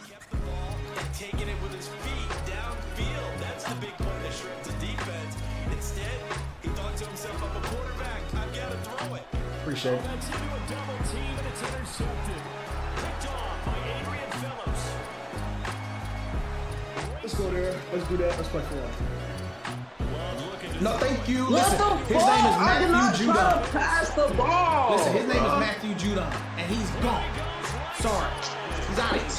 Kept the ball and taking it with his feet downfield. That's the big play that shreds the defense. Instead, he thought to himself, I'm a quarterback. I've got to throw it. Appreciate it. That's into a double team, and it's intercepted. Picked off by Adrian Phillips. Let's go there. Let's do that. Let's play for one. No, thank you. What Listen, the his fuck? name is I did not Matthew try Judon. to pass the ball. Listen, his name is Matthew Judon, and he's gone. Sorry. He's out of here.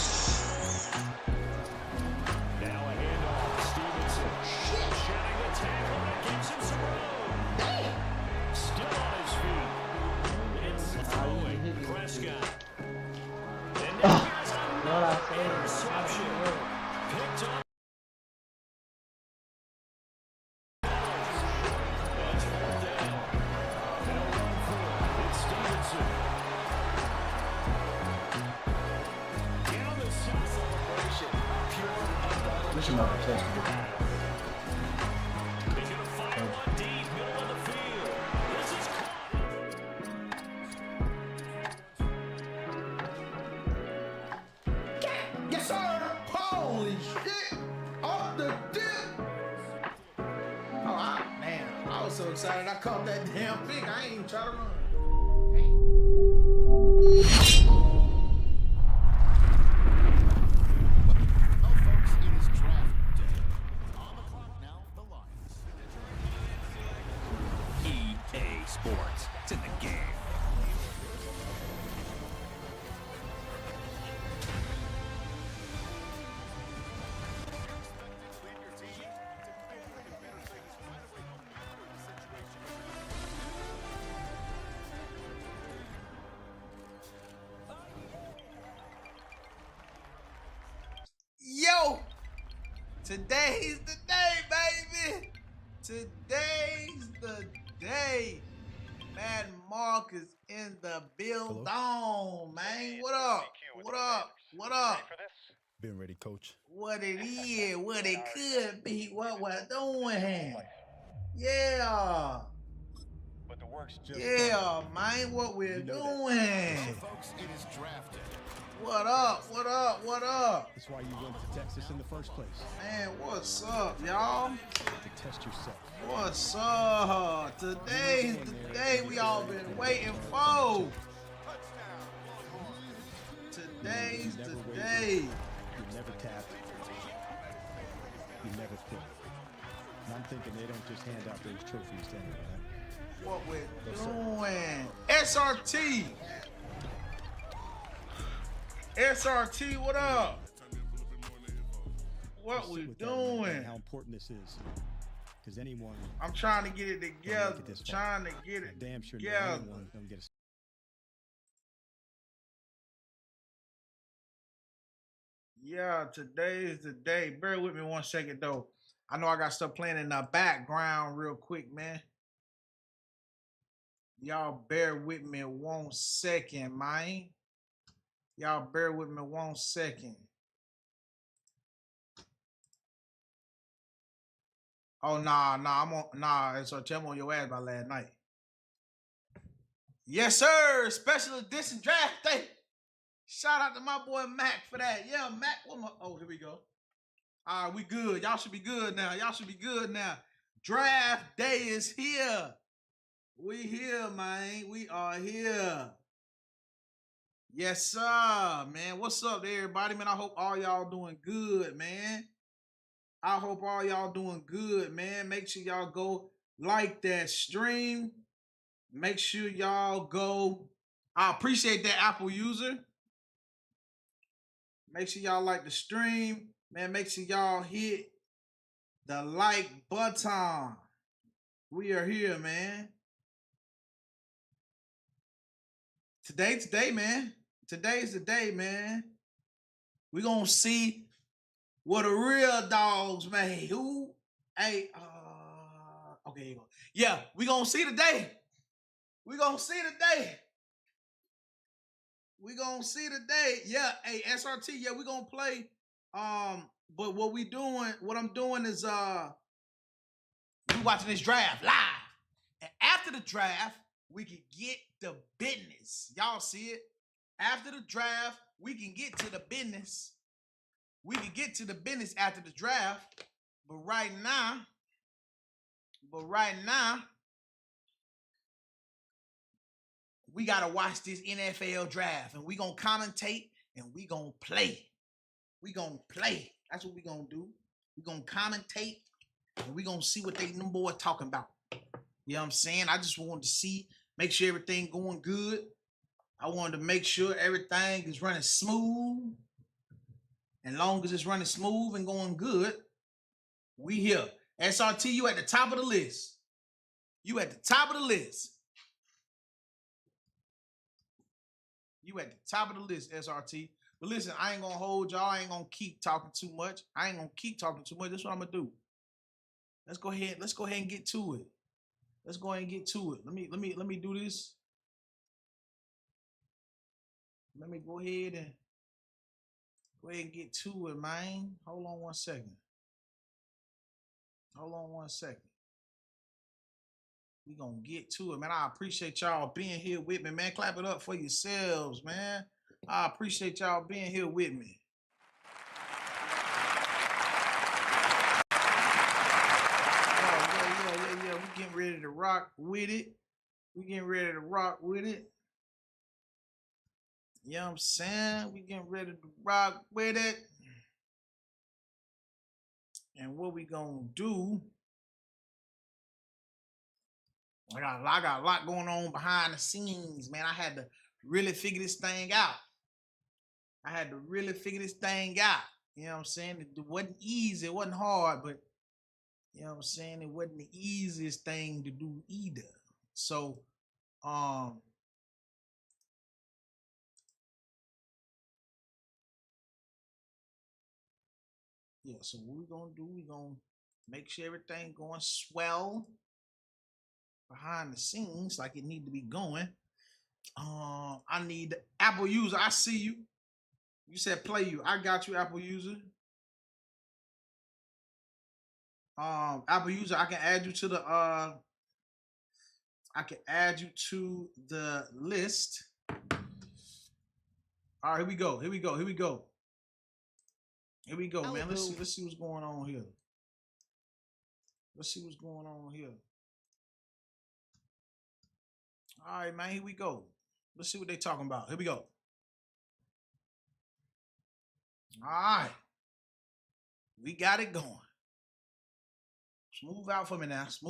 Now a handoff. Stevenson. Shedding the tackle that gives him some room. Damn. Still on his feet. It's throwing. Prescott. And now here's a interception. Picked up. That's fourth down. They'll run for it. It's Stevenson. Down the side. Celebration. Pure unbelievable. Mission mark. Thanks. They're going to fire one deep, middle of the field. This is caught. Yes, sir. Holy shit. Off the dip. Oh, man. I was so excited I caught that damn thing. I ain't even try to run. Well, folks, it is draft day. On the clock now, the Lions. EA Sports. It's in the game. Yo, today's the day, baby. Today's the day. Madden Marc is in the building, man. What up? What up? What up? Been ready, coach. What it is, what it could be, what we're doing. Yeah. But the work's just Yeah, man, what we're doing. folks, it is draft day. What up? What up? What up? That's why you went to Texas in the first place. Man, what's up, y'all? To test yourself. What's up? Today's the day we all been waiting for. Today's the day. You never tapped. You never quit. And I'm thinking they don't just hand out those trophies to anyone. What we're doing. SRT. SRT, what up? What we doing? How important this is. Because anyone. I'm trying to get it together. this far. Trying to get it Damn sure together. anyone don't get a. Yeah, today's the day. Bear with me 1 second, though. I know I got stuff playing in the background real quick, man. Y'all bear with me 1 second, man. Y'all bear with me 1 second. Oh, nah, SRT, I'm on your ass by last night. Yes, sir. Special edition draft day. Shout out to my boy Mac for that. Yeah, Mac. Oh, here we go. All right, we good. Y'all should be good now. Y'all should be good now. Draft day is here. We here, man. We are here. Yes, sir, man. What's up to everybody, man? I hope all y'all doing good, man. I hope all y'all doing good, man. Make sure y'all go like that stream. Make sure y'all go. I appreciate that, Apple user. Make sure y'all like the stream. Man, make sure y'all hit the like button. We are here, man. Today's the day, man. Today's the day, man. We're going to see what the real dogs made. Who? Hey, okay, here you go. Yeah, we're going to see today. We're going to see today. We're going to see today. Yeah, hey, SRT, yeah, we're going to play. But what I'm doing is we watching this draft live. And after the draft, we can get the business. Y'all see it? After the draft, we can get to the business. We can get to the business after the draft, but right now, we gotta watch this NFL draft, and we gonna commentate, and we gonna play. We gonna play. That's what we gonna do. We gonna commentate, and we gonna see what them boys talking about. You know what I'm saying? I just wanted to see, make sure everything going good. I wanted to make sure everything is running smooth. And long as it's running smooth and going good, we here. SRT, you at the top of the list. You at the top of the list. You at the top of the list, SRT. But listen, I ain't gonna hold y'all. I ain't gonna keep talking too much. That's what I'm gonna do. Let's go ahead and get to it. Let's go ahead and get to it. Let me do this. Let me go ahead and get to it, man. Hold on one second. We gonna get to it, man. I appreciate y'all being here with me, man. Clap it up for yourselves, man. I appreciate y'all being here with me. Yeah. We getting ready to rock with it. You know what I'm saying? We getting ready to rock with it. And what we gonna do? I got a lot going on behind the scenes, man. I had to really figure this thing out. You know what I'm saying? It wasn't easy. It wasn't hard, but you know what I'm saying? It wasn't the easiest thing to do either. So, yeah, so what we're going to do, we're going to make sure everything going swell behind the scenes like it need to be going. I need the Apple user. I see you. You said play you. I got you, Apple user. Apple user, I can add you to the list. All right, here we go, man. Let's see what's going on here. All right, man, here we go. Let's see what they talking about. Here we go. All right. We got it going. Smooth out for me now. Let's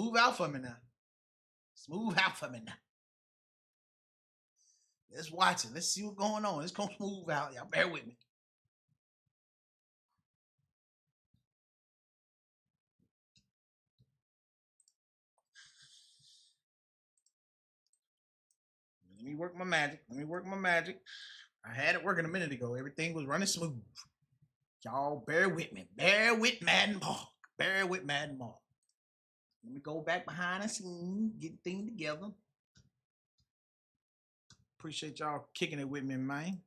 watch it. Let's see what's going on. It's going to smooth out. Y'all bear with me. Let me work my magic. I had it working a minute ago. Everything was running smooth. Y'all bear with me. Bear with Madden Marc. Let me go back behind the scenes, get things together. Appreciate y'all kicking it with me, man.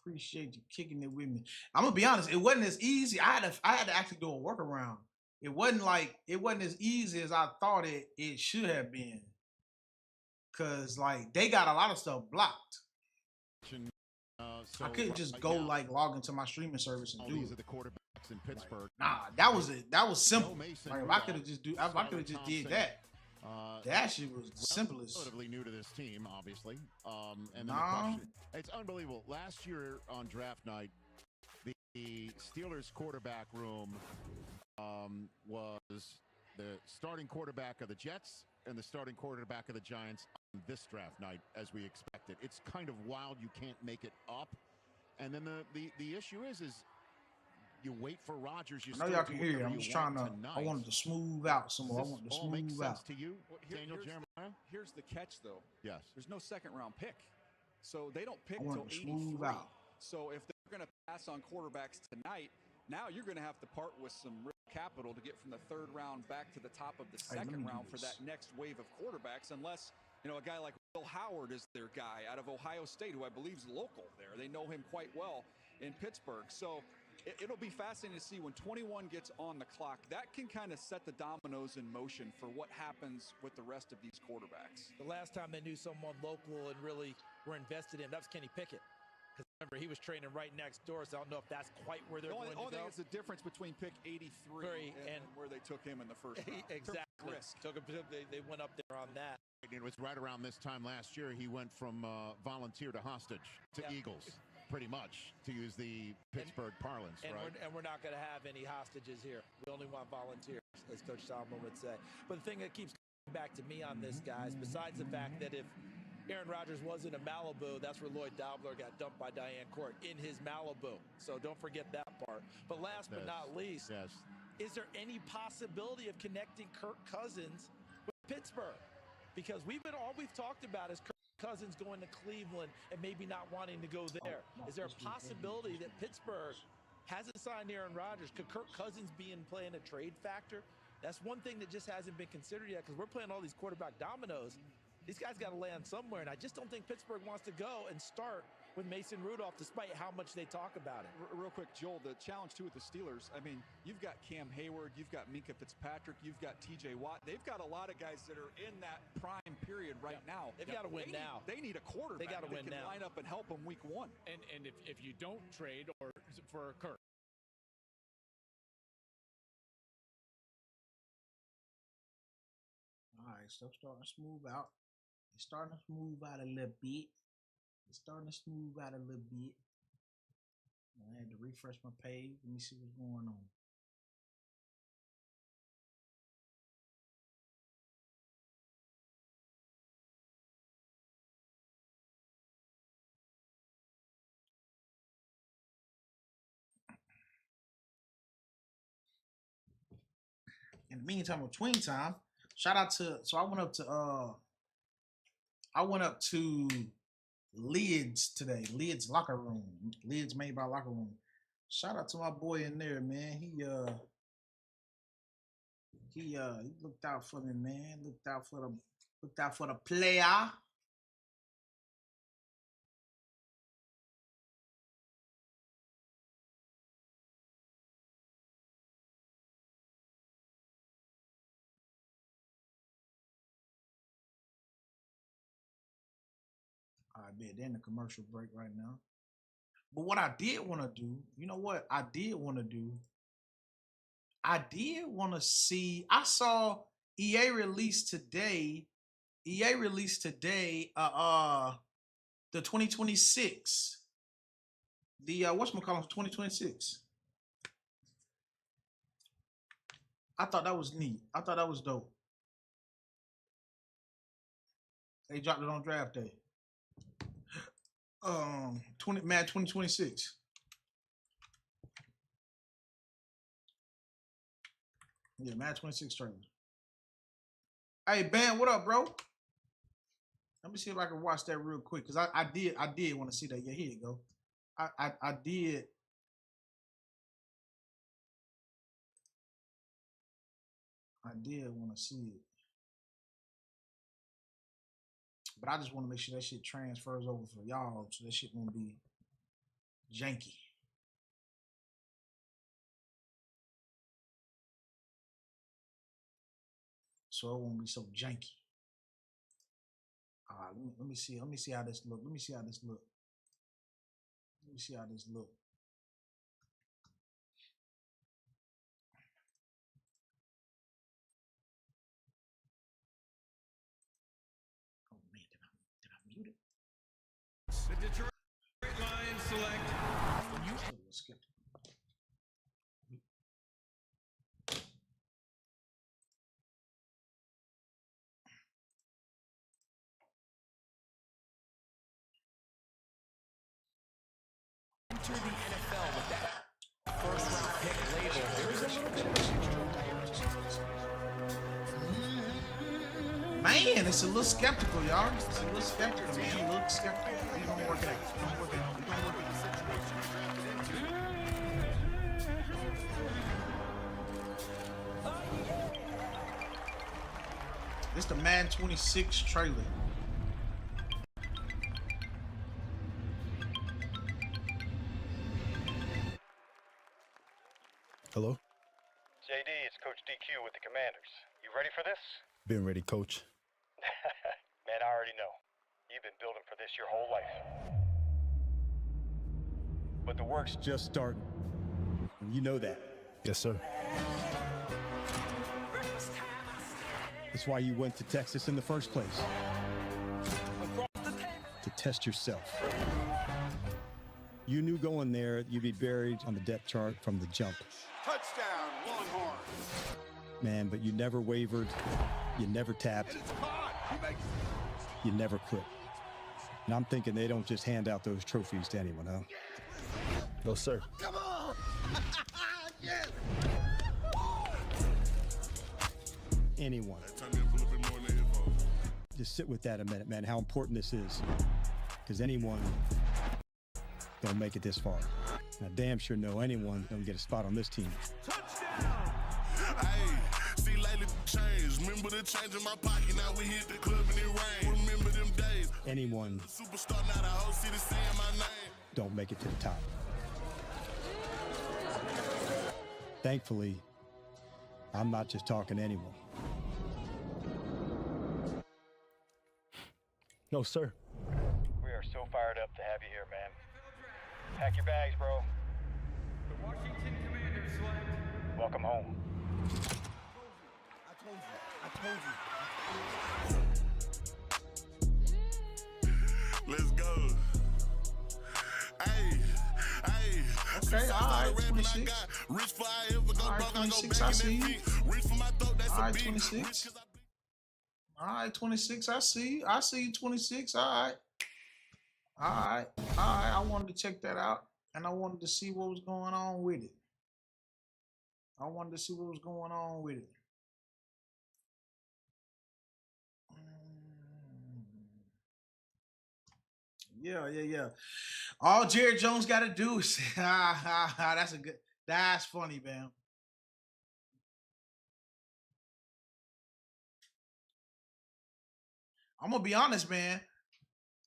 Appreciate you kicking it with me. I'm gonna be honest, it wasn't as easy. I had to actually do a workaround. It wasn't as easy as I thought it should have been. Cause like they got a lot of stuff blocked. I couldn't just go like log into my streaming service and do it. The quarterbacks in Pittsburgh. Nah, that was it. That was simple. Like if I could have just did that. That shit was the simplest. Relatively new to this team, obviously. And then the question, it's unbelievable. Last year on draft night, the Steelers quarterback room was the starting quarterback of the Jets and the starting quarterback of the Giants on this draft night, as we expected. It's kind of wild. You can't make it up. And then the issue is you wait for Rodgers. I know y'all can hear you. I'm just trying to. I wanted to smooth out some more. I want to smooth out. To you, well, Daniel Jeremiah? Here's the catch, though. Yes. There's no second-round pick, so they don't pick I till want to smooth 83. out. So if they're going to pass on quarterbacks tonight, now you're going to have to part with some real capital to get from the third round back to the top of the second round for that next wave of quarterbacks, unless a guy like Will Howard is their guy out of Ohio State, who I believe is local there. They know him quite well in Pittsburgh. So it'll be fascinating to see when 21 gets on the clock. That can kind of set the dominoes in motion for what happens with the rest of these quarterbacks. The last time they knew someone local and really were invested in, that was Kenny Pickett. Remember, he was training right next door, so I don't know if that's quite where they're going to only go. thing is the difference between pick 83 and where they took him in the first round. Exactly. They went up there on that. It was right around this time last year he went from volunteer to hostage to Eagles, pretty much, to use the Pittsburgh parlance, right? We're not going to have any hostages here. We only want volunteers, as Coach Solomon would say. But the thing that keeps coming back to me on this, guys, besides the fact that if Aaron Rodgers was in a Malibu, that's where Lloyd Dobler got dumped by Diane Court, in his Malibu. So don't forget that part. But last but not least, is there any possibility of connecting Kirk Cousins with Pittsburgh? Because all we've talked about is Kirk Cousins going to Cleveland and maybe not wanting to go there. Is there a possibility that Pittsburgh hasn't signed Aaron Rodgers? Could Kirk Cousins be in play in a trade factor? That's one thing that just hasn't been considered yet, because we're playing all these quarterback dominoes. These guys got to land somewhere, and I just don't think Pittsburgh wants to go and start with Mason Rudolph, despite how much they talk about it. Real quick, Joel, the challenge, too, with the Steelers, I mean, you've got Cam Hayward, you've got Minka Fitzpatrick, you've got T.J. Watt. They've got a lot of guys that are in that prime period right now. They've got to win now. They need a quarterback. They got to win now. Line up and help them week 1. And if you don't trade for Kirk. All right, stuff starting to smooth out. It's starting to smooth out a little bit. I had to refresh my page. Let me see what's going on. In the meantime, between time, shout out to, so I went up to Lids today. Lids locker room. Lids made by locker room. Shout out to my boy in there, man. He looked out for me, man. Looked out for the player. I bet they're in the commercial break right now. But what I did want to do, you know what I did want to do? I did want to see, I saw EA release today, the 2026, the whatchamacallit, 2026. I thought that was neat. I thought that was dope. They dropped it on draft day. Madden 2026. Yeah, Madden 26 trailer. Hey, Ben, what up, bro? Let me see if I can watch that real quick, because I did want to see that. Yeah, here you go. I did. I did want to see it. But I just want to make sure that shit transfers over for y'all, so that shit won't be janky. So it won't be so janky. All right, let me see. Let me see how this look. Let me see how this look. Let me see how this look. Oh man, did I mute it? The Detroit Lions select. Still a little skeptical. Enter the NFL with that first round pick label. There is a little bit of Man, it's a little skeptical, y'all. It's a little skeptical, man. Look skeptical. We gonna work it out. We gonna work it out. We gonna work it out. This the Madden 26 trailer. Hello? JD, it's Coach DQ with the Commanders. You ready for this? Been ready, coach. Man, I already know. You've been building for this your whole life. but the work's Just starting. And you know that. Yes, sir. That's why you went to Texas in the first place. To test yourself. You knew going there you'd be buried on the depth chart from the jump. Touchdown, Longhorn. Man, but you never wavered. You never tapped. You never quit. And I'm thinking they don't just hand out those trophies to anyone, huh? No, sir. Come on! Yes! Anyone. Just sit with that a minute, man, how important this is. Because anyone don't make it this far. And I damn sure know anyone don't get a spot on this team. Touchdown! Hey, see lately changed. Remember the change in my pocket, now we hit the club and it rained. Remember them days. Anyone Superstar, now the whole city saying my name. don't make it to the top. Thankfully, I'm not just talking to anyone. No, sir. We are so fired up to have you here, man. Pack your bags, bro. The Washington Commanders select. Welcome home. Let's go. Hey. Okay, all right, 26. Rich for I ever go All right, broke, I go 26, back I in see that you. feet. Rich for my throat, that's All a right, beat. 26. All right, 26. I see you. I see you, 26. All right. All right. All right. I wanted to check that out, and I wanted to see what was going on with it. Yeah. All Jared Jones got to do is that's funny, man. I'm gonna be honest, man.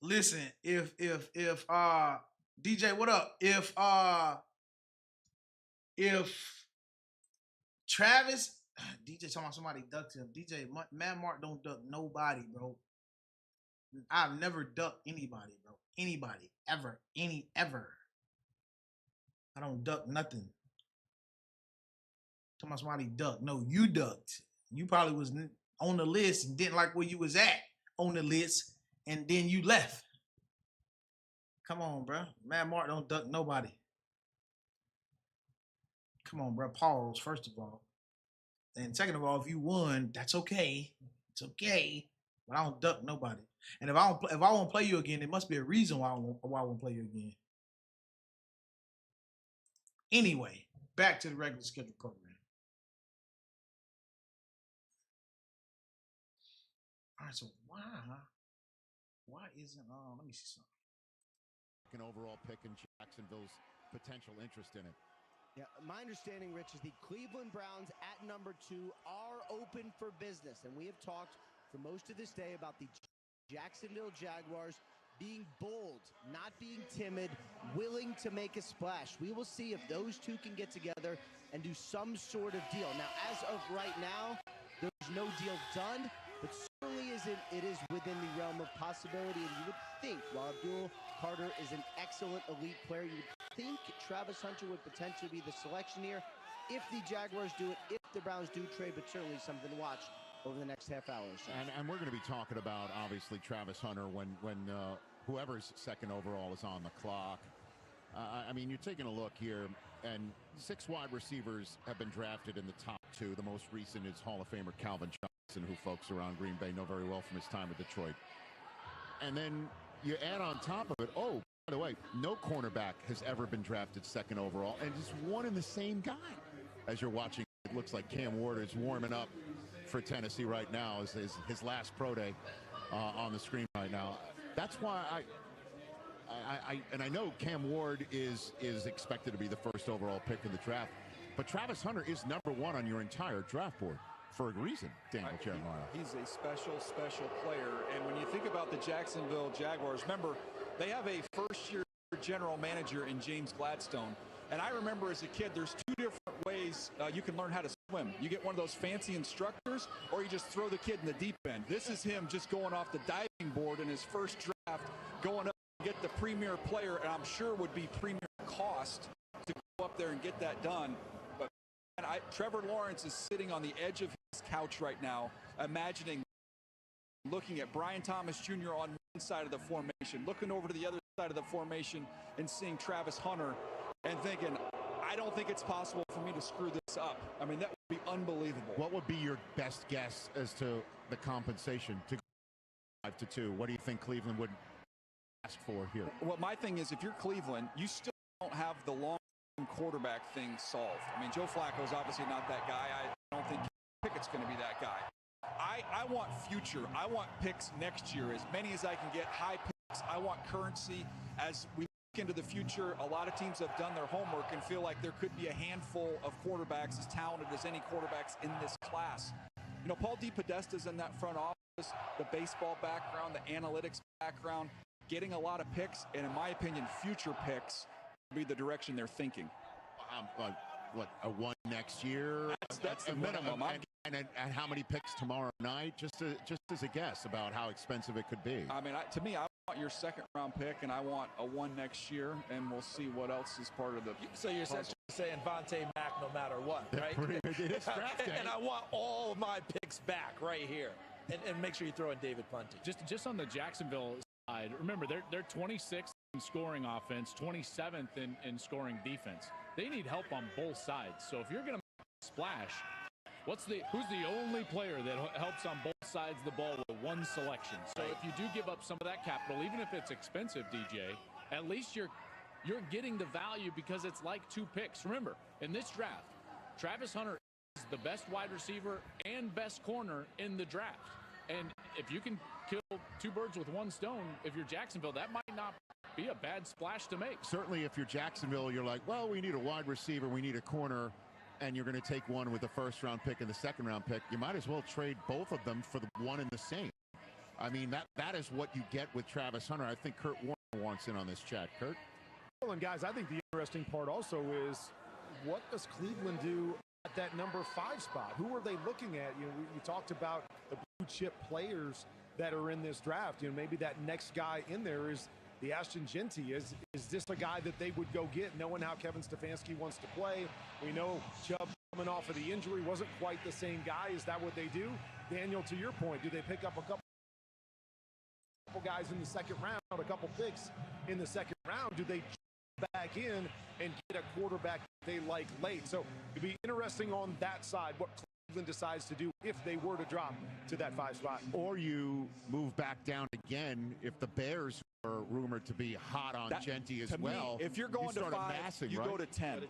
Listen, if DJ, what up? If Travis, DJ talking about somebody ducked him. DJ, Madden Marc don't duck nobody, bro. I've never ducked anybody, bro. Anybody, ever. I don't duck nothing. Talking about somebody ducked. No, you ducked. You probably was on the list and didn't like where you was at on the list, and then you left. Come on, bro. Madden Marc don't duck nobody. Come on, bro. Pause, first of all. And second of all, if you won, that's okay. It's okay. But I don't duck nobody. And if I won't play you again, there must be a reason why I won't play you again. Anyway, back to the regular schedule program. All right, so why isn't let me see something. An overall pick in Jacksonville's potential interest in it. Yeah, my understanding, Rich, is the Cleveland Browns at number 2 are open for business. And we have talked for most of this day about the Jacksonville Jaguars being bold, not being timid, willing to make a splash. We will see if those two can get together and do some sort of deal. Now, as of right now, there's no deal done, but certainly it is within the realm of possibility. And you would think, while Abdul Carter is an excellent elite player, you would think Travis Hunter would potentially be the selection here if the Jaguars do it, if the Browns do trade, but certainly something to watch over the next half hour or so. And we're going to be talking about, obviously, Travis Hunter when whoever's second overall is on the clock. I mean, you're taking a look here, and 6 wide receivers have been drafted in the top 2. The most recent is Hall of Famer Calvin Johnson, who folks around Green Bay know very well from his time at Detroit. And then you add on top of it, oh, by the way, no cornerback has ever been drafted second overall, and just one and the same guy. As you're watching, it looks like Cam Ward is warming up for Tennessee right now, is his last pro day on the screen right now. That's why I know Cam Ward is expected to be the first overall pick in the draft, but Travis Hunter is number 1 on your entire draft board for a reason, Daniel Jeremiah. He's a special player. And when you think about the Jacksonville Jaguars, remember, they have a first-year general manager in James Gladstone. And I remember as a kid, there's 2 different ways you can learn how to swim. You get one of those fancy instructors, or you just throw the kid in the deep end. This is him just going off the diving board in his first draft, going up to get the premier player, and I'm sure would be premier cost to go up there and get that done. But Trevor Lawrence is sitting on the edge of his couch right now, imagining looking at Brian Thomas Jr. on one side of the formation, looking over to the other side of the formation and seeing Travis Hunter and thinking, I don't think it's possible for me to screw this up. I mean, that would be unbelievable. What would be your best guess as to the compensation to go 5-2? What do you think Cleveland would ask for here? Well, my thing is, if you're Cleveland, you still don't have the long quarterback thing solved. I mean, Joe Flacco's obviously not that guy. I don't think Pickett's going to be that guy. I want future. I want picks next year, as many as I can get, high picks. I want currency. As we look into the future, a lot of teams have done their homework and feel like there could be a handful of quarterbacks as talented as any quarterbacks in this class. You know, Paul DePodesta's in that front office, the baseball background, the analytics background, getting a lot of picks, and in my opinion, future picks will be the direction they're thinking. What, a one next year? That's the minimum. And how many picks tomorrow night? Just as a guess about how expensive it could be. I mean, to me, I want your second-round pick, and I want a one next year, and we'll see what else is part of the. So you're saying Vontae Mack no matter what, right? It's draft day. And I want all of my picks back right here, and make sure you throw in David Punty. Just on the Jacksonville side, remember they're 26th in scoring offense, 27th in scoring defense. They need help on both sides. So if you're going to splash, who's the only player that helps on both sides of the ball with one selection? So if you do give up some of that capital, even if it's expensive, DJ, at least you're getting the value because it's like 2 picks. Remember, in this draft, Travis Hunter is the best wide receiver and best corner in the draft. And if you can kill 2 birds with one stone, if you're Jacksonville, that might not be a bad splash to make. Certainly if you're Jacksonville, you're like, well, we need a wide receiver, we need a corner, and you're going to take one with the first-round pick and the second-round pick. You might as well trade both of them for the one and the same. I mean, that is what you get with Travis Hunter. I think Kurt Warner wants in on this chat. Kurt? Well, and guys, I think the interesting part also is, what does Cleveland do at that number 5 spot? Who are they looking at? You know, we talked about the blue chip players that are in this draft. You know, maybe that next guy in there is the Ashton Genty. Is this a guy that they would go get, knowing how Kevin Stefanski wants to play? We know Chubb coming off of the injury wasn't quite the same guy. Is that what they do? Daniel, to your point, do they pick up a couple guys in the second round, a couple picks in the second round? Do they back in and get a quarterback they like late? So it'd be interesting on that side what Cleveland decides to do if they were to drop to that 5 spot. Or you move back down again if the Bears are rumored to be hot on Genty as well. Me, if you're going to 5, amassing, you right? go to 10.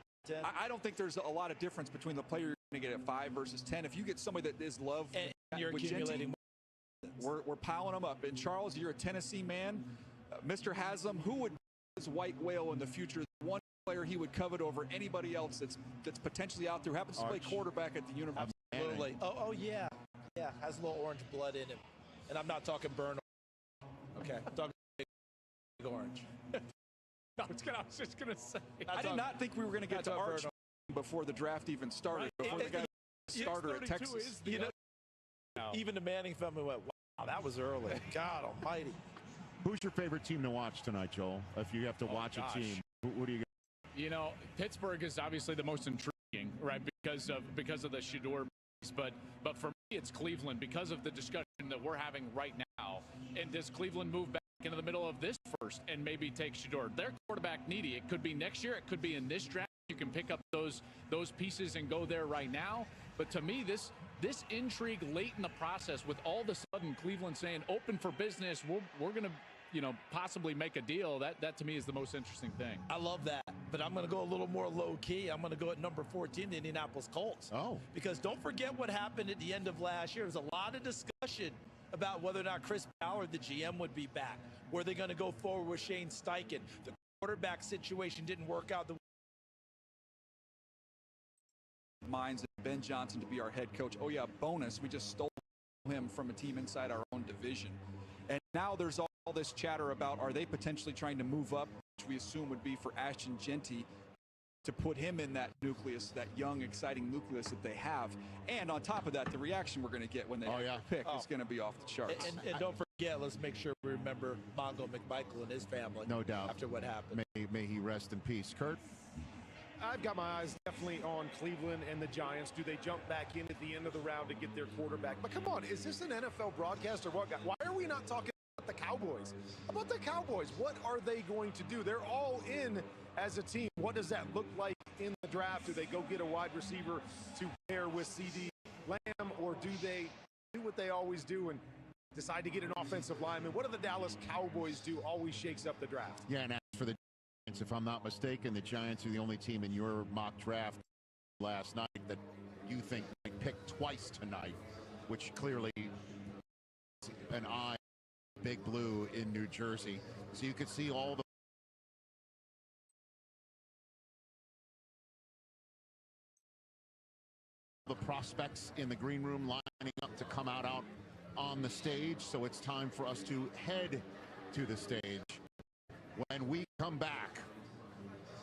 I don't think there's a lot of difference between the player you're going to get at 5 versus 10. If you get somebody that is loved, and you're accumulating, Genty, we're piling them up. And Charles, you're a Tennessee man. Mr. Haslam, who would be his white whale in the future? One player he would covet over anybody else that's potentially out there, happens to play quarterback at the university. Absolutely. Oh yeah, has a little orange blood in him, and I'm not talking burn. Okay, I'm talking big orange. I was just gonna say. I did not think we were going to get to Arch before the draft even started. Right. Before the guy starter at Texas. Even the Manning family went, "Wow, that was early." God Almighty. Who's your favorite team to watch tonight, Joel? If you have to watch a team, who do you got? You know, Pittsburgh is obviously the most intriguing, right? Because of the Shador, but for me, it's Cleveland because of the discussion that we're having right now. And does Cleveland move back into the middle of this first and maybe take Shador? They're quarterback needy. It could be next year. It could be in this draft. You can pick up those pieces and go there right now. But to me, this intrigue late in the process, with all of a sudden Cleveland saying open for business, we're going to, you know, possibly make a deal. That to me is the most interesting thing. I love that, but I'm going to go a little more low key. I'm going to go at number 14, the Indianapolis Colts. Oh, because don't forget what happened at the end of last year. There's a lot of discussion about whether or not Chris Ballard, the GM, would be back. Were they going to go forward with Shane Steichen? The quarterback situation didn't work out the minds of Ben Johnson to be our head coach. Oh yeah, bonus, we just stole him from a team inside our own division. And now there's all this chatter about, are they potentially trying to move up, which we assume would be for Ashton Genty, to put him in that nucleus, that young, exciting nucleus that they have. And on top of that, the reaction we're going to get when they pick is going to be off the charts. And don't forget, forget, let's make sure we remember Mongo McMichael and his family. No doubt. After what happened. May he rest in peace. Kurt? I've got my eyes definitely on Cleveland and the Giants. Do they jump back in at the end of the round to get their quarterback? But come on, is this an NFL broadcast or what? Why are we not talking about the Cowboys? About the Cowboys, what are they going to do? They're all in as a team. What does that look like in the draft? Do they go get a wide receiver to pair with CD Lamb, or do they do what they always do and decide to get an offensive lineman? What do the Dallas Cowboys do? Always shakes up the draft. Yeah, and as for the Giants, if I'm not mistaken, the Giants are the only team in your mock draft last night that you think might pick twice tonight, which clearly is an eye, Big Blue in New Jersey. So you could see all the prospects in the green room lining up to come out on the stage. So it's time for us to head to the stage. When we come back,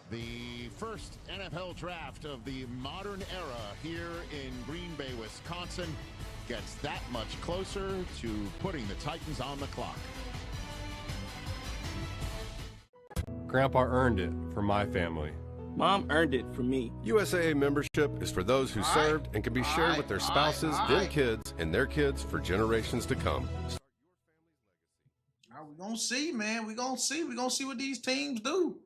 the first NFL draft of the modern era here in Green Bay, Wisconsin, gets that much closer to putting the Titans on the clock. Grandpa earned it for my family. Mom earned it for me. USAA membership is for those who served and can be shared with their spouses, then kids, and their kids for generations to come. We're going to see, man. We're going to see. We're going to see what these teams do.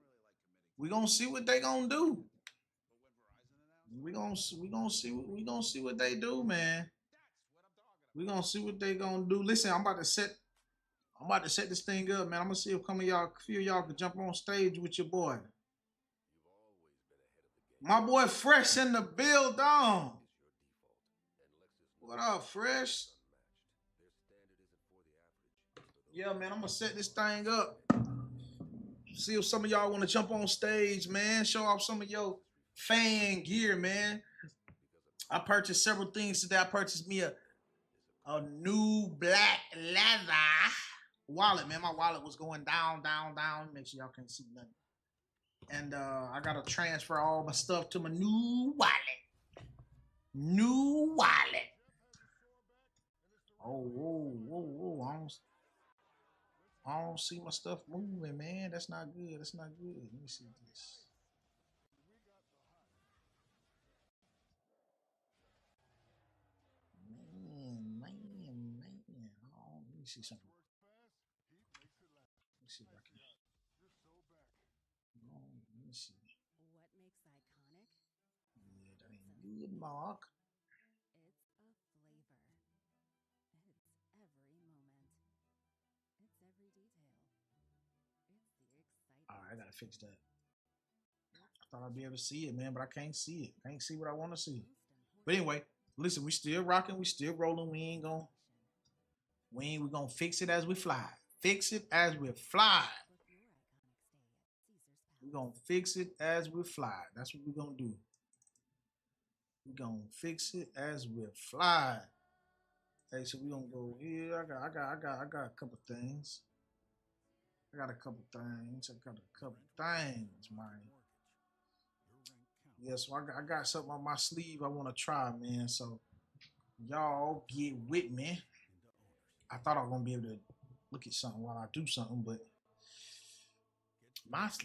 We're going to see what they're going to do. We're going to see what they do, man. We're going to see what they're going to do. Listen, I'm about to set this thing up, man. I'm going to see if a few of y'all can jump on stage with your boy. My boy Fresh in the building. What up, Fresh? Yeah, man, I'm going to set this thing up. See if some of y'all want to jump on stage, man. Show off some of your fan gear, man. I purchased several things today. I purchased me a new black leather wallet, man. My wallet was going down. Make sure y'all can't see nothing. And I got to transfer all my stuff to my new wallet. New wallet. Oh, whoa. I don't see my stuff moving, man. That's not good. Let me see this. Man. Oh, let me see something. Let me see if I can. Oh, let me see. What makes iconic? Yeah, that ain't good, Mark. It's a flavor. It's every moment. It's every detail. It's the excitement. All right, I gotta fix that. I thought I'd be able to see it, man, but I can't see it. Can't see what I want to see. But anyway, listen, we still rocking, we still rolling. We gonna fix it as we fly. Fix it as we fly. We're gonna fix it as we fly. That's what we're gonna do. We're gonna fix it as we fly. Hey, so we're gonna go here. I got a couple things. I got a couple things, man. Yeah, so I got something on my sleeve I want to try, man. So y'all get with me. I thought I was gonna be able to look at something while I do something, but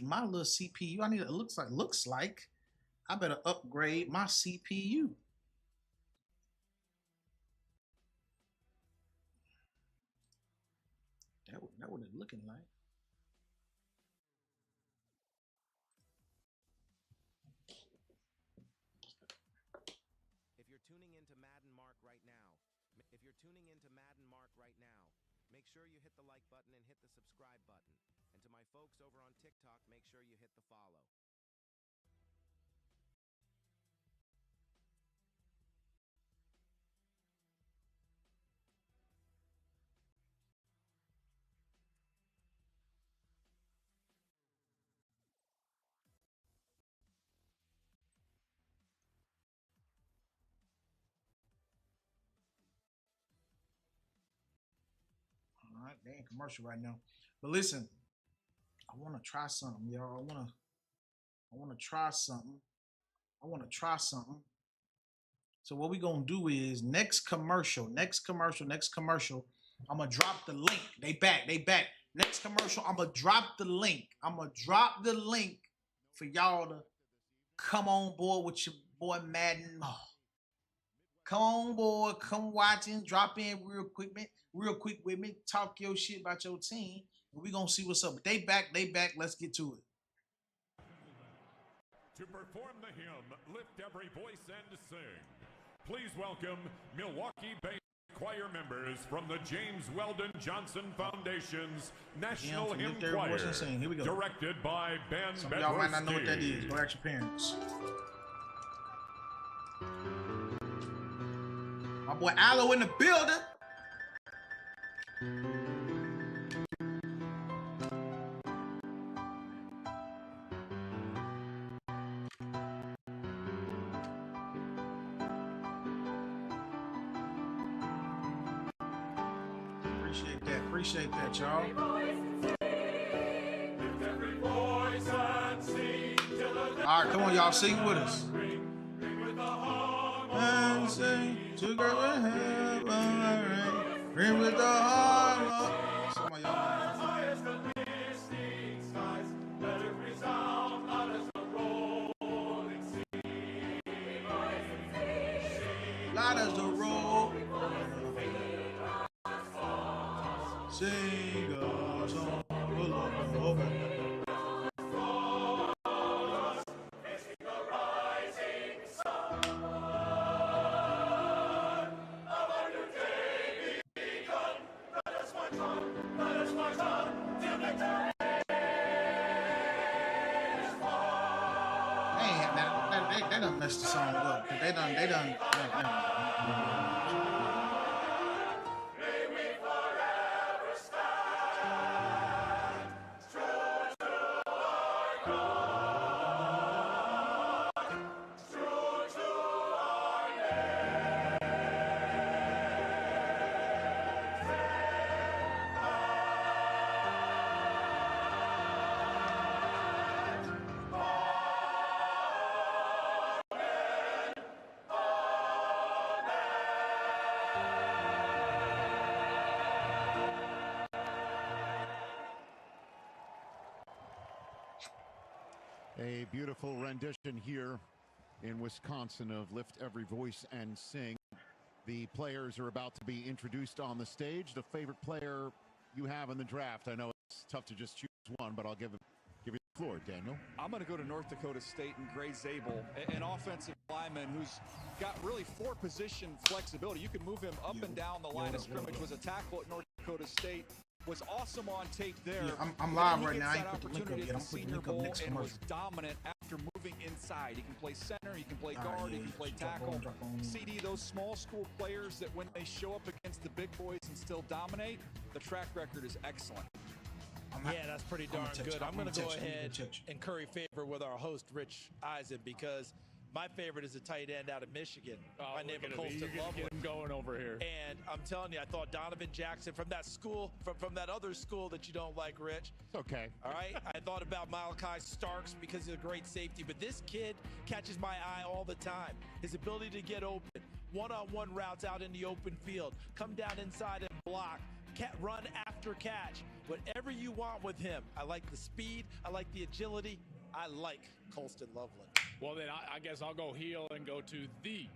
my little CPU, it looks like I better upgrade my CPU. That what it's looking like. If you're tuning into Madden Marc right now, make sure you hit the like button and hit the subscribe button. And to my folks over on TikTok, make sure you hit the follow. All right, they ain't commercial right now. But listen, I want to try something, y'all. I want to try something. So what we going to do is next commercial, I'm going to drop the link. They back. Next commercial, I'm going to drop the link. For y'all to come on board with your boy Madden Marc. Come on board, come watch and drop in real quick with me. Talk your shit about your team. And we going to see what's up. But they back. Let's get to it. To perform the hymn, Lift Every Voice and Sing, please welcome Milwaukee-based choir members from the James Weldon Johnson Foundation's National Hymn Choir, Here we go. directed by Ben Some of y'all might not know what that is. Go ask your parents. My boy Aloe in the building. Appreciate that, y'all. All right, come on, y'all, sing with us. And sing together, ring with the heart. Some of y'all. Light as the road. Sing a song full of hope. They done messed the song up. They done. A beautiful rendition here in Wisconsin of Lift Every Voice and Sing. The players are about to be introduced on the stage. The favorite player you have in the draft. I know it's tough to just choose one, but I'll give you the floor, Daniel. I'm going to go to North Dakota State and Gray Zabel, an offensive lineman who's got really 4 position flexibility. You can move him up and down the line of scrimmage. Was a tackle at North Dakota State. Was awesome on tape there. Yeah, I'm live right now. I ain't That put the link up opportunity yet. at I'm the putting the Senior link up Bowl next and commercial. was dominant after moving inside. He can play center, he can play guard, he can play tackle. CD, those small school players that when they show up against the big boys and still dominate, the track record is excellent. Yeah, that's pretty darn good. I'm going to go ahead and curry favor with our host, Rich Eisen, because my favorite is a tight end out of Michigan. My name is Colston Loveland. Going over here. And I'm telling you, I thought Donovan Jackson from that school, from that other school that you don't like, Rich. It's okay. All right. I thought about Malachi Starks because he's a great safety, but this kid catches my eye all the time. His ability to get open, one-on-one routes out in the open field, come down inside and block, run after catch, whatever you want with him. I like the speed. I like the agility. I like Colston Loveland. Well, then I guess I'll go heel and go to the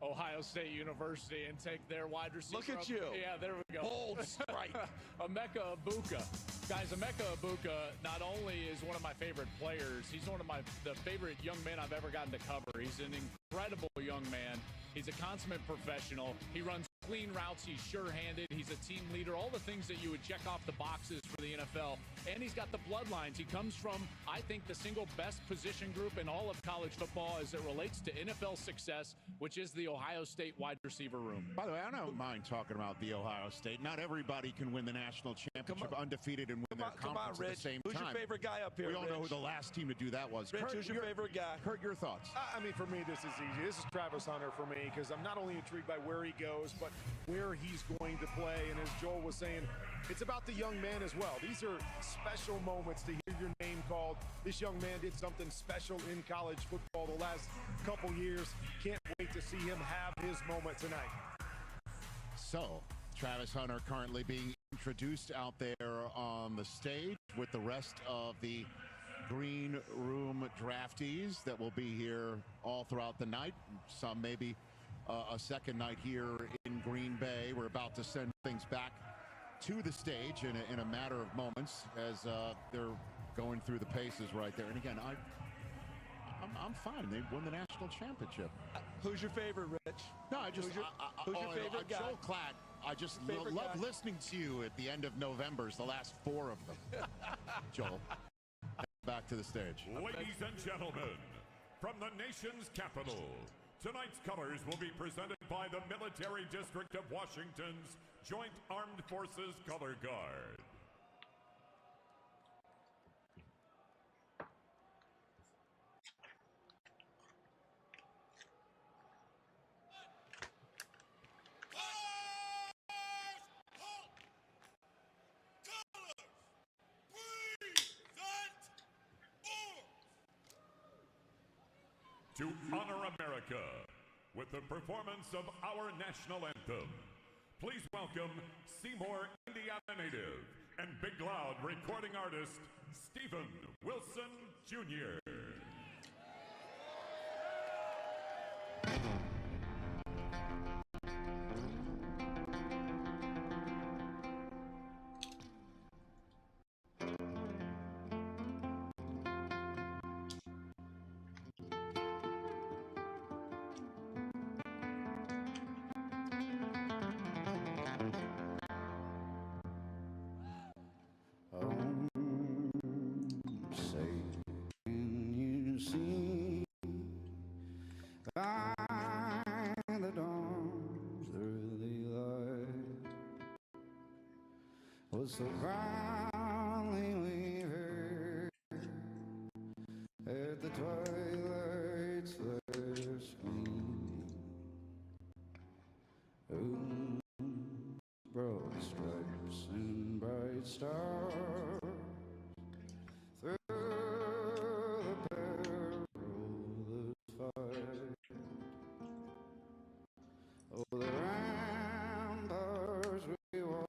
Ohio State University and take their wide receiver. Look at you. Yeah, there we go. Bold strike. Emeka Egbuka. Guys, Emeka Egbuka not only is one of my favorite players, he's one of the favorite young men I've ever gotten to cover. He's an incredible young man. He's a consummate professional. He runs clean routes. He's sure-handed. He's a team leader. All the things that you would check off the boxes for the NFL. And he's got the bloodlines. He comes from, I think, the single best position group in all of college football as it relates to NFL success, which is the Ohio State wide receiver room. By the way, I don't mind talking about the Ohio State. Not everybody can win the national championship undefeated and win their conference at the same time. Who's your favorite guy up here, We all know who the last team to do that was. Rich, Kurt, who's your favorite guy? Kurt, your thoughts? I mean, for me, this is easy. This is Travis Hunter for me because I'm not only intrigued by where he goes, but where he's going to play. And as Joel was saying, it's about the young man as well. These are special moments to hear your name called. This young man did something special in college football the last couple years. Can't wait to see him have his moment tonight. So, Travis Hunter currently being introduced out there on the stage with the rest of the green room draftees that will be here all throughout the night. Some maybe a second night here in Green Bay. We're about to send things back to the stage in a matter of moments as they're going through the paces right there. And again, I'm fine. They won the national championship. Who's your favorite, Rich? No, I just who's your favorite guy? Joel Klatt. I just love listening to you at the end of November's the last 4 of them. Joel, back to the stage. Ladies and gentlemen, from the nation's capital, tonight's colors will be presented by the Military District of Washington's Joint Armed Forces Color Guard. To honor America with the performance of our national anthem, please welcome Seymour, Indiana native and Big Loud recording artist, Stephen Wilson Jr. So proudly we heard at the twilight's first gleaming, oh, broad stripes and bright stars through the perilous fight. Oh, the ramparts we walked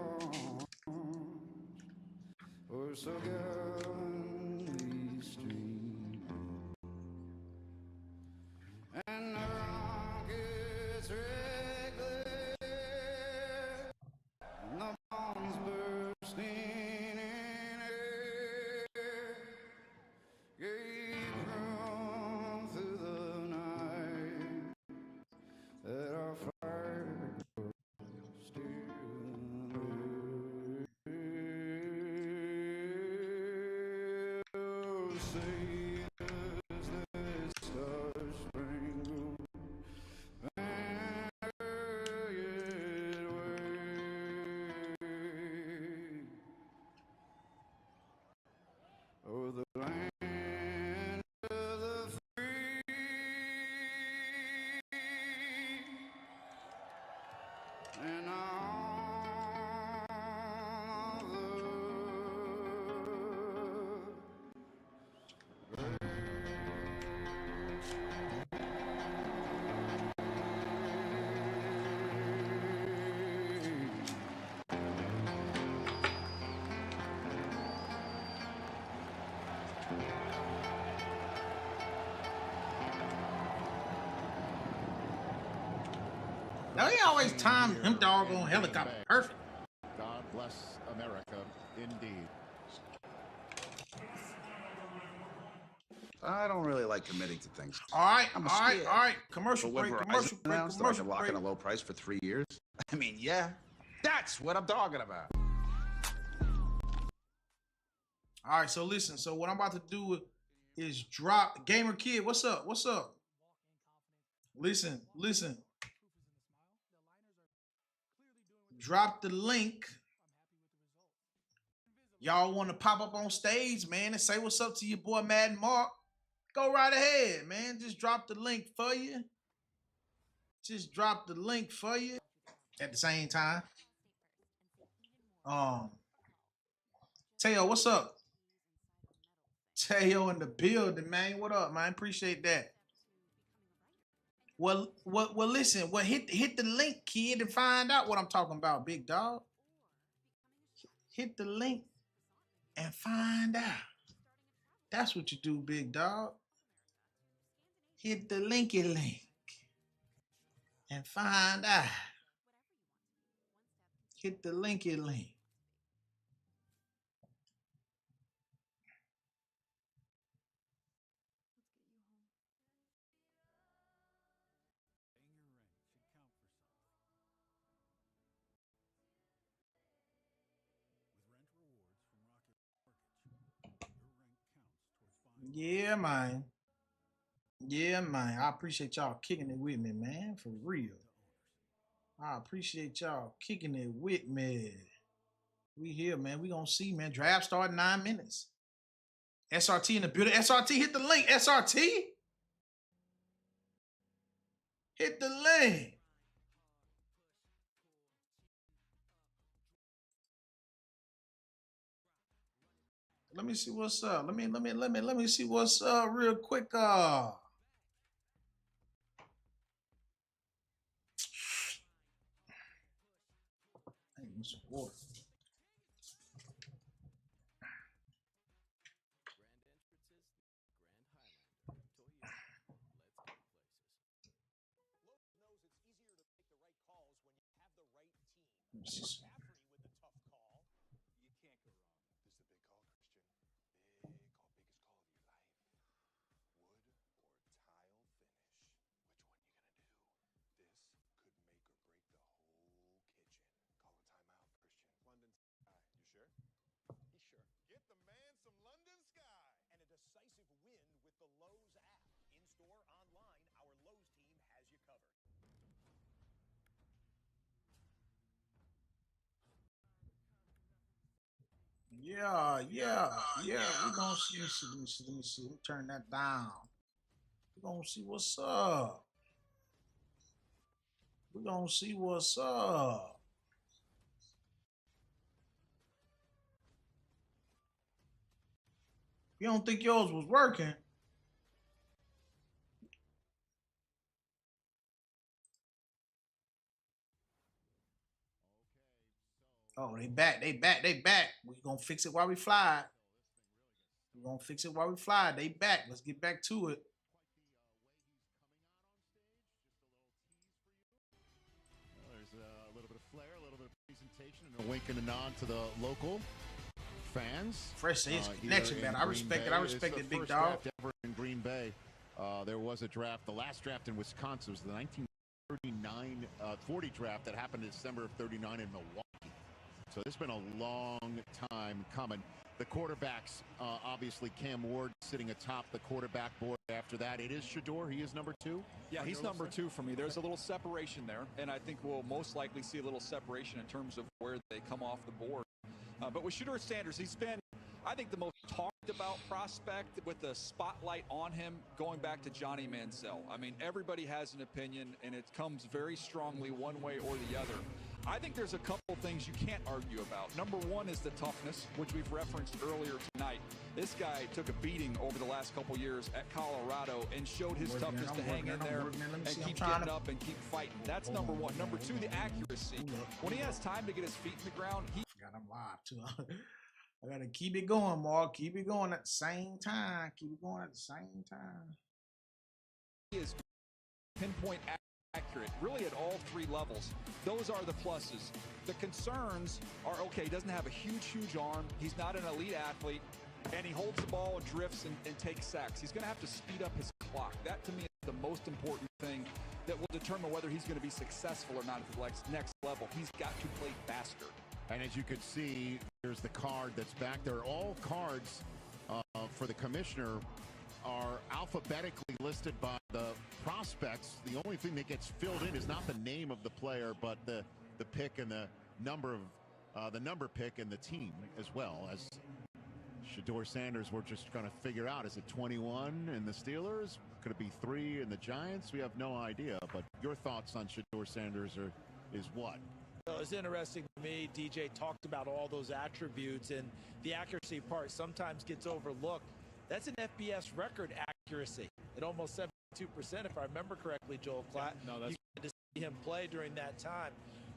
were so gallantly streaming, and the rockets red glare, and the bombs bursting in air, gave room through the night that our fire was still Now he always timed him doggone helicopter perfect. God bless America, indeed. I don't really like committing to things. All right, I'm all right, all right. Commercial but when break, Verizon commercial break, announced that I commercial can lock break. in a low price for 3 years, I mean, yeah, that's what I'm talking about. All right, so listen. So what I'm about to do is drop Gamer Kid. What's up? What's up? Listen, listen. Drop the link. Y'all want to pop up on stage, man, and say what's up to your boy Madden Marc? Go right ahead, man. Just drop the link for you. Just drop the link for you at the same time. Teo, what's up? Teo in the building, man. What up, man? Appreciate that. Well, listen. Well, hit the link, kid, and find out what I'm talking about, big dog. Hit the link and find out. That's what you do, big dog. Hit the linky link and find out. Hit the linky link. Yeah, man. Yeah, man. I appreciate y'all kicking it with me, man. For real. I appreciate y'all kicking it with me. We here, man. We gonna see, man. Draft start in 9 minutes. SRT in the building. SRT, hit the link. SRT. Hit the link. Let me see what's up. Let me see what's up real quick. I need some water. Let me see some. Yeah. We're gonna see. Let me see. Let me turn that down. We're gonna see what's up. We're gonna see what's up. You don't think yours was working? Oh, they back. We're gonna fix it while we fly. They back. Let's get back to it. There's a little bit of flair, a little bit of presentation, and a wink and a nod to the local fans. Fresh connection, man. I respect it. I respect it, big dog. Ever in Green Bay. There was a draft. The last draft in Wisconsin was the 1940 draft that happened in December of '39 in Milwaukee. So this has been a long time coming. The quarterbacks, obviously Cam Ward sitting atop the quarterback board. After that, it is Shedeur. He is number 2. Yeah, he's number 2 for me. There's a little separation there, and I think we'll most likely see a little separation in terms of where they come off the board. But with Shedeur Sanders, he's been, I think, the most talked about prospect with the spotlight on him going back to Johnny Manziel. I mean, everybody has an opinion, and it comes very strongly one way or the other. I think there's a couple things you can't argue about. Number one is the toughness, which we've referenced earlier tonight. This guy took a beating over the last couple years at Colorado and showed his toughness to hang in there and keep getting up and keep fighting. That's number one. Number two, the accuracy. When he has time to get his feet in the ground, he... I'm live too. I gotta keep it going, Mark. Keep it going at the same time. He is pinpoint accurate, really at all 3 levels. Those are the pluses. The concerns are, okay, he doesn't have a huge arm. He's not an elite athlete, and he holds the ball and drifts and takes sacks. He's going to have to speed up his clock. That, to me, is the most important thing that will determine whether he's going to be successful or not at the next level. He's got to play faster. And as you can see, there's the card that's back there. All cards for the commissioner are alphabetically listed by the prospects. The only thing that gets filled in is not the name of the player, but the pick and the number pick and the team as well. As Shedeur Sanders, we're just going to figure out, is it 21 in the Steelers? Could it be 3 in the Giants? We have no idea. But your thoughts on Shedeur Sanders is what? Well, it's interesting to me. DJ talked about all those attributes, and the accuracy part sometimes gets overlooked. That's an FBS record accuracy at almost 70%. 2%, if I remember correctly, Joel Klatt. No, that's you get to see him play during that time.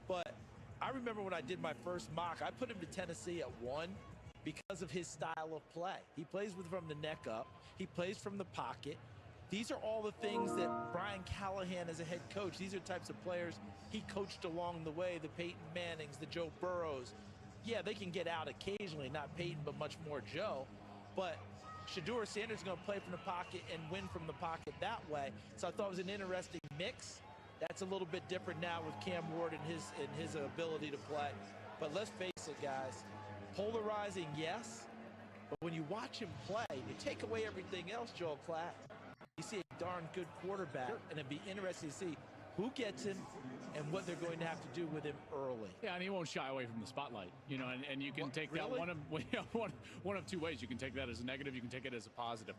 But I remember when I did my first mock, I put him to Tennessee at 1 because of his style of play. He plays from the neck up. He plays from the pocket. These are all the things that Brian Callahan as a head coach, these are types of players he coached along the way, the Peyton Mannings, the Joe Burrows. Yeah, they can get out occasionally, not Peyton, but much more Joe. But Shedeur Sanders is going to play from the pocket and win from the pocket that way. So I thought it was an interesting mix. That's a little bit different now with Cam Ward and his ability to play. But let's face it, guys, polarizing, yes. But when you watch him play, you take away everything else, Joel Klatt. You see a darn good quarterback, and it'd be interesting to see who gets him and what they're going to have to do with him early. Yeah, and he won't shy away from the spotlight, you know, and you can take that one of two ways. You can take that as a negative, you can take it as a positive.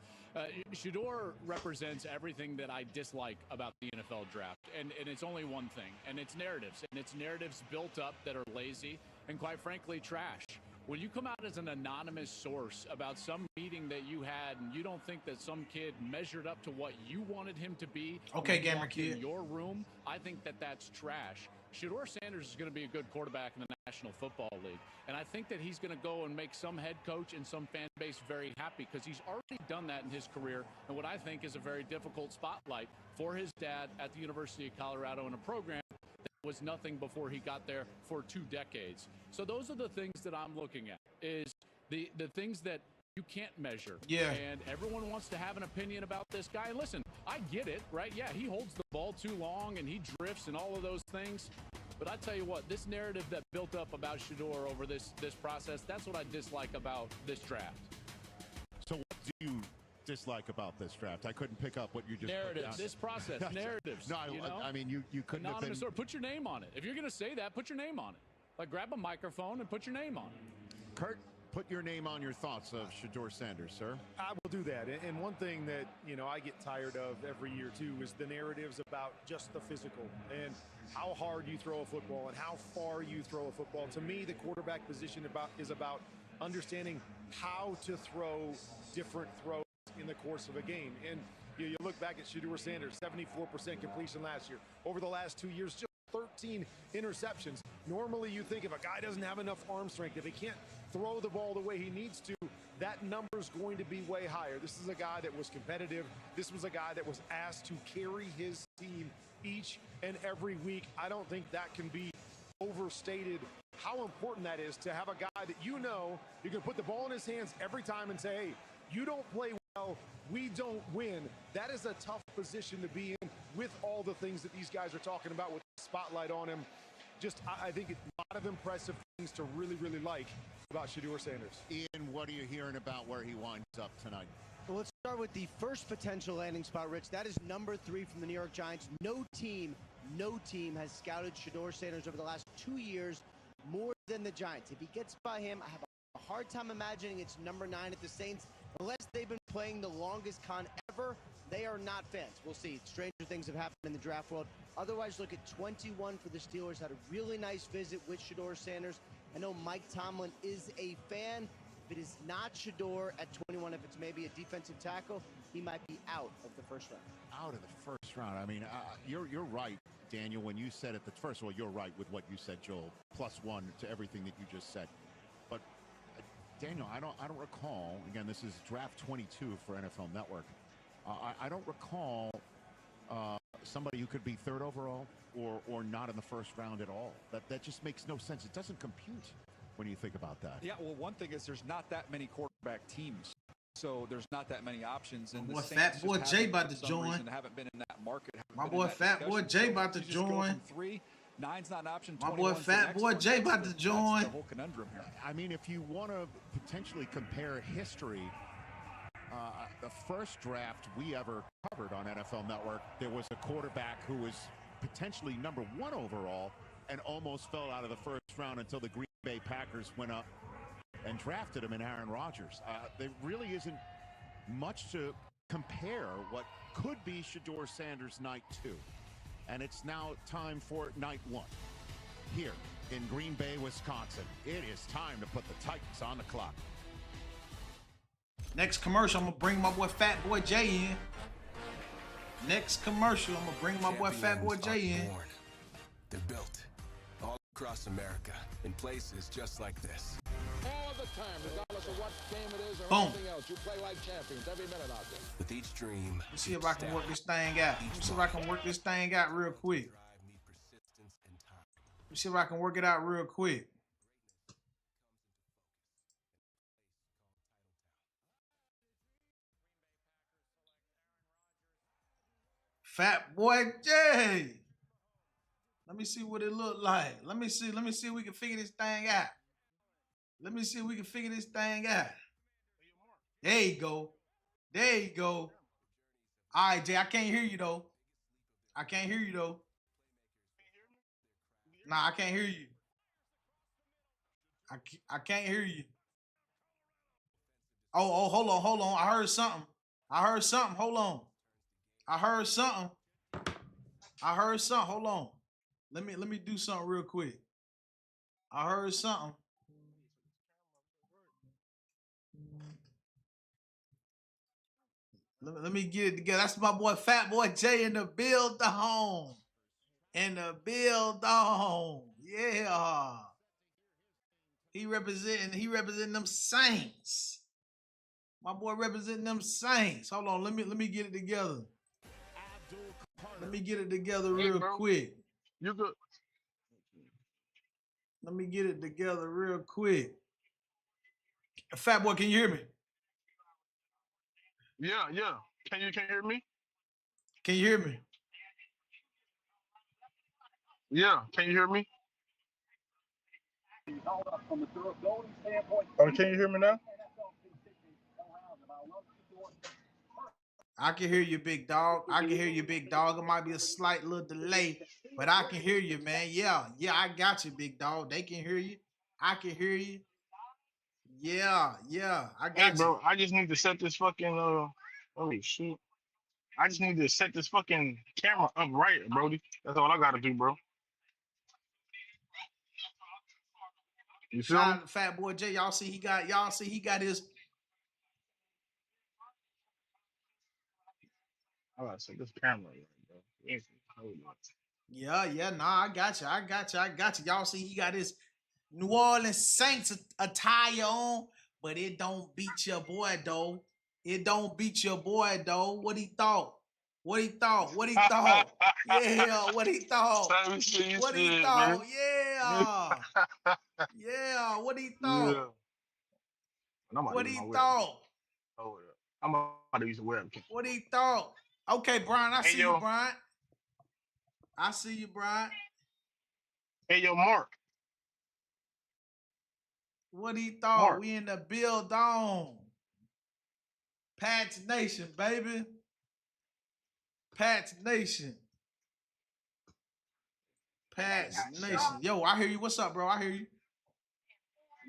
Shedeur represents everything that I dislike about the NFL draft, and it's only one thing, and it's narratives, and it's narratives built up that are lazy and, quite frankly, trash. When you come out as an anonymous source about some meeting that you had and you don't think that some kid measured up to what you wanted him to be in your room, I think that that's trash. Shedeur Sanders is going to be a good quarterback in the National Football League. And I think that he's going to go and make some head coach and some fan base very happy because he's already done that in his career and what I think is a very difficult spotlight for his dad at the University of Colorado in a program was nothing before he got there for 2 decades. So those are the things that I'm looking at, is the things that you can't measure. Yeah. And everyone wants to have an opinion about this guy. And listen, I get it, right? Yeah, he holds the ball too long and he drifts and all of those things. But I tell you what, this narrative that built up about Shedeur over this process, that's what I dislike about this draft. So what do you dislike about this draft? I couldn't pick up what you just narratives. This process, narratives. No, you know? I mean, you couldn't anonymous have been... or put your name on it. If you're going to say that, put your name on it. Like, grab a microphone and put your name on it. Kurt, put your name on your thoughts of Shedeur Sanders, sir. I will do that. And one thing that, you know, I get tired of every year, too, is the narratives about just the physical and how hard you throw a football and how far you throw a football. To me, the quarterback position is about understanding how to throw different throws in the course of a game. And you look back at Shedeur Sanders, 74% completion last year. Over the last 2 years, just 13 interceptions. Normally you think if a guy doesn't have enough arm strength, if he can't throw the ball the way he needs to, that number's going to be way higher. This is a guy that was competitive. This was a guy that was asked to carry his team each and every week. I don't think that can be overstated how important that is to have a guy that you know you can put the ball in his hands every time and say, hey, you don't play well, we don't win. That is a tough position to be in with all the things that these guys are talking about with the spotlight on him. Just, I think it's a lot of impressive things to really, really like about Shedeur Sanders. Ian, what are you hearing about where he winds up tonight? Well, let's start with the first potential landing spot, Rich. That is number 3 from the New York Giants. No team has scouted Shedeur Sanders over the last 2 years more than the Giants. If he gets by him, I have a hard time imagining it's number 9 at the Saints. Unless they've been playing the longest con ever, they are not fans. We'll see. Stranger things have happened in the draft world. Otherwise, look at 21 for the Steelers. Had a really nice visit with Shedeur Sanders. I know Mike Tomlin is a fan. If it is not Shedeur at 21, if it's maybe a defensive tackle, he might be out of the first round. Out of the first round. I mean, you're right, Daniel, when you said it. First of all, you're right with what you said, Joel. +1 to everything that you just said. But Daniel, I don't recall. Again, this is draft 22 for NFL Network. I don't recall somebody who could be 3rd overall or not in the first round at all. That just makes no sense. It doesn't compute when you think about that. Yeah, well, one thing is there's not that many quarterback teams, so there's not that many options. And my boy Fat Boy Jay about to join. Haven't been in that market. My boy Fat Boy Jay about to join. 3, 9's not an option. My boy Fat Boy Jay about to join. That's the whole conundrum here. I mean, if you want to potentially compare history, the first draft we ever covered on NFL Network, there was a quarterback who was potentially number 1 overall and almost fell out of the first round until the Green Bay Packers went up and drafted him in Aaron Rodgers. There really isn't much to compare what could be Shedeur Sanders night 2. And it's now time for night 1 here in Green Bay, Wisconsin. It is time to put the Titans on the clock. Next commercial, I'm going to bring my boy Fat Boy Jay in. Next commercial, I'm gonna bring my boy Fat Boy J in. They're built all across America in places just like this. All the time, regardless of what game it is or Boom. anything else, you play like champions every minute out there. With each dream, Let's see if I can work this thing out. Let me see if I can work this thing out real quick. Let me see if I can work it out real quick. Fat Boy J. Let me see what it look like. Let me see if we can figure this thing out. Let me see if we can figure this thing out. There you go. There you go. All right, Jay, I can't hear you though. I can't hear you though. Nah, I can't hear you. I can't hear you. Oh, hold on. I heard something. Hold on. I heard something. Hold on. Let me do something real quick. I heard something. Let me get it together. That's my boy Fat Boy J in the build the home. Yeah. He representing them Saints. My boy representing them Saints. Hold on, let me get it together. Let me get it together real quick. You good? Let me get it together real quick. Fat Boy, can you hear me? Yeah. Can you hear me? Can you hear me? Yeah. Can you hear me? Oh, can you hear me now? I can hear you, big dog. It might be a slight little delay, but I can hear you, man. Yeah, I got you, big dog. They can hear you. I can hear you. Yeah, I got Hey, bro, I just need to set this fucking holy shit. I just need to set this fucking camera up right, Brody. That's all I gotta do, bro. You feel Shout me? out to Fat Boy J. Y'all see he got his. I gotta set this camera right, bro. Yeah, nah, I got you. Y'all see he got his New Orleans Saints attire on, but it don't beat your boy though. What he thought? Yeah, what he thought? Yeah. What he thought? Yeah. I'm What he thought? Oh, yeah. I'm about to use a webcam. What he thought? Okay, Brian, I see you, Brian. I see you, Brian. Hey, yo, Mark. What he thought? Mark. We in the build on. Pats Nation, baby. Pats Nation. Yo, I hear you. What's up, bro? I hear you.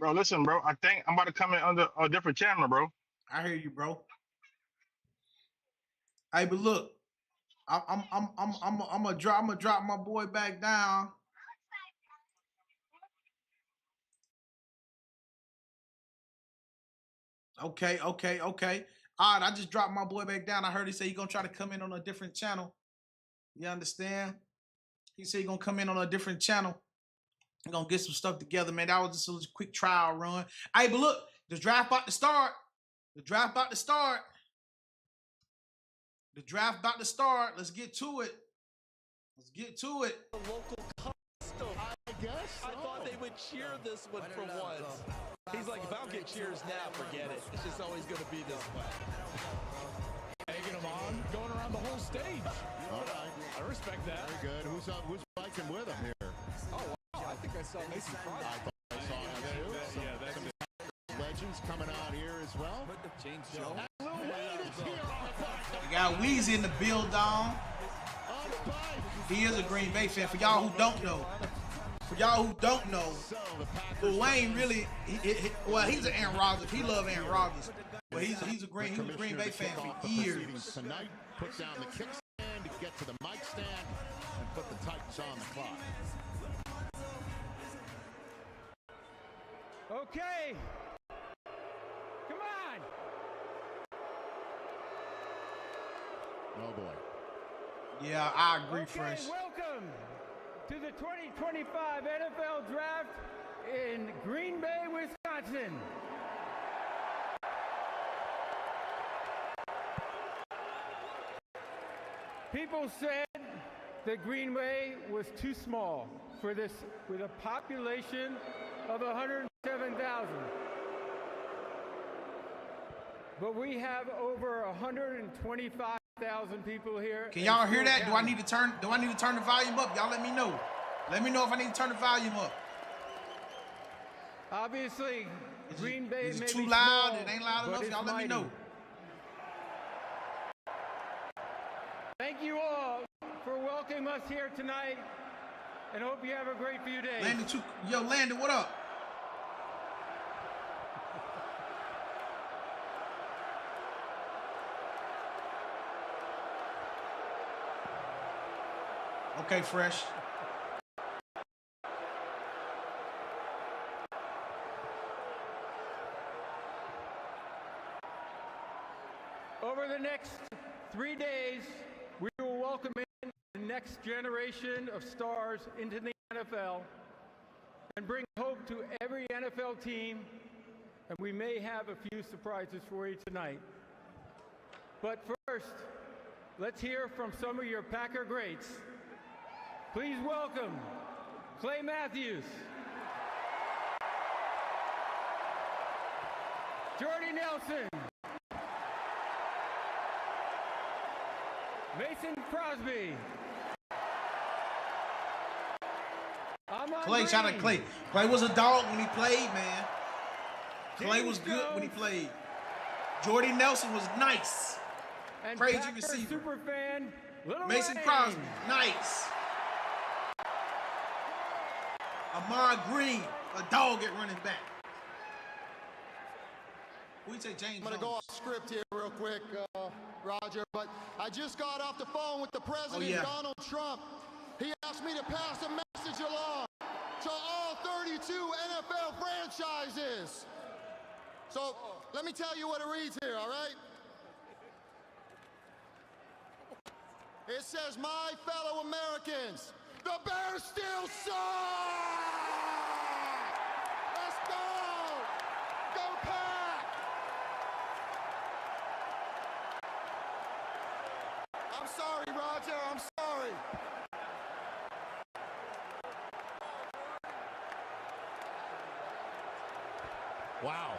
Bro, listen, bro. I think I'm about to come in under a different channel, bro. I hear you, bro. Hey, but look, I'm gonna drop my boy back down. Okay. All right, I just dropped my boy back down. I heard he say he gonna try to come in on a different channel. You understand? He said he gonna come in on a different channel. We're gonna get some stuff together, man. That was just a quick trial run. Hey, but look, the draft about to start. Let's get to it. The local custom. I guess. I thought they would cheer this one for once. He's like, if I don't get cheers now, forget it. It's just always going to be this way. Taking him on, going around the whole stage. All right. I respect that. Very good. Who's biking with him here? Oh, wow. I think I saw Mason Crosby. I thought I saw him too. Yeah, that's some legends coming out here as well. James Jones. We got Weezy in the build on. He is a Green Bay fan. For y'all who don't know, Lil Wayne really, he's an Aaron Rodgers. He loves Aaron Rodgers. But he was a Green Bay fan for years. Tonight, put down the kickstand to get to the mic stand and put the Titans on the clock. Okay. Come on. Oh boy. Yeah, I agree, Fresh. Welcome to the 2025 NFL Draft in Green Bay, Wisconsin. People said that Green Bay was too small for this, with a population of 107,000. But we have over 125,000 people here. Can y'all hear that? Do I need to turn the volume up? Y'all let me know. Let me know if I need to turn the volume up. Obviously, Green Bay is may it too be loud? small, It ain't loud enough. Y'all let me know. Thank you all for welcoming us here tonight, and hope you have a great few days. Landon, what up? Okay, Fresh. Over the next 3 days, we will welcome in the next generation of stars into the NFL and bring hope to every NFL team, and we may have a few surprises for you tonight. But first, let's hear from some of your Packer greats. Please welcome Clay Matthews, Jordy Nelson, Mason Crosby, Clay, shout out Clay. Clay was a dog when he played, man. Clay was good when he played. Jordy Nelson was nice. And crazy Packer receiver. Superfan, Little Mason Wayne. Crosby, nice. Ahmad Green, a dog at running back. Who you say, James? I'm going to go off script here real quick, Roger, but I just got off the phone with the president, Donald Trump. He asked me to pass a message along to all 32 NFL franchises. So let me tell you what it reads here, all right? It says, my fellow Americans, the Bears still suck! Let's go! Go Pack! I'm sorry, Roger, I'm sorry. Wow.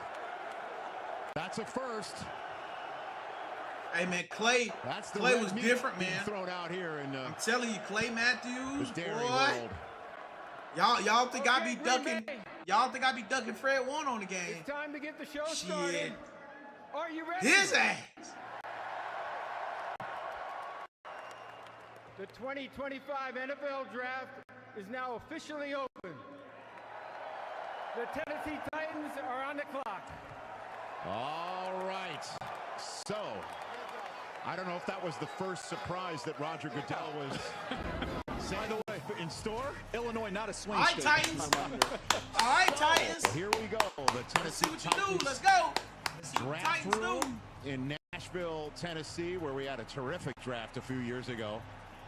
That's a first. Hey man, Clay was different, man. Thrown out here, and I'm telling you, Clay Matthews, boy. World. Y'all think I be ducking? Y'all think I be ducking Fred Warner on the game? It's time to get the show started. Are you ready? His ass. The 2025 NFL Draft is now officially open. The Tennessee Titans are on the clock. All right. So, I don't know if that was the first surprise that Roger Goodell was saying. By the way, in store, Illinois not a swing state. state. All right, Titans. All right, Titans. Well, here we go. The Tennessee Let's see what you Titans. do. Let's go. Let's see what Draft Titans room do. in Nashville, Tennessee, where we had a terrific draft a few years ago,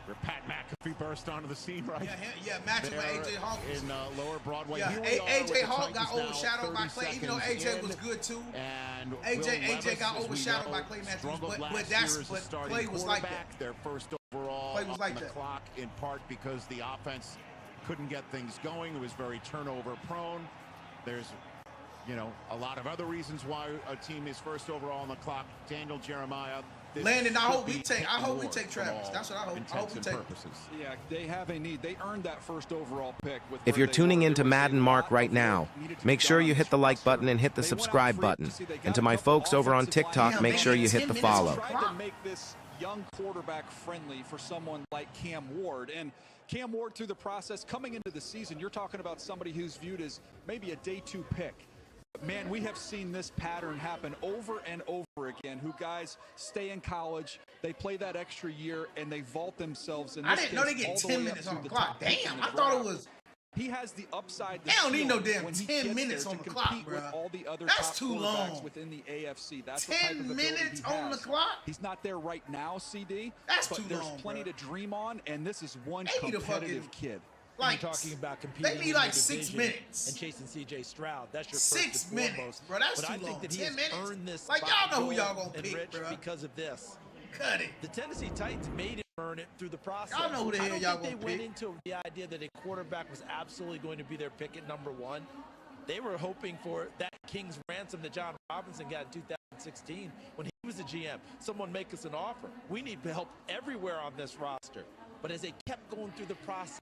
where Pat McAfee burst onto the scene, right? Yeah, matching with AJ Hawk in Lower Broadway. Yeah, Here we are AJ with the Hawk got Titans now, overshadowed by 30 Clay, even though AJ seconds was in. good too. And AJ got overshadowed by Clay Matthews, but Clay was like that. Their first overall Clay was like on the that. clock, in part because the offense couldn't get things going. It was very turnover prone. There's, a lot of other reasons why a team is first overall on the clock. Daniel Jeremiah. Landon, I hope we take Travis. That's what I hope. I hope we take. Yeah, they have a need. They earned that first overall pick. If you're tuning into Madden Marc right now, make sure you hit the like button and hit the subscribe button. And to my folks over on TikTok, make sure you hit the follow. Tried to make this young quarterback friendly for someone like Cam Ward. And Cam Ward, through the process, coming into the season, you're talking about somebody who's viewed as maybe a day 2 pick. Man, we have seen this pattern happen over and over again. Who guys stay in college, they play that extra year, and they vault themselves. In this I didn't know they get 10 minutes on the clock. Damn, I thought it was he has the upside. They don't need no damn when he 10 gets minutes there on to the clock, compete bro. with all the other That's top too quarterbacks long. within the AFC. That's 10 the type of ability minutes he on has. the clock? He's not there right now, CD. That's but too there's long, plenty bro. to dream on, and this is one They need a competitive fucking- kid. Like, you're talking about competing they need in like your 6 division minutes. and chasing CJ Stroud. That's your 6 first and minutes, foremost. bro. That's but too I think long. that he 10 has minutes. earned this. Like, spot y'all know who gold y'all gonna and pick, Rich bro. because of this. Cut it. The Tennessee Titans made him earn it through the process. Y'all know who the hell I y'all don't think gonna they pick. went into the idea that a quarterback was absolutely going to be their pick at number 1. They were hoping for that king's ransom that John Robinson got in 2016 when he was the GM. Someone make us an offer. We need help everywhere on this roster. But as they kept going through the process,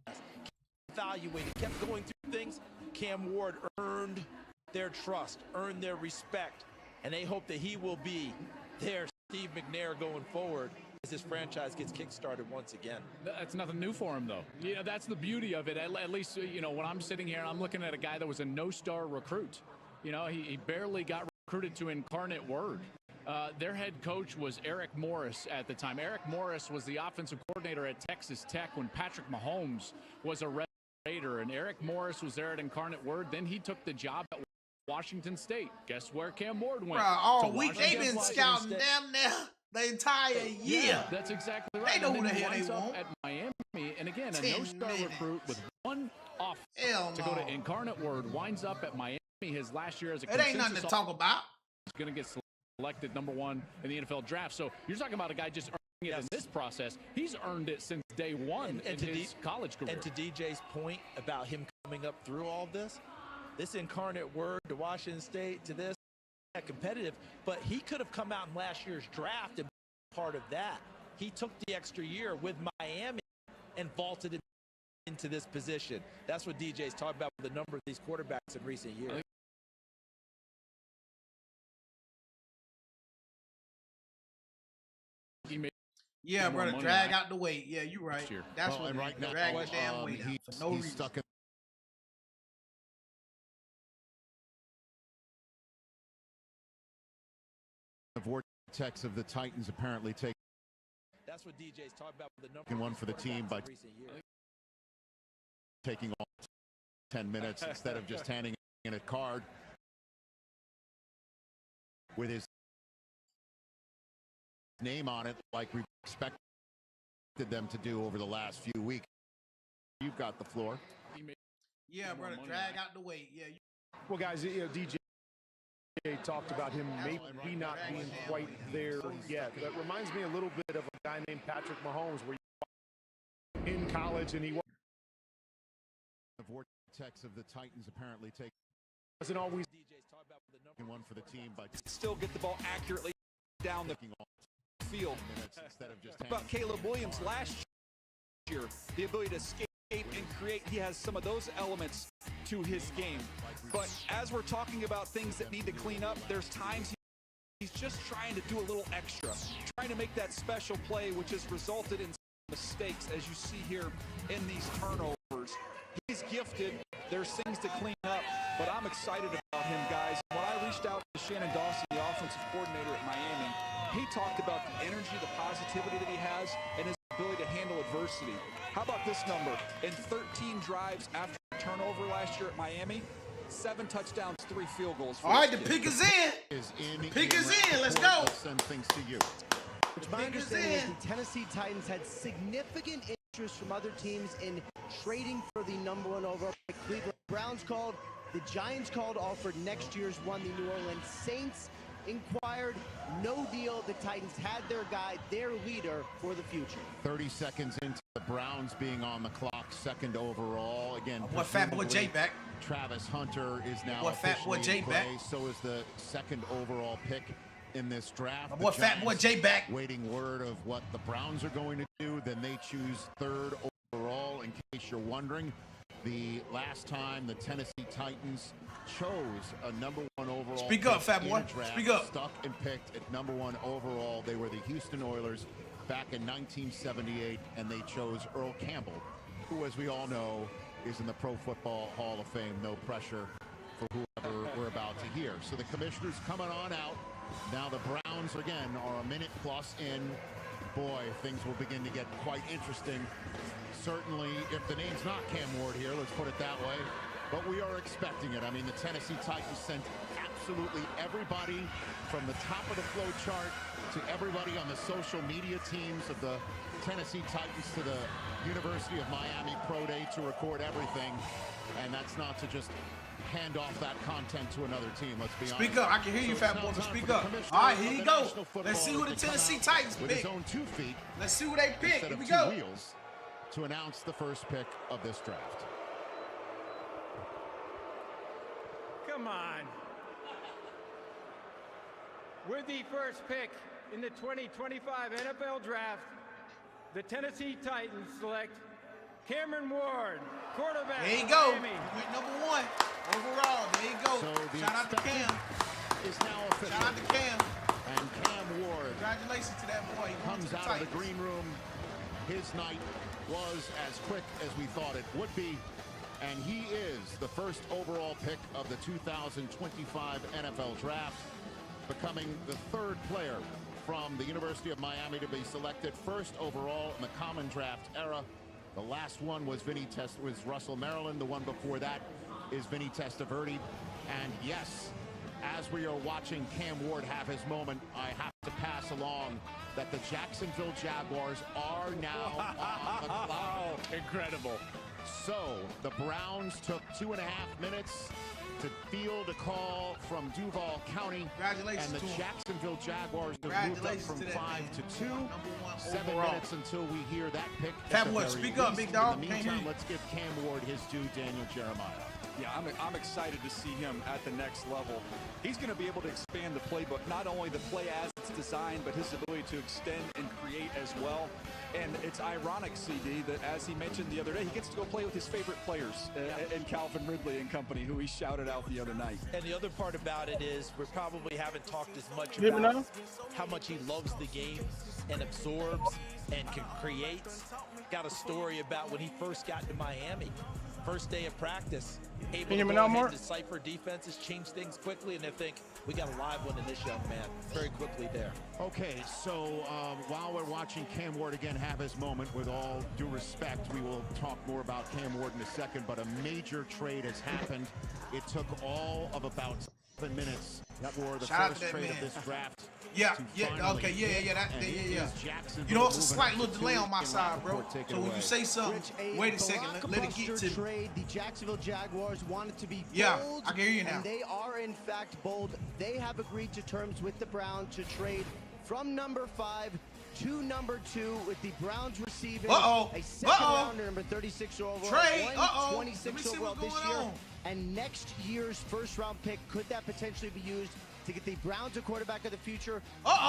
evaluated, kept going through things, Cam Ward earned their trust, earned their respect, and they hope that he will be their Steve McNair going forward as this franchise gets kickstarted once again. That's nothing new for him, though. Yeah, that's the beauty of it. At least, you know, when I'm sitting here and I'm looking at a guy that was a no-star recruit. You know, he barely got recruited to Incarnate Word. Their head coach was Eric Morris at the time. Eric Morris was the offensive coordinator at Texas Tech when Patrick Mahomes was a Raider, and Eric Morris was there at Incarnate Word. Then he took the job at Washington State. Guess where Cam Ward went? Bro, all To week they've been Washington scouting State. damn near the entire year. Yeah, that's exactly right. They know And who then the he hell they winds up want. at Miami, and again, a 10 no-star minutes. recruit with one off Hell to go to no. Incarnate Word, winds up at Miami his last year as a It ain't nothing to consensus talk about. He's going to get selected number 1 in the NFL draft. So you're talking about a guy just earning it in this process. He's earned it since day one in his college career. And to DJ's point about him coming up through all this Incarnate Word to Washington State to this competitive, but he could have come out in last year's draft and been part of that. He took the extra year with Miami and vaulted into this position. That's what DJ's talking about with the number of these quarterbacks in recent years. Yeah, brother, drag out the weight. Yeah, you're right. That's what right now, drag the damn weight out for no reason. Stuck in the vortex of the Titans apparently That's what DJ's talking about with the number taking of one these for the team quarterbacks by in recent years. taking all 10 minutes instead of just handing in a card with his name on it like we expected them to do over the last few weeks. You've got the floor. Yeah, brother, drag out the weight. Yeah. Well, guys, you know, DJ talked about him maybe not being quite there yet. That reminds me a little bit of a guy named Patrick Mahomes, where he in college and he The vortex of the Titans apparently wasn't always taking one for the team by Still get the ball accurately down the field. instead of just About Caleb Williams last year, the ability to escape and create, he has some of those elements to his game. But as we're talking about things that need to clean up, there's times he's just trying to do a little extra, trying to make that special play, which has resulted in mistakes, as you see here in these turnovers. He's gifted. There's things to clean up, but I'm excited about him, guys. When I reached out to Shannon Dawson, the offensive coordinator at Miami, he talked about the energy, the positivity that he has, and his ability to handle adversity. How about this number? In 13 drives after turnover last year at Miami, 7 touchdowns, 3 field goals. All right, the pick is in. The pick is in. Let's go. Send things to you. My understanding is the Tennessee Titans had significant interest from other teams in trading for the number 1 overall pick. Cleveland Browns called, the Giants called, offered next year's one. The New Orleans Saints inquired, no deal. The Titans had their guy, their leader for the future. 30 seconds into the Browns being on the clock, 2nd overall. Again, What Fat Boy J back? Travis Hunter is now What Fat Boy officially J in back? play. So is the 2nd overall pick in this draft. My boy The Fat Boy Giants J back. waiting word of what the Browns are going to do. Then they choose 3rd overall. In case you're wondering, the last time the Tennessee Titans chose a number 1 overall. Speak up, pick Fat in Boy. a draft, Speak up. Stuck and picked at number 1 overall. They were the Houston Oilers back in 1978, and they chose Earl Campbell, who, as we all know, is in the Pro Football Hall of Fame. No pressure for whoever we're about to hear. So the commissioners coming on out. Now the Browns, again, are a minute plus in boy, things will begin to get quite interesting. Certainly, if the name's not Cam Ward here, let's put it that way. But we are expecting it. I mean, the Tennessee Titans sent absolutely everybody from the top of the flow chart to everybody on the social media teams of the Tennessee Titans to the University of Miami Pro Day to record everything. And that's not to just hand off that content to another team. Let's be honest. Speak up. I can hear you, Fat Boy, but speak up. All right, here you go. Let's see who the Tennessee Titans pick. With his own 2 feet. Let's see who they pick. Instead Here of we 2 go. wheels to announce the first pick of this draft. Come on. With the first pick in the 2025 NFL Draft, the Tennessee Titans select Cameron Ward, quarterback. There you go. Miami. Went #1 overall. There you go. So Shout out to Cam. Is now official. Shout out to Cam. And Cam Ward. Congratulations to that boy. He Comes out of the green room. His night was as quick as we thought it would be. And he is the first overall pick of the 2025 NFL Draft, becoming the 3rd player from the University of Miami to be selected first overall in the common draft era. The last one was Russell Maryland. The one before that is Vinny Testaverde. And yes, as we are watching Cam Ward have his moment, I have to pass along that the Jacksonville Jaguars are now on the clock. Incredible. So the Browns took 2.5 minutes to field a call from Duval County. Congratulations and the to him. Jacksonville Jaguars have moved up from 5 to 2. 7 overall. minutes until we hear that pick. Fat Boy, speak up, big dog. In the Can't hear meantime, you. let's give Cam Ward his due, Daniel Jeremiah. Yeah, I'm excited to see him at the next level. He's going to be able to expand the playbook, not only the play as it's designed, but his ability to extend and create as well. And it's ironic, CD, that as he mentioned the other day, he gets to go play with his favorite players, and Calvin Ridley and company, who he shouted out the other night. And the other part about it is we probably haven't talked as much Hear me about now? how much he loves the game and absorbs and can create. Got a story about when he first got to Miami. First day of practice, able Can you hear to me go now, ahead Mark? and decipher defenses, change things quickly, and they think, we got a live one in this young man very quickly there. Okay, so while we're watching Cam Ward again have his moment, with all due respect, we will talk more about Cam Ward in a second, but a major trade has happened. It took all of about 7 minutes for the Shout out first to that trade man. of this draft. Yeah, to yeah, finally okay, yeah, hit, yeah, that, and yeah, it yeah. is Jacksonville You know, it's a moving slight up little to delay 2. on my And side, bro. Rappaport, take it So when away. you say something, wait a second, let it get to me. Trade, the Jacksonville Jaguars wanted to be bold. Yeah, I can hear you now. And they are in fact bold. They have agreed to terms with the Browns to trade from number 5 to number 2, with the Browns receiving a second rounder, number 36 overall, Trade. 26 overall this year, and next year's first round pick. Could that potentially be used to get the Browns a quarterback of the future?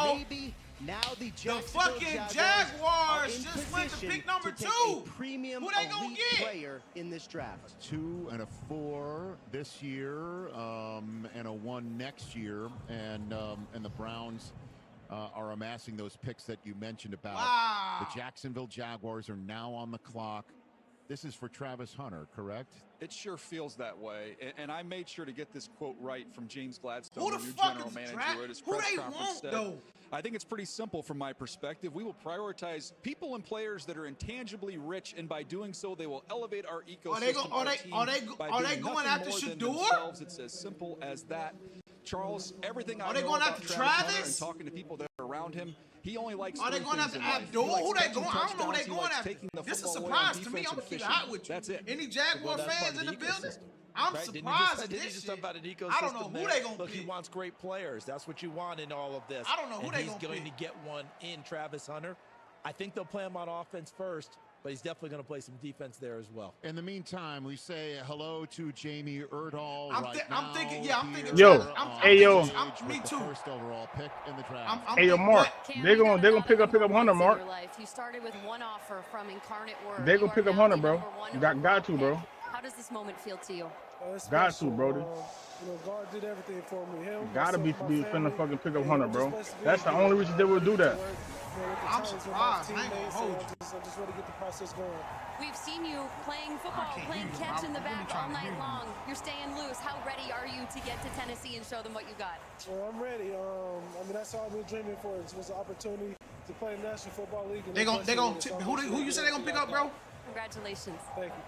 Maybe. Now the fucking Jaguars just went to pick number 2. A premium Who they gonna elite get? player in this draft. 2 and a 4 this year, and a 1 next year, and the Browns are amassing those picks that you mentioned about. Wow. The Jacksonville Jaguars are now on the clock. This is for Travis Hunter, correct? It sure feels that way. And I made sure to get this quote right from James Gladstone, Who the the new fuck general is manager, draft? at his Who press they conference want, said, though? I think it's pretty simple from my perspective. We will prioritize people and players that are intangibly rich, and by doing so, they will elevate our ecosystem. Are they going after Shador? It's as simple as that. Charles, everything I Are they know going about after Travis Hunter Travis? and talking to people that are around him, he only likes Are they three going things after in life. Abdul? He likes Who they catching going? I don't know who they touchdowns. He going likes after. taking the This is a football away on surprise to me. defense I'm gonna and keep it fishing. hot with you. That's it. Any Jaguar that's part fans of in the the building? ecosystem. I'm Right? surprised at Didn't you this just shit. talk about an ecosystem? I don't know who there? they gonna Look, pick. he wants great players. That's what you want in all of this. I don't know who and they he's gonna going pick. to get one in Travis Hunter. I think they'll play him on offense first, but he's definitely going to play some defense there as well. In the meantime, we say hello to Jamie Erdahl I'm now. thinking. Yo, hey yo, me too. First overall pick in the draft. hey yo, Mark, they're gonna pick up Hunter, Mark. You started with one offer from Incarnate Word. They're gonna pick up Hunter, bro. Got to, bro. How does this moment feel to you? Got to, Brody. You know, God did everything for me. Him, Gotta be myself, my finna family, fucking pick up and Hunter, I'm bro. just blessed to be That's the able to only get reason they would do that. to work, you know, with the I'm Titans with my surprised. I ain't gonna teammates, hold and you. I'm just ready to get the process going. We've seen you playing football, playing catch in the back all night long. You're staying loose. How ready are you to get to Tennessee and show them what you got? Well, I'm ready. I mean, that's all I've been dreaming for. It was an opportunity to play in the National Football League. They gonna who you said they gonna pick up, bro? Congratulations. Thank you.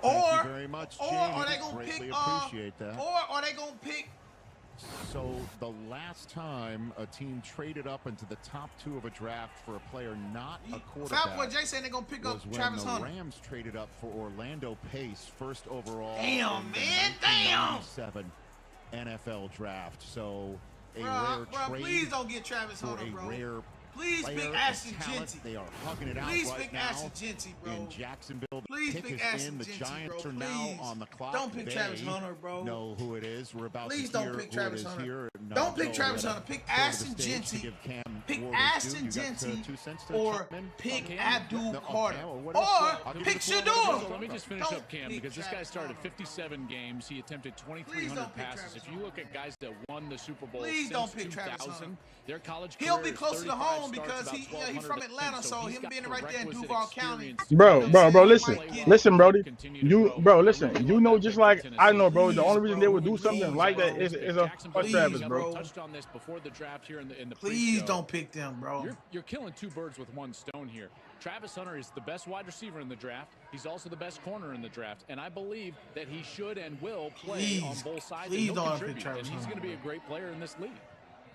Thank you very much, Jamie. Are they gonna Greatly pick? appreciate that. Or are they gonna pick? So the last time a team traded up into the top 2 of a draft for a player not a quarterback, Fat Boy Jay saying they're gonna pick up was Travis when the Hunter. Rams traded up for Orlando Pace, first overall. Damn, in the man, damn. 1997 NFL draft. So a Bro, rare trade. please don't get Travis Hunter, for bro. a rare Please player pick of Ashton talent. Genty. They are hugging it out Please right pick now Ashton Genty, bro. in Jacksonville. The Please pick pick is Ashton in. The Genty, Giants bro. are now Please. on the clock. Don't pick They Travis Hunter, bro. know who it is. We're about Please to don't hear pick who Travis it is Hunter. here. No, Don't pick Joel, Travis we Hunter. gotta Pick go to the Ashton stage to Genty. give Cam Pick Ward his Ashton due. You got, Genty 2 cents to or chime in? pick Okay. Abdul No, Carter. okay, well, what Or else? I'll give you pick the floor. Shador. So let me just finish Don't up Cam, pick because this guy Travis started Hunter. 57 games. He attempted Please 2,300 don't pick passes. Travis If you look at guys that won the Super Bowl Please since don't pick Travis Hunter. 2000, their college He'll career be is closer to 35 home starts, because about he's 1,200 from to Atlanta, win. so he's him got being the right there in requisite Duval County. experience. Bro, listen, Brody. Continue to You, grow. bro, I listen. really You love know, that just pick for like I Tennessee. know, bro. The only reason they would do Please, something like that is a Jacksonville, Travis, we bro. touched on this before the draft here in the Please pre-show. don't pick them, bro. You're killing 2 birds with 1 stone here. Travis Hunter is the best wide receiver in the draft. He's also the best corner in the draft, and I believe that he should and will play on both sides. Please and don't he'll pick contribute, Travis and he's Hunter, going to be a great player in this league.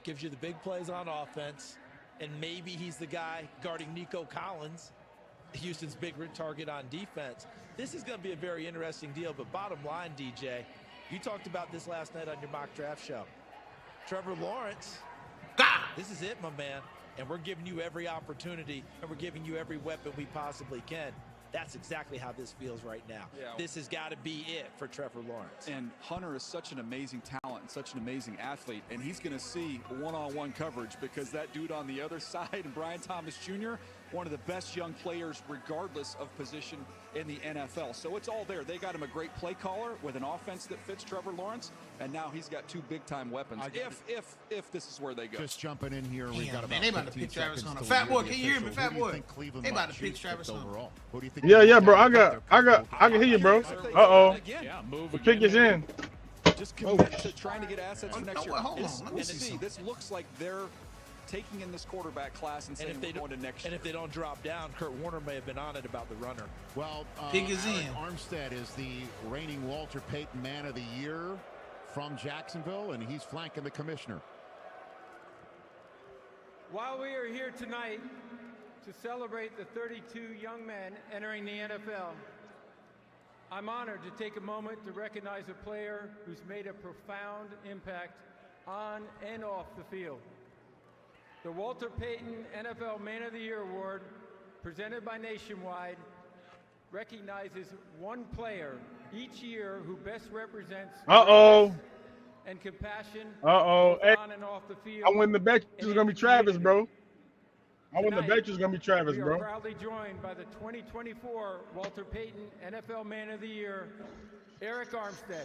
Gives you the big plays on offense, and maybe he's the guy guarding Nico Collins, Houston's big target on defense. This is going to be a very interesting deal, but bottom line, DJ, you talked about this last night on your mock draft show. Trevor Lawrence, this is it, my man, and we're giving you every opportunity, and we're giving you every weapon we possibly can. That's exactly how this feels right now. Yeah. This has got to be it for Trevor Lawrence. And Hunter is such an amazing talent and such an amazing athlete, and he's going to see one-on-one coverage because that dude on the other side, and Brian Thomas Jr., one of the best young players regardless of position in the NFL. So it's all there. They got him a great play caller with an offense that fits Trevor Lawrence, and now he's got 2 big-time weapons if this is where they go. Just jumping in here, we've got about Man, they about to 15 pick Travis seconds Hunter. till Fat we Boy, hear can the you hear me, official. Fat Who do you Boy? think Cleveland They about might to pick choose Travis picked Hunter. overall? Who do you think Yeah, is bro. down I to pick their can hear you, bro. Yeah, The pick is in. Just commit to trying to get assets for next year. Hold on, let me We'll see see. something. This looks like they're taking in this quarterback class and saying if they we're going to next year. And if they don't drop down, Kurt Warner may have been on it about the runner. Well, Pick is Alec in. Armstead is the reigning Walter Payton Man of the Year from Jacksonville, and he's flanking the commissioner. While we are here tonight to celebrate the 32 young men entering the NFL, I'm honored to take a moment to recognize a player who's made a profound impact on and off the field. The Walter Payton NFL Man of the Year Award, presented by Nationwide, recognizes one player each year who best represents and compassion both Hey, on and off the field. I win the bet it's gonna be Travis, bro. I win the bet it's gonna be Travis, We are bro. proudly joined by the 2024 Walter Payton NFL Man of the Year, Eric Armstead.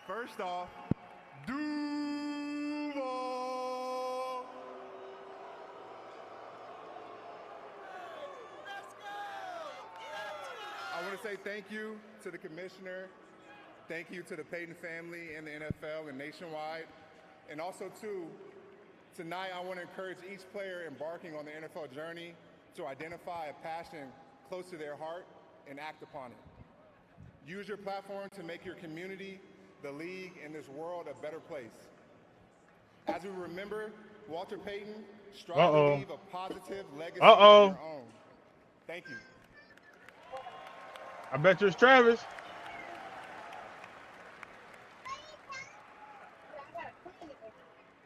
First off, Duval. I want to say thank you to the commissioner, thank you to the Payton family and the NFL and Nationwide, and also too, tonight I want to encourage each player embarking on the NFL journey to identify a passion close to their heart and act upon it. Use your platform to make your community, the league, and this world a better place. As we remember, Walter Payton strive to leave a positive legacy of your own. Thank you. I bet you it's Travis.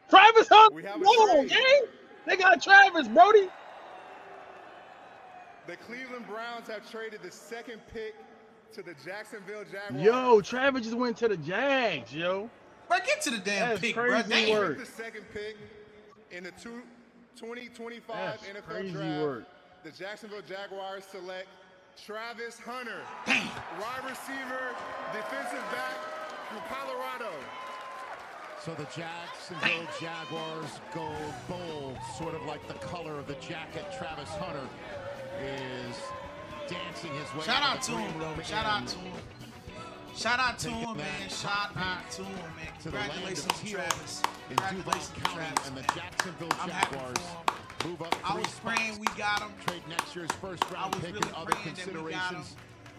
Travis Hunter. Whoa, gang. They got Travis, Brody. The Cleveland Browns have traded the 2nd pick to the Jacksonville Jaguars. Yo, Travis just went to the Jags, yo. Bro, get to the damn That's pick, crazy bro. work. The 2nd pick in the 2025 That's NFL crazy Draft. work. The Jacksonville Jaguars select Travis Hunter, wide receiver, defensive back from Colorado. So the Jacksonville Jaguars go bold, sort of like the color of the jacket Travis Hunter is dancing his way. Shout out to him, though. Shout out to him. Shout out to him, man. Shout out to him, man. Congratulations to Travis. Congratulations to Travis, and the man. Jacksonville I'm happy Jaguars for him. move up. I was praying we got him. Trade next year's first round pick and other considerations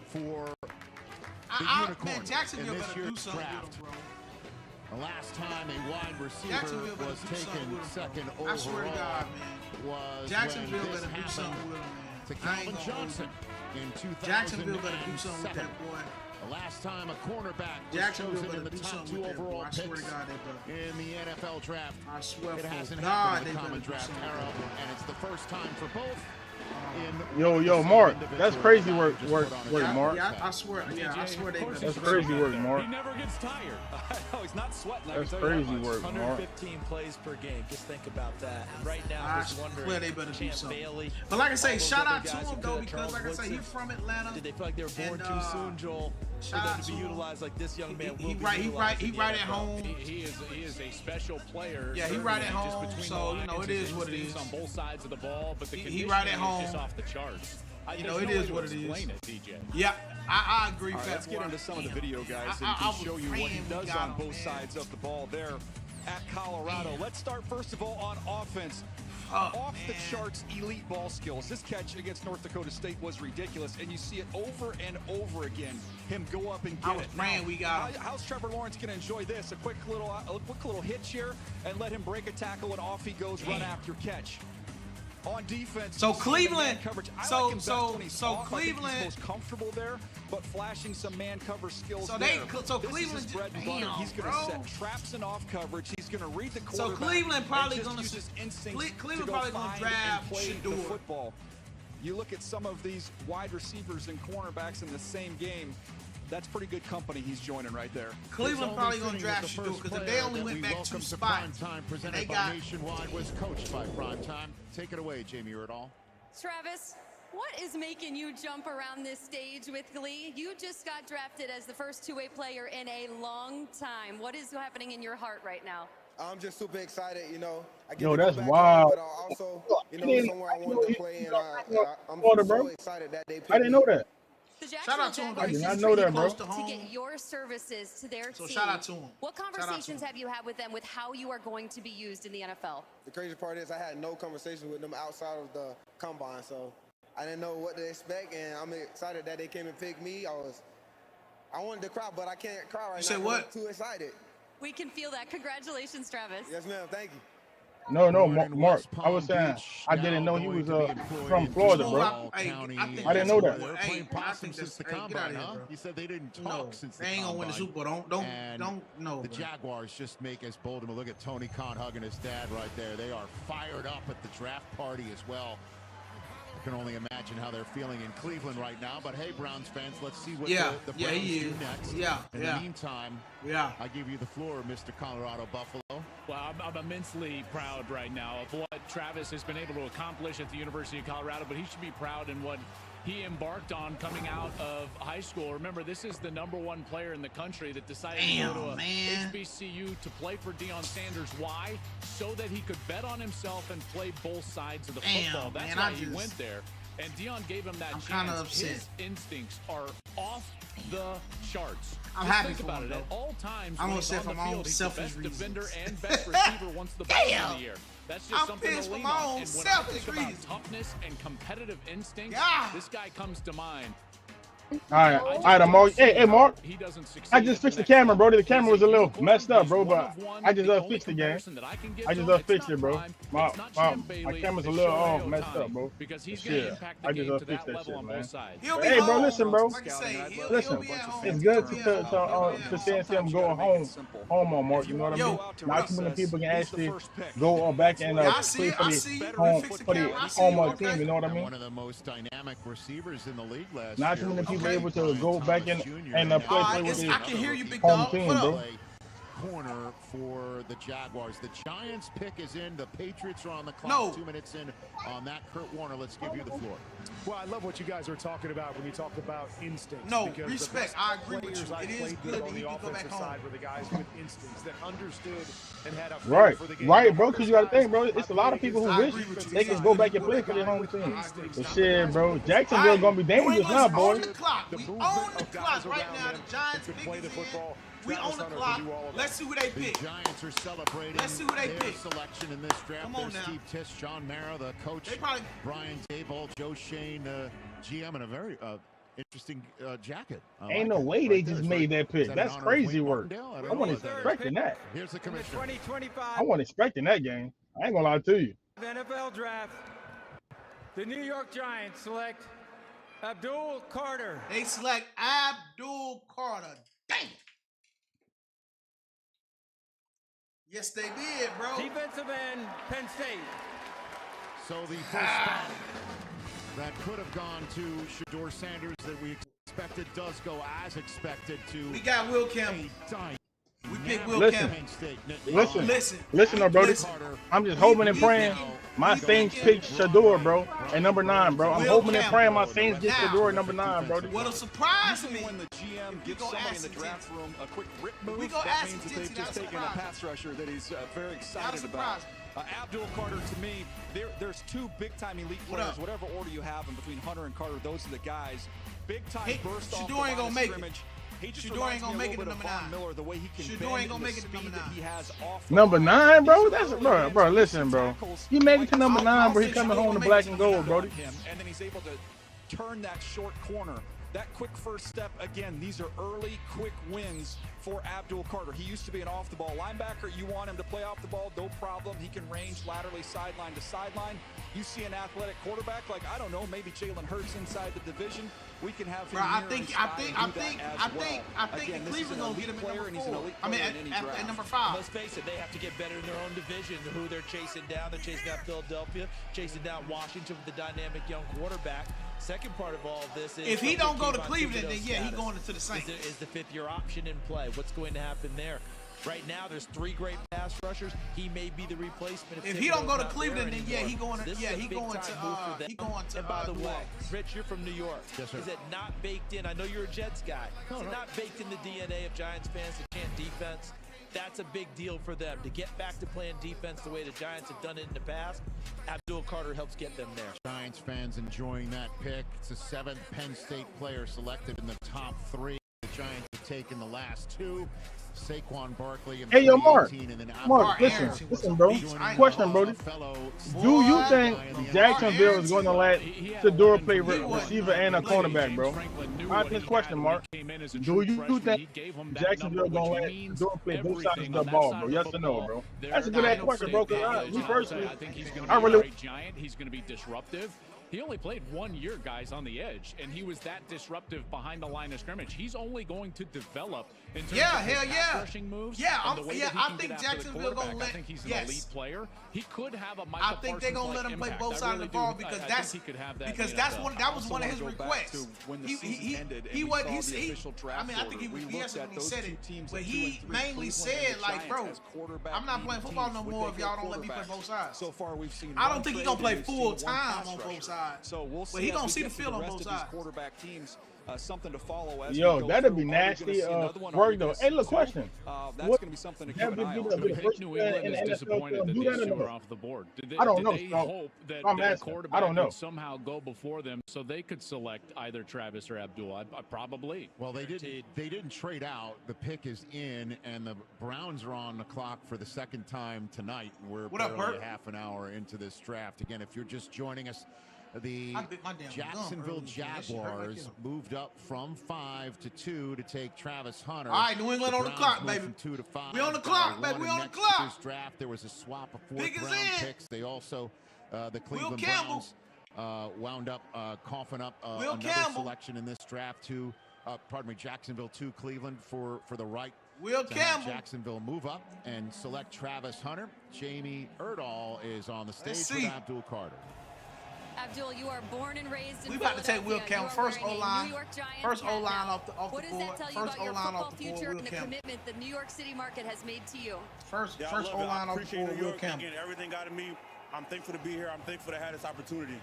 for the unicorn man, Jacksonville in this better do year's something draft. with him, bro. The last time a wide receiver was taken second overall I swear to God, man. was Jacksonville when this better do happened something with him, man. to Calvin Johnson in 2007. Jacksonville better do something with that boy. The last time a cornerback was Jacksonville chosen in the better do top something 2 with that boy. overall I picks swear to God, they better. in the NFL draft. I swear It for hasn't God, happened they in the common better do draft something era, with that. and it's the first time for both. Yo, Mark, that's crazy work, Mark. Yeah, I swear they better. That's crazy work, Mark. He never gets tired. No, he's not sweating. That's crazy work, Mark. 115 plays per game. Just think about that. And right now, I'm just wondering. They better do something. Bailey, but like I say, shout out to guys him who though, could, because like I say, he's from Atlanta. Did they feel like they were born too soon, Joel? For them to be utilized like this young man will be utilized. He right at home. He is a special player. Yeah, he right at home. Just So you know it is what it is. On both sides of the ball, but the he right at home. is just off the charts. You know it is what it is. Explain it, DJ. Yeah, I agree. All right, let's get into some of the video, guys, and can show you what he does on both sides of the ball there at Colorado. Let's start first of all on offense. Off the charts elite ball skills. This catch against North Dakota State was ridiculous, and you see it over and over again. Him go up and get it. How's Trevor Lawrence going to enjoy this? A quick little hitch here, and let him break a tackle, and off he goes, run after catch. On defense, so Cleveland, coverage. So Cleveland most comfortable there, but flashing some man cover skills. So there. Cleveland, bread and butter. He's going to set traps and off coverage. He's going to read the quarterback. So Cleveland probably going to use his Cleveland probably going to draft the football. You look at some of these wide receivers and cornerbacks in the same game. That's pretty good company he's joining right there. Cleveland probably going to draft Shador because if they only went back 2 spots, presented they by got Nationwide was coached by Primetime. Take it away, Jamie Erdahl. Travis, what is making you jump around this stage with glee? You just got drafted as the first two-way player in a long time. What is happening in your heart right now? I'm just super excited, you know. Yo, that's wild. But also, you know, somewhere I wanted to play, and I'm so excited that they picked I didn't know that. The Jacksonville I did not know that, bro. To get your services to their team. Shout out to him. What conversations have you had with them with how you are going to be used in the NFL? The crazy part is I had no conversation with them outside of the combine, so I didn't know what to expect, and I'm excited that they came and picked me. I wanted to cry, but I can't cry right now. You say what? I'm too excited. We can feel that. Congratulations, Travis. Yes, ma'am. Thank you. No, Mark. I was saying I didn't know he was from Florida, bro. I didn't know that. They're playing possum since the combine, huh? You said they didn't talk since the combine. They ain't gonna win the Super Bowl. Don't know. The Jaguars just make us bold. And look at Tony Khan hugging his dad right there. They are fired up at the draft party as well. I can only imagine how they're feeling in Cleveland right now. But hey, Browns fans, let's see what the Browns do next. In the meantime, I give you the floor, Mr. Colorado Buffalo. Well, I'm immensely proud right now of what Travis has been able to accomplish at the University of Colorado, but he should be proud in what he embarked on coming out of high school. Remember, this is the #1 player in the country that decided to go to a HBCU to play for Deion Sanders. Why? So that he could bet on himself and play both sides of the football. That's why he went there. And Deion gave him that chance. Kind of upset. His instincts are off the charts. I'm Just happy think for about him, it. though. At all times, I'm when gonna he's say on for the my own field, he's the selfish best reasons. defender and best receiver once the ball's in the air. That's just something pissed to for lean my on. own And when I selfish think about reasons. toughness and competitive instincts, this guy comes to mind. All right, Mark. Hey, Mark. I just fixed the camera, bro. The camera was a little messed up, bro, but I just fixed the game. I just fixed it, bro. My camera's a little messed up, bro. Shit. I just fixed that shit, man. Hey, bro, listen, bro. Listen, it's good to see him go home on Mark. You know what I mean? Not too many people can actually go back and play for the home team. You know what I mean? One of the most dynamic receivers in the league last Not too many people able to go back and play with his I can hear you, big home dog. team, What bro. up? corner for the Jaguars. The Giants pick is in. The Patriots are on the clock. No. 2 minutes in on that. Kurt Warner, let's give you the floor. Well, I love what you guys are talking about when you talk about instincts. No, because respect. I agree with you. I It is played good with that on you the can go back offensive home. side were the guys with instincts that understood and had a feel Right, for the game. right, bro. Because you got to think, bro. It's a lot of people who wish they could go back and play for their home team. But shit, bro, Jacksonville gonna be dangerous now, boy. On the clock. We on the clock right now. The Giants pick is in. We on the clock. Let's see who they pick. The Giants are celebrating their selection in this draft. Come on now. Steve Tisch, John Mara, the coach, Brian Daboll, Joe Shane, the GM, and a very interesting jacket. Ain't no way they just made that pick. That's crazy work. I wasn't expecting that. Here's the commissioner. 2025 I wasn't expecting that game. I ain't gonna lie to you. NFL Draft. The New York Giants select Abdul Carter. They select Abdul Carter. Dang. Yes, they did, bro. Defensive end, Penn State. So the first spot that could have gone to Shedeur Sanders that we expected does go as expected to. We got Will Campbell. We picked Will Campbell. Listen, though, bro. I'm just hoping and praying my Saints pick Shedeur, bro, at number 9, bro. I'm hoping and praying my Saints get Shedeur at number 9, bro. What'll surprise me when the GM gives somebody in the draft room a quick rip move, that means that they've just taken a pass rusher that he's very excited about. Abdul Carter, to me, there's two big-time elite players, whatever order you have them between Hunter and Carter. Those are the guys. Big-time burst off the line of scrimmage. Shedeur ain't gonna make it to number 9. Miller, the way he can Shedeur ain't gonna make it to number 9. He has off number 9, bro. That's bro. Listen, bro. You make it to number 9, bro. He coming home to black and gold, bro. And then he's able to turn that short corner. That quick first step, again, these are early, quick wins for Abdul Carter. He used to be an off-the-ball linebacker. You want him to play off the ball, no problem. He can range laterally sideline to sideline. You see an athletic quarterback like, I don't know, maybe Jalen Hurts inside the division. We can have him. I think Cleveland gonna get him at number 4. I mean, at number 5. Let's face it, they have to get better in their own division. Who they're chasing down? They're chasing down Philadelphia, chasing down Washington with the dynamic young quarterback. Second part of all of this is if he don't go to Cleveland, then yeah, he's going into the Saints. Is the 5th-year option in play? What's going to happen there? Right now, there's 3 great pass rushers. He may be the replacement. If he don't go to Cleveland, then yeah, he going to And by the way, Rich, you're from New York. Yes, sir. Is it not baked in? I know you're a Jets guy. Is it not baked in the DNA of Giants fans to chant defense? That's a big deal for them to get back to playing defense the way the Giants have done it in the past. Abdul Carter helps get them there. Giants fans enjoying that pick. It's the 7th Penn State player selected in the top 3. The Giants have taken the last 2. Saquon Barkley. Hey, yo, Mark. Mark, listen, bro. Question, bro. Do you think Jacksonville is going to let Shedeur play receiver and a cornerback, bro? Answer this question, Mark. Do you think Jacksonville is going to let Shedeur play both sides of the ball, bro? Yes or no, bro? That's a good question, bro. Me personally, I think he's going to be a great Giant. He's going to be disruptive. He only played 1 year, guys, on the edge, and he was that disruptive behind the line of scrimmage. He's only going to develop in terms of his rushing moves. I think Jacksonville gonna let. I think he's an elite player. He could have a Michael I think they're gonna let him play both sides of the ball because that was one of his requests. He was I mean, I think he was BSing when he said it, but he mainly said like, bro, I'm not playing football no more if y'all don't let me play both sides. So far, we've seen. I don't think he's gonna play full time on both sides. So we'll see. But he gonna see the field on both sides. Quarterback teams, something to follow. As yo, that'd be nasty work though. Hey, look, question. That's going to be something to keep an eye on. New England is disappointed that these 2 are off the board. I don't know. Did they hope that the quarterback would somehow go before them so they could select either Travis or Abdul? Probably. Well, they didn't trade out. The pick is in, and the Browns are on the clock for the 2nd time tonight. We're barely half an hour into this draft. Again, if you're just joining us, the Jacksonville Jaguars moved up from 5 to 2 to take Travis Hunter. All right, New England on the clock, baby. From 2 to 5. We on the clock, baby. We on the clock. Draft, there was a swap of 4th-round picks. They also, the Cleveland Browns, wound up coughing up another selection in this draft to, Jacksonville to Cleveland for the right. Will Campbell. Jacksonville move up and select Travis Hunter. Jamie Erdahl is on the stage with Abdul Carter. Abdul, you are born and raised in We about to take Will Philadelphia. Campbell. First O-line. First O-line off the board. What does that tell you about your football future and the commitment the New York City market has made to you? First O-line off the board, Will Campbell. Everything out of me. I'm thankful to be here. I'm thankful to have this opportunity.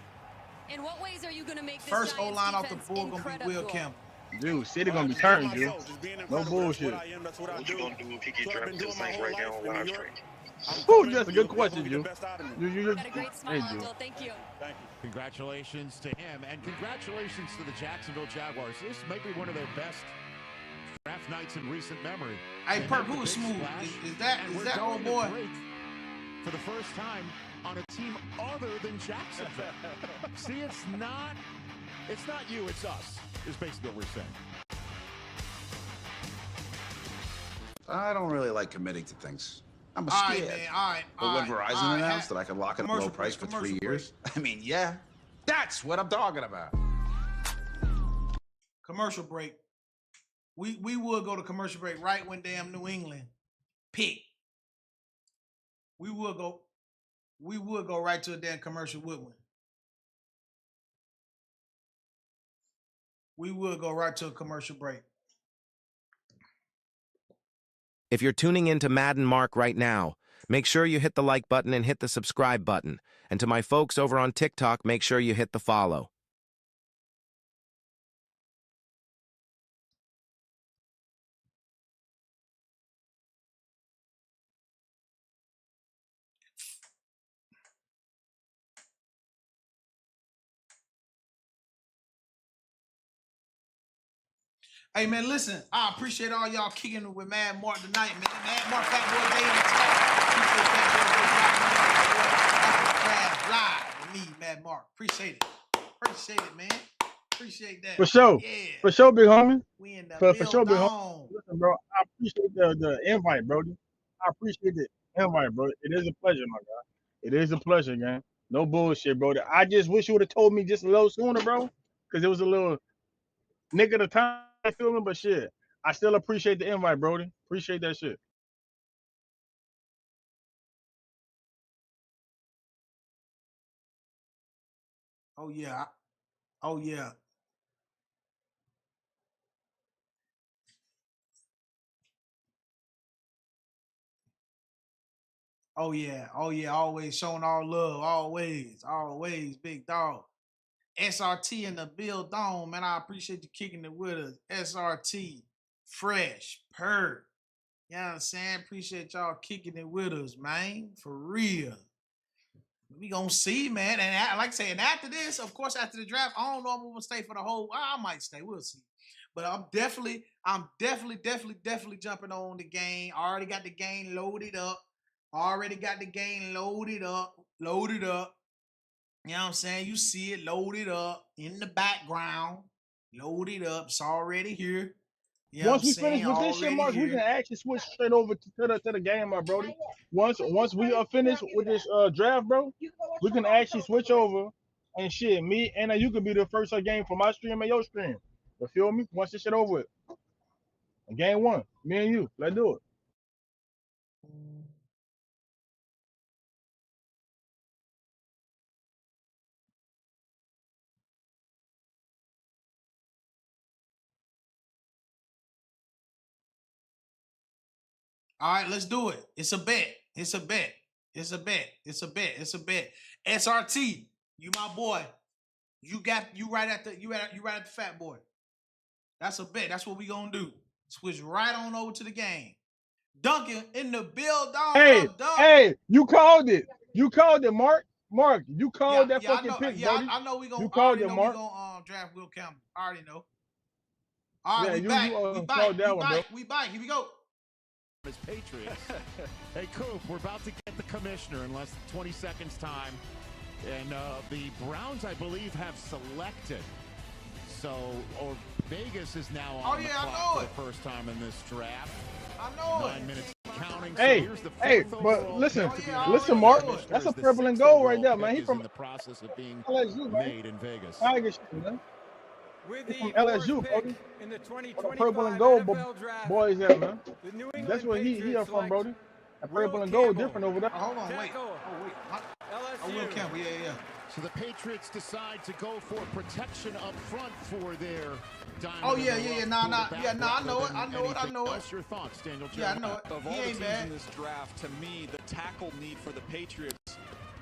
In what ways are you going to make this first Giants O-line off the defense board gonna be Will Campbell? Dude, City gonna be turning, dude. No bullshit. What you gonna do if he get drafted to the Saints right now on live stream? Whew, that's a good question, Drew. You got a great smile, Abdul. Thank you. Thank you. Congratulations to him, and congratulations to the Jacksonville Jaguars. This might be one of their best draft nights in recent memory. Hey, Perk, who is smooth? Is that old boy? For the first time on a team other than Jacksonville. See, it's not you, it's us, is basically what we're saying. I don't really like committing to things. I'm All scared. right, man. All right. But when Verizon announced that I could lock it at a low price for 3 years, I mean, yeah, that's what I'm talking about. Commercial break. We would go to commercial break right when damn New England pick. We would go right to a damn commercial with one. We would go right to a commercial break. If you're tuning into Madden Marc right now, make sure you hit the like button and hit the subscribe button. And to my folks over on TikTok, make sure you hit the follow. Hey, man, listen, I appreciate all y'all kicking it with Madden Marc tonight, man. Madden Marc, Fat Boy Day in the chat. Live with me, Madden Marc. Appreciate it. Appreciate it, man. Appreciate that. For sure. Yeah. For sure, big homie. We in the For sure, big building. homie. Listen, bro, I appreciate the invite, Brody. I appreciate the invite, bro. It is a pleasure, my guy. It is a pleasure, man. No bullshit, bro. I just wish you would have told me just a little sooner, bro. Because it was a little nigga the time. Feeling, but shit, I still appreciate the invite, Brody. Appreciate that shit. Oh yeah. Oh yeah. Oh yeah. Oh yeah. Always showing all love. Always, big dog. SRT in the build dome, man. I appreciate you kicking it with us. SRT, fresh, purr. You know what I'm saying? Appreciate y'all kicking it with us, man. For real. We gonna see, man. And like I say, and after this, of course, after the draft, I don't know if I'm gonna stay for the whole. I might stay. We'll see. But I'm definitely jumping on the game. I already got the game loaded up. Loaded up. You know what I'm saying? You see it loaded up in the background. Loaded up. It's already here. You know Once we finish with this shit, Mark, we can actually switch straight over to the game, my brody. Once we are finished with this draft, bro, we can actually switch over and shit. Me and you could be the first game for my stream and your stream. You feel me? Once this shit over with. And game one, me and you. Let's do it. All right, let's do it. It's a bet. SRT, you my boy. You right at the fat boy. That's a bet. That's what we gonna do. Switch right on over to the game. Duncan in the build dog. Hey, you called it. You called it, Mark. Mark, you called that fucking pick, buddy. I know we gonna. You called it, Mark. We gonna draft Will Campbell. I already know. All right, yeah, we back. Here we go. As Patriots. Hey, Coop, we're about to get the commissioner in less than 20 seconds time. And the Browns, I believe, have selected. So, or Vegas is now on the clock for the first time in this draft. I know 9 minutes counting. Hey, so but listen, Mark. That's a purple and gold right there, man. He's from the process of being LSU, made in Vegas. Man. With He's the from LSU, pick in the 2025 purple and gold NFL draft, boys there, man. the New England That's where he Patriots from, Brody. That purple Will and gold Campbell. different over there. Hold on, wait. LSU. Will Campbell, yeah. So the Patriots decide to go for protection up front for their diamond. Oh yeah, I know it. What's your thoughts, Daniel? Yeah, I know it. Of all the teams in this draft, to me, the tackle need for the Patriots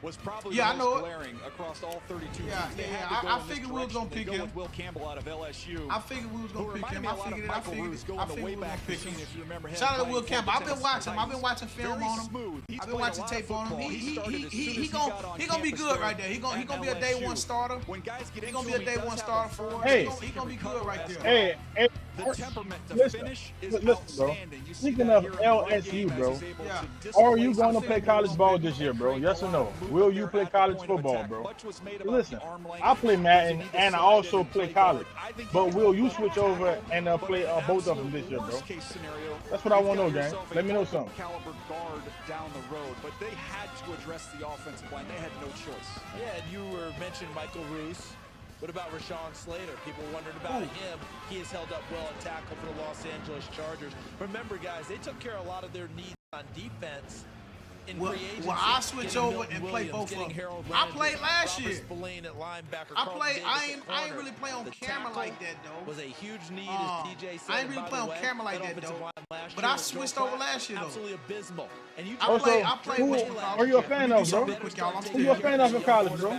was probably the most glaring across all 32 teams. I figured we was gonna pick him. With Will Campbell out of LSU. I figured we was gonna pick him. I figured we was gonna pick him. If you remember him. Shout out to Will Campbell. I've been watching film on him. I've been watching tape on him. He gonna be good right there. He gonna be a day one starter. When guys get he gonna be a day one starter for us. Hey, he gonna be good right there. Hey, the temperament to finish is outstanding. Speaking of LSU, bro, are you going to play college ball this year, bro? Yes or no? Will you play college football, bro? Listen, I play Madden and I also play college. But will you switch over and play both of them this year, bro? That's what I want to know, gang. Let me know something. Caliber guard down the road, but they had to address the offensive line. They had no choice. Yeah, and you were mentioning Michael Roos. What about Rashawn Slater? People wondered about him. He has held up well at tackle for the Los Angeles Chargers. Remember, guys, they took care of a lot of their needs on defense. Well, I switch over and play both of them. I played last year. I ain't really play on camera like that though. Was a huge need, as DJ said. I ain't really play on camera like that though. But I switched over last year though. Absolutely abysmal. And you I played. Who are you a fan of, bro? Who you a fan of in college, bro?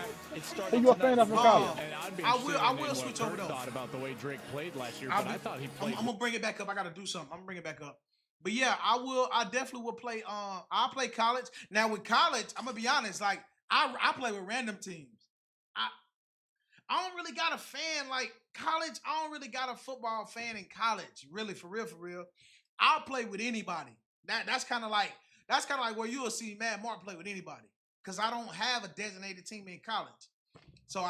Who you a fan of in college? I will switch over though. Thought about the way Drake played last year, but I thought he played. I'm gonna bring it back up. I gotta do something. I'm gonna bring it back up. But yeah, I definitely will play. I'll play college. Now with college, I'm gonna be honest. Like I play with random teams. I don't really got a fan like college. I don't really got a football fan in college. Really, for real. I'll play with anybody. That's kind of like where you'll see Madden Marc play with anybody. Cause I don't have a designated team in college. So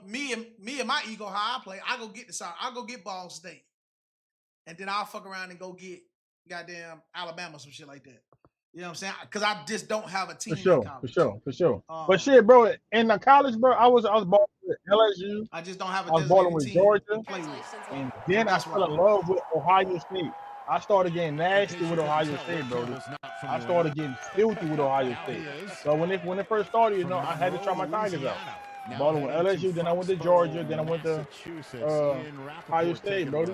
me and my ego, how I play, I go get the side. I go get Ball State. And then I'll fuck around and go get goddamn Alabama, some shit like that. You know what I'm saying? Because I just don't have a team in college. For sure. But shit, bro, in the college, bro, I was balling with LSU. I just don't have a I was balling with team Georgia. to play with. And then I fell in love with Ohio State. I started getting nasty with Ohio State, bro. I started getting filthy with Ohio State. So when it first started, you know, I had to try my Tigers out. Balling with LSU, then I went to Georgia, then I went to Ohio State, bro.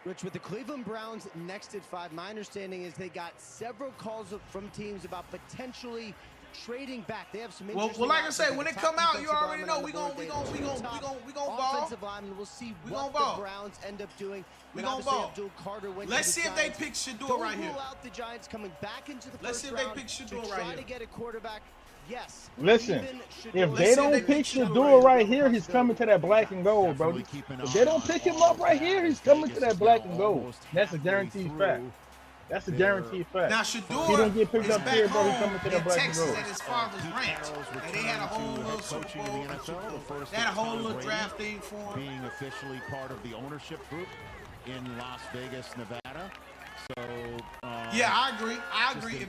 Rich, with the Cleveland Browns next at 5, my understanding is they got several calls from teams about potentially trading back. They have some interesting. Well, like I said, when it come out, you already know we gonna ball. Offensive lineman. We'll see what the Browns end up doing. We gonna ball. Let's see if they pick Shador right here. Rule out the Giants coming back into the first round. Let's see if they pick Shador right here. Try to get a quarterback. Yes. Listen, if they don't pick Shador right here, he's coming to that black and gold, bro. If they don't pick him up right here, he's coming to that black and gold. That's a guaranteed fact. That's a guaranteed fact. Now Shador he don't get picked up here, bro. He's coming to that black and gold. At his father's ranch, and they had a whole little Super Bowl. They had a whole little draft thing for him. Being officially part of the ownership group in Las Vegas, Nevada. So yeah, I agree.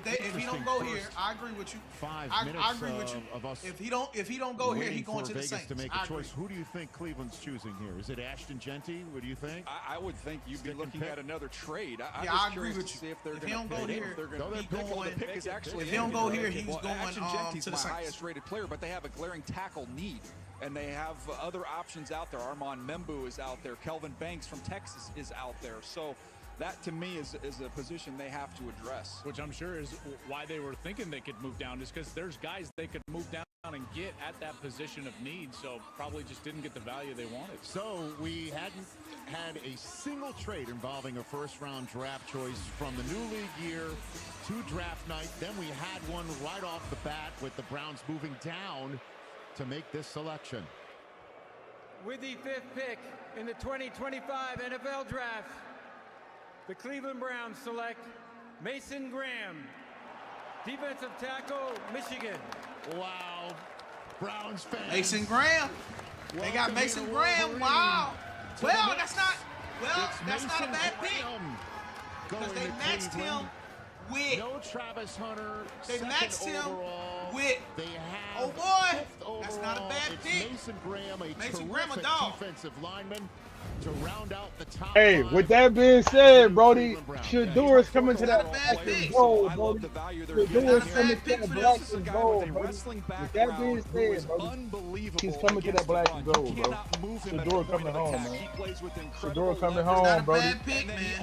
If he don't go here, I agree with you. I agree with you. If he don't go here, he going to the Saints. To make a choice. Who do you think Cleveland's choosing here? Is it Ashton Genty? What do you think? I would think you'd be looking at another trade. I agree with you. If he don't go here, he's going. If he don't go here, he's going to the Saints. My highest rated player, but they have a glaring tackle need. And they have other options out there. Armand Membu is out there. Kelvin Banks from Texas is out there. So that, to me, is a position they have to address. Which I'm sure is why they were thinking they could move down, is because there's guys they could move down and get at that position of need, so probably just didn't get the value they wanted. So we hadn't had a single trade involving a first-round draft choice from the new league year to draft night. Then we had one right off the bat with the Browns moving down to make this selection. With the 5th pick in the 2025 NFL Draft, the Cleveland Browns select Mason Graham, defensive tackle, Michigan. Wow, Browns fans. Mason Graham. They got Mason Graham. Wow. Well, that's not a bad pick. Because they matched him with Travis Hunter. They matched him with. They have boy, that's not a bad pick. Mason Graham, a Mason terrific Graham, a dog. defensive lineman. to round out the top. Hey, with that being said, Brody, Shador is coming to that black and gold, Brody. Shador is coming to that black and gold, Brody. With that being said, Brody, he's coming to that black and gold, bro. Shador coming home, man. Shador coming home, Brody.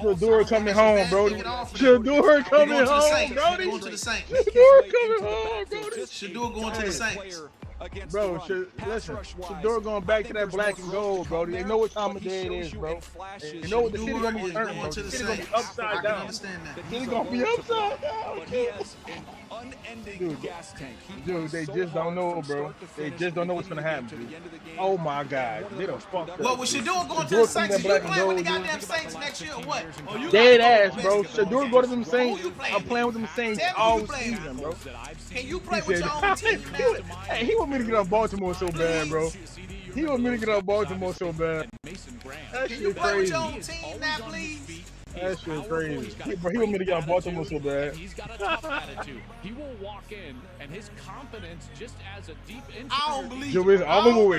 Shador coming home, Brody. Shador coming home, Brody. Going to the Saints. Shador coming home, Brody. Shador going to the Saints. Bro, listen, Shador going back to that black and gold, bro. They know what time of day it is, bro. They know what the city gonna be turning, bro. The city gonna be upside down. The city gonna be upside down. Dude, they just don't know, bro. They just don't know what's gonna happen, dude. Oh my God, they done fucked up. Well, with Shador going to the Saints, you playing with the goddamn Saints next year or what? Dead ass, bro. Shador go to them Saints. I'm playing with them Saints all season, bro. Can you play with your own team, man? Hey, he want me to get on Baltimore so bad, bro. He want me to get on Baltimore so bad. That Can you shit play with crazy. your own team now, please? That shit crazy. Bro, he want me to get on Baltimore so bad. He's got a tough attitude. He will walk in, and his confidence just as a deep I don't believe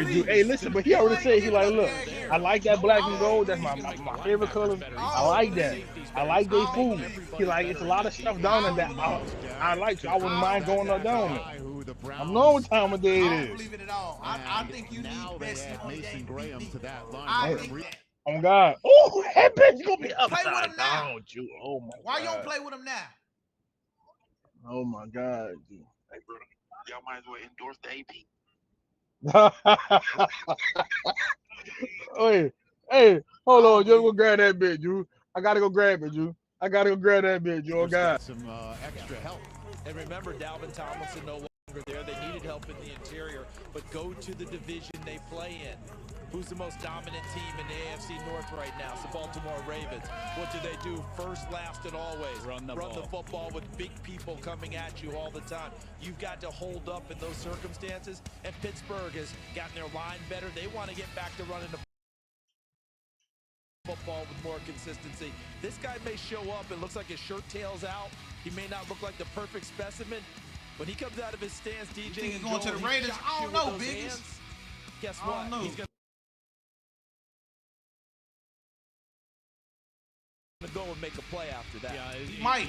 Dude, hey, listen, but he already said, he like, look, I like that black and gold. That's my favorite color. I like that. I like their food. He like, it's a lot of stuff down there that I like, so I wouldn't mind going up down there. I know what time of day it is. I don't believe it at all. I think you need Mason Graham to that line. Oh God! Oh, that bitch gonna be upside down, you. Oh my God! Why you don't play with him now? Oh my God, dude. Hey, bro, y'all might as well endorse the AP. Hey, hold on, just go grab that bitch, you. I gotta go grab it, you. I gotta go grab that bitch, you. Oh God. Some extra help. And remember, Dalvin Tomlinson no longer there. They needed help in the interior, but go to the division they play in. Who's the most dominant team in the AFC North right now? It's the Baltimore Ravens. What do they do? First, last, and always. Run the football with big people coming at you all the time. You've got to hold up in those circumstances, and Pittsburgh has gotten their line better. They want to get back to running the football with more consistency. This guy may show up and looks like his shirt tails out. He may not look like the perfect specimen. When he comes out of his stance, DJ, you think he's going to the Raiders? I don't know, Biggs. Guess what? He's going to go and make a play after that. Yeah, he might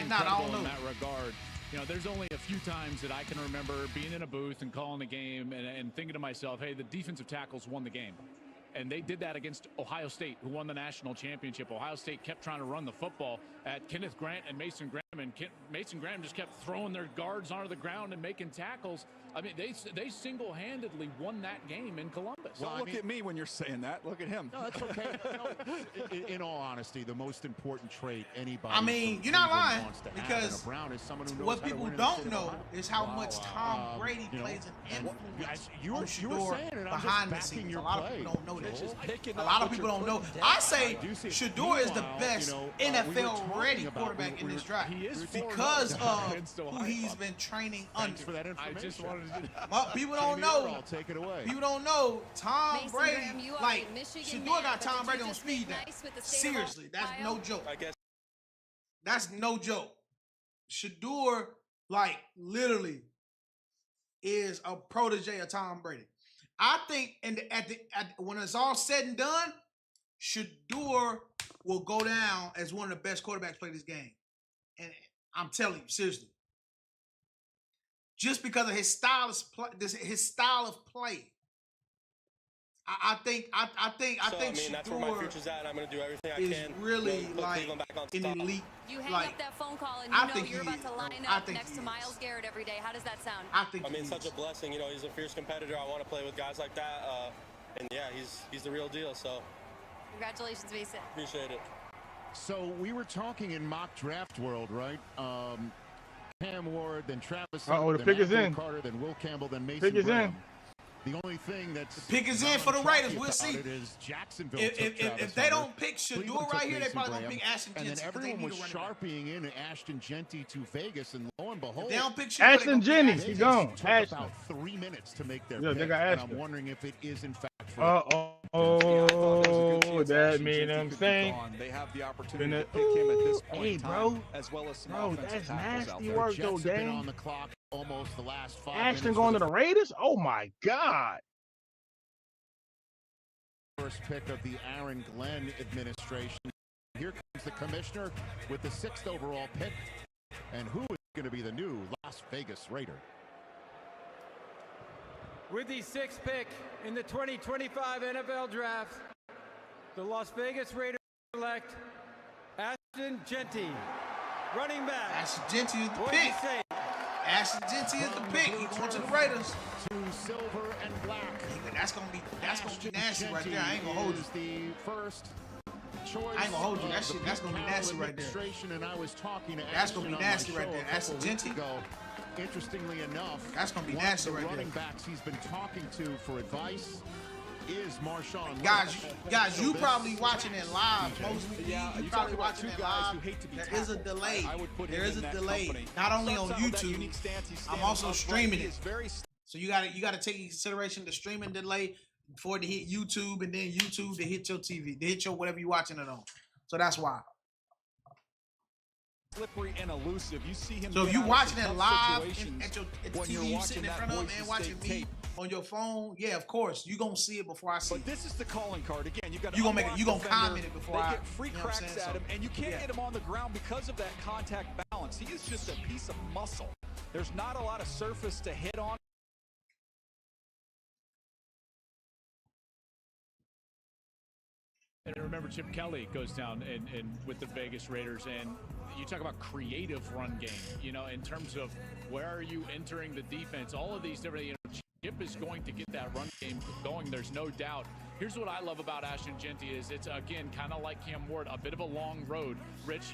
not. I don't know. In that regard, you know, there's only a few times that I can remember being in a booth and calling a game and thinking to myself, hey, the defensive tackles won the game. And they did that against Ohio State, who won the national championship. Ohio State kept trying to run the football at Kenneth Grant and Mason Graham, and Mason Graham just kept throwing their guards onto the ground and making tackles. I mean, they single-handedly won that game in Columbus. Don't look at me when you're saying that. Look at him. No, that's okay. No, in all honesty, the most important trait anybody. I mean, you're not lying, because Brown is someone who knows what people don't know is how much Tom Brady plays an influence on Shador behind the scenes. A lot of people don't know that. A lot of people don't know. I say Shador is the best NFL-ready quarterback in this draft because of who he's been training under. Well, people don't know. I'll take it away. People don't know Tom Brady. Like Shador got Tom Brady on speed dial. Seriously, that's no joke. That's no joke. Shador, like, literally is a protege of Tom Brady. I think when it's all said and done, Shador will go down as one of the best quarterbacks play this game. And I'm telling you, seriously. Just because of his style of play. I think that's where my future's at, and I'm going to do everything I can. Really like an elite. You hang like, up that phone call and I you know think you're about to line up next to is. Myles Garrett every day. How does that sound? I mean, it's such a blessing. You know, he's a fierce competitor. I want to play with guys like that. And yeah, he's the real deal. So, congratulations, Mason. Appreciate it. So we were talking in mock draft world, right? Cam Ward, then Travis. The pick is in. Carter, then Will Campbell, then Mason Pick is Graham. in. The only thing that's the pick is in for the Raiders. We'll see. If they don't pick Shador right here, they probably gonna pick Ashton Genty. And then everyone was sharpieing in Ashton Genty to Vegas, and lo and behold, they don't pick Shador, Ashton Genty. He's gone. Took Ashton. about 3 minutes to make their pick. They got and Ashton. I'm wondering if it is in fact. That mean I'm saying. They have the opportunity to pick him at this point in time, as well as some offensive that's tackles out nasty there. work, though, Jets have been Dane. on the clock almost the last 5 Ashton minutes. going to the Raiders? Oh my God. first pick of the Aaron Glenn administration. Here comes the commissioner with the 6th overall pick. And who is going to be the new Las Vegas Raider? With the 6th pick in the 2025 NFL Draft, the Las Vegas Raiders select Ashton Jeanty, running back. Ashton Jeanty is the What pick. did you say? Ashton Jeanty is the pick. He's going to the Raiders. To silver and black. That's gonna be nasty right there. I ain't gonna hold you. The first choice. I ain't gonna hold you. That's gonna be nasty right there. And I was talking to that's gonna be nasty right there. Ashton Jeanty. Interestingly enough, that's gonna be nasty right there. Running backs he's been talking to for advice is Marshawn. Guys, you probably watching it live. Mostly, yeah, you probably watching it live. There is a delay. There is a delay. Not only on YouTube, I'm also streaming it. So you gotta take into consideration the streaming delay before it to hit YouTube, and then YouTube to hit your TV, to hit your whatever you're watching it on. So that's why. Slippery and elusive. You see him. So if you're watching it live at the TV, you sitting in front of it and watching me on your phone, yeah, of course, you're gonna see it before I see it. But this is the calling card again. You got you gonna comment it before I get free cracks at him, and you can't get him on the ground because of that contact balance. He is just a piece of muscle. There's not a lot of surface to hit on. And remember, Chip Kelly goes down and with the Vegas Raiders, and you talk about creative run game, you know, in terms of where are you entering the defense, all of these different, you know, Chip is going to get that run game going, there's no doubt. Here's what I love about Ashton Jeanty is it's, again, kind of like Cam Ward, a bit of a long road. Rich,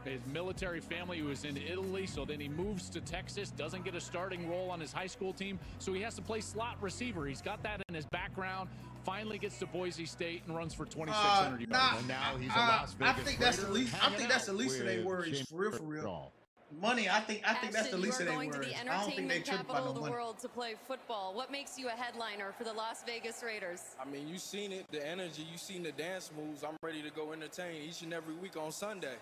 his military family was in Italy, so then he moves to Texas, doesn't get a starting role on his high school team, so he has to play slot receiver. He's got that in his background. Finally gets to Boise State and runs for 2,600 yards. And now he's a Las Vegas I think that's the least. I think that's the least of their worries. For real. Money. I think that's the least of their worries. I don't think they trip about no money. Capital of the world to play football. What makes you a headliner for the Las Vegas Raiders? I mean, you seen it, the energy, you seen the dance moves. I'm ready to go entertain each and every week on Sunday.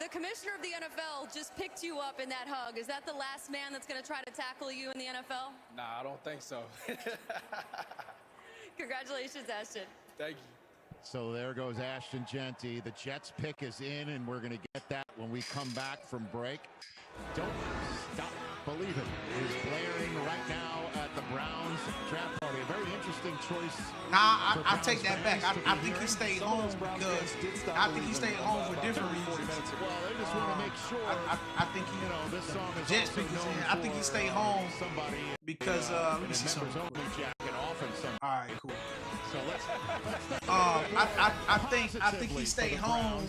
The commissioner of the NFL just picked you up in that hug. Is that the last man that's going to try to tackle you in the NFL? Nah, I don't think so. Congratulations, Ashton. Thank you. So there goes Ashton Jeanty. The Jets pick is in, and we're going to get that when we come back from break. Don't stop believing is blaring right now at the Browns draft party. A very interesting choice. Nah, I take that back. I think he stayed home because I think he stayed home for different reasons. Well, they just want to make sure. I think he, this song is Jets also known I think he stayed home because let me see something. All right, cool. So let's I think he stayed home.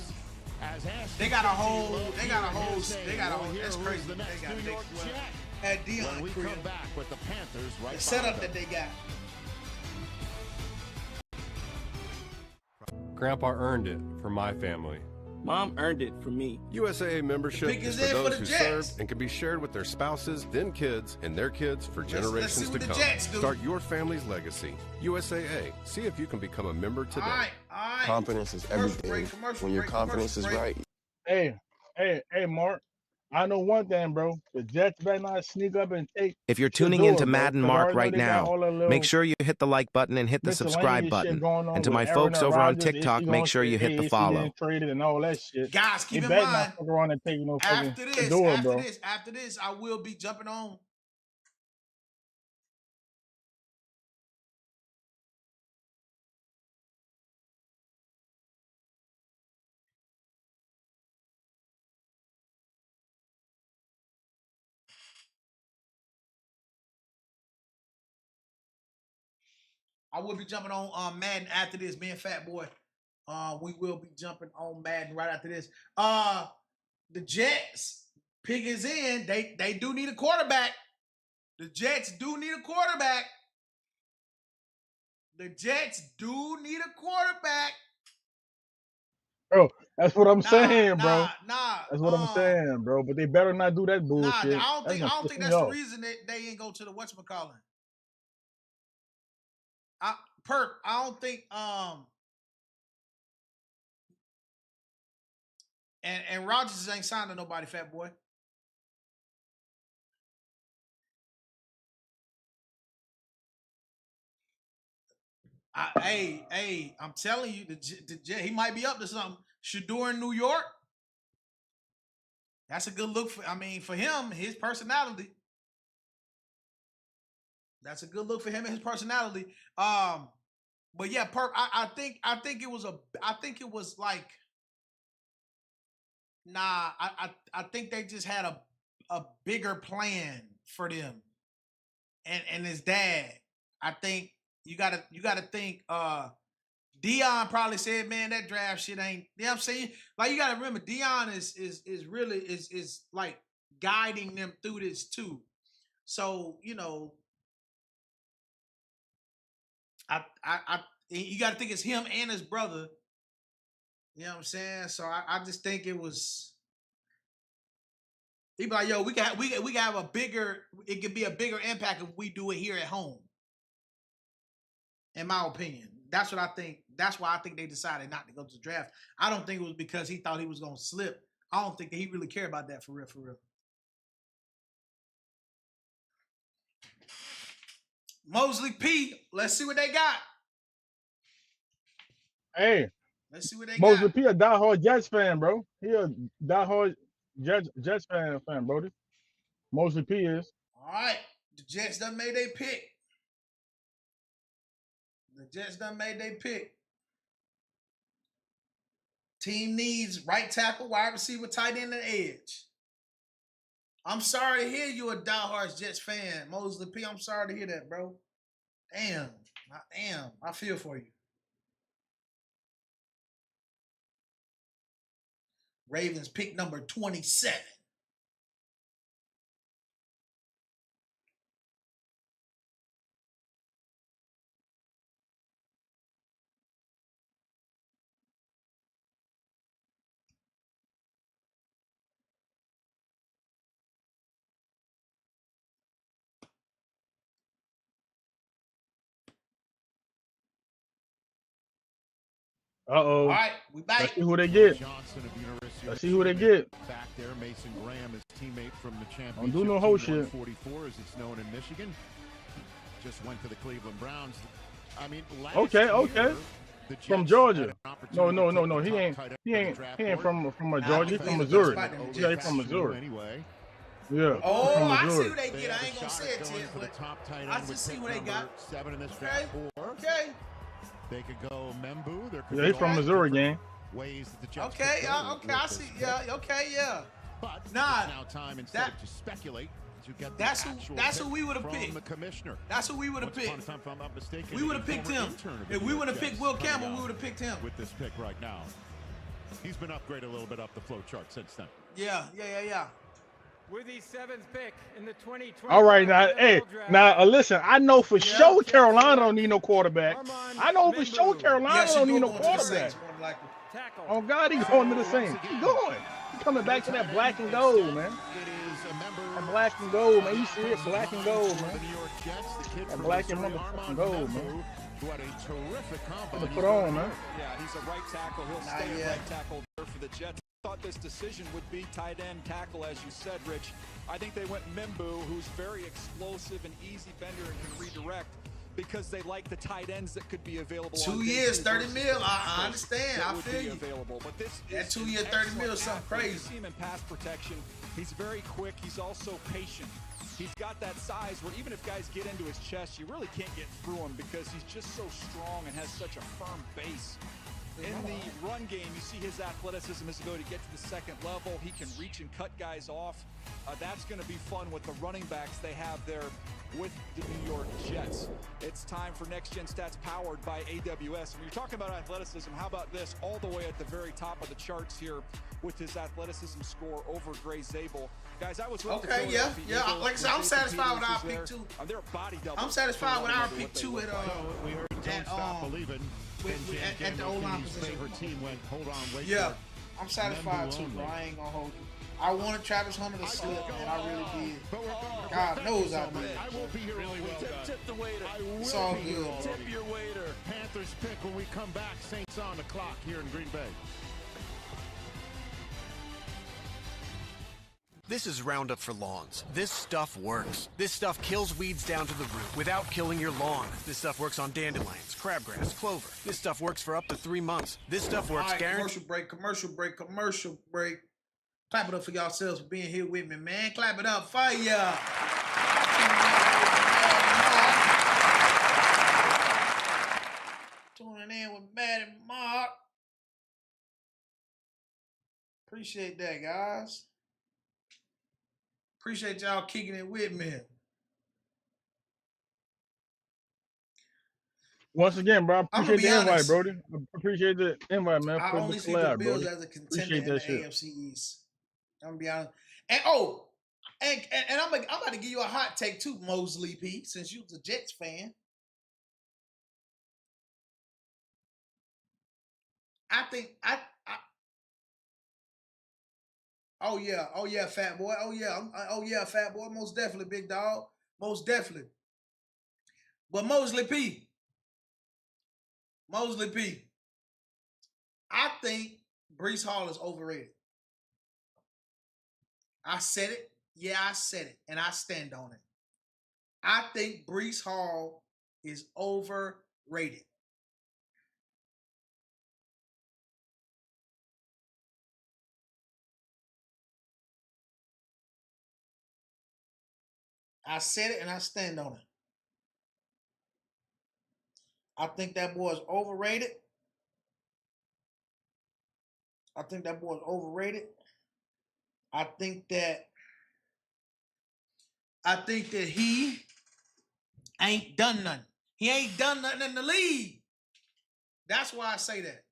They got a whole. That's crazy. They got at Dion. We come back with the Panthers right. The setup that they got. Grandpa earned it for my family. Mom earned it for me. USAA membership is for those who served and can be shared with their spouses, then kids, and their kids for generations to come. Start your family's legacy. USAA. See if you can become a member today. All right. Confidence is everything. When your confidence is right. Hey, Mark. I know one thing, bro. The Jets better not sneak up and take. If you're tuning into Madden Marc right now, make sure you hit the like button and hit the subscribe button. And to my folks over on TikTok, make sure you hit the follow. Traded and all that shit. Guys, keep in mind. After this, I will be jumping on. I will be jumping on Madden after this, me and Fat Boy. We will be jumping on Madden right after this. The Jets pick is in. They do need a quarterback. The Jets do need a quarterback. The Jets do need a quarterback. Bro, that's what I'm saying, bro. That's what I'm saying, bro. But they better not do that bullshit. I don't think that's the reason that they ain't go to the whatchamacallit. Perk, I don't think and Rodgers ain't signed to nobody, Fat Boy. Hey, I'm telling you, he might be up to something. Shador in New York. That's a good look for him, his personality. That's a good look for him and his personality. But yeah, I think it was like, nah, I think they just had a bigger plan for them and his dad. I think you gotta think Dion probably said, man, that draft shit ain't, you know what I'm saying? Like, you gotta remember, Dion is really like guiding them through this too. So, you know, you gotta think it's him and his brother. You know what I'm saying? So I just think it was, he be like, yo, we can have a bigger, it could be a bigger impact if we do it here at home. In my opinion. That's what I think. That's why I think they decided not to go to the draft. I don't think it was because he thought he was going to slip. I don't think that he really cared about that for real, for real. Mosley P, let's see what they got. Hey. Let's see what they Mosley got. P a diehard Jets fan, bro. He a diehard Jets fan, bro. Mosley P is. All right. The Jets done made their pick. The Jets done made their pick. Team needs right tackle, wide receiver, tight end, and edge. I'm sorry to hear you a diehard Jets fan, Mosley P. I'm sorry to hear that, bro. Damn. I feel for you. Ravens pick number 27. Uh-oh. All right, we back. Let's see who they get. Let's see who they get. Back there, Mason Graham, his teammate from the championship. Don't do no whole shit. 44, as it's known in Michigan. Just went to the Cleveland Browns. I mean, Okay. From Georgia. No. He ain't from Georgia. He's from Missouri. Yeah, he's from Missouri. Anyway. Yeah. Oh, I see who they get. I ain't gonna say it yet, but I just see who they got. 7 in this draft. Okay. They could go Membu. Yeah, he's from Missouri, gang. Ways that the Jets okay, I see. Yeah, okay, yeah. But nah, now time instead of to speculate to get the that's who we would have picked. The commissioner. That's who we would have picked. If I'm not mistaken, we would have picked him. If we would have picked Will Campbell, we would have picked him. With this pick right now, he's been upgraded a little bit up the flow chart since then. Yeah. With the 7th pick in the 2020. All right, now, listen. I know for sure Carolina don't need no quarterback. I know for sure Carolina don't need no quarterback. Oh God, he's going to the Saints. He's going. He's coming back to that black and gold, man. That black and gold, man. You see it, black and gold, man. That black and motherfucking gold, man. What a terrific combo. Put on, man. Yeah, he's a right tackle. He'll stay a right tackle there for the Jets. Thought this decision would be tight end tackle, as you said, Rich. I think they went Membu, who's very explosive and easy bender and can redirect, because they like the tight ends that could be available. 2 years, 30 mil. I understand. I feel you. Available. But this that 2 year, 30 mil is something crazy. You see him in pass protection. He's very quick. He's also patient. He's got that size where even if guys get into his chest, you really can't get through him because he's just so strong and has such a firm base. In the run game, you see his athleticism, his ability to get to the second level. He can reach and cut guys off. That's going to be fun with the running backs they have there with the New York Jets. It's time for Next Gen Stats powered by AWS. When you're talking about athleticism, how about this? All the way at the very top of the charts here with his athleticism score over Gray Zabel. Guys, I was okay, yeah. Like I said, I'm satisfied with our pick too. I'm satisfied with our pick too at we heard Don't Stop Believing. At the O-line position. Team went, hold on, wait. Yeah, I'm satisfied too, bro. I ain't gonna hold you. I wanted Travis Hunter to slip, and I really did. God knows I did. I will be here really well. Tip the waiter. It's all good. Tip your waiter. Panthers pick when we come back. Saints on the clock here in Green Bay. This is Roundup for lawns. This stuff works. This stuff kills weeds down to the root without killing your lawn. This stuff works on dandelions, crabgrass, clover. This stuff works for up to 3 months. This stuff works guaranteed. Commercial break. Clap it up for yourselves for being here with me, man. Clap it up for ya. Tuning in with Madden Marc. Appreciate that, guys. Appreciate y'all kicking it with me. Once again, bro, I appreciate the invite, Brody. I appreciate the invite, man. I only see the Bills as a contender in the AFC East. I'm gonna be honest. And I'm about to give you a hot take too, Mosley P, since you was a Jets fan. Oh yeah, fat boy. Oh yeah, fat boy. Most definitely, big dog. Most definitely. But Mosley P, I think Breece Hall is overrated. I said it. Yeah, I said it, and I stand on it. I think Breece Hall is overrated. I said it, and I stand on it. I think that boy is overrated. I think that he ain't done nothing. He ain't done nothing in the league. That's why I say that.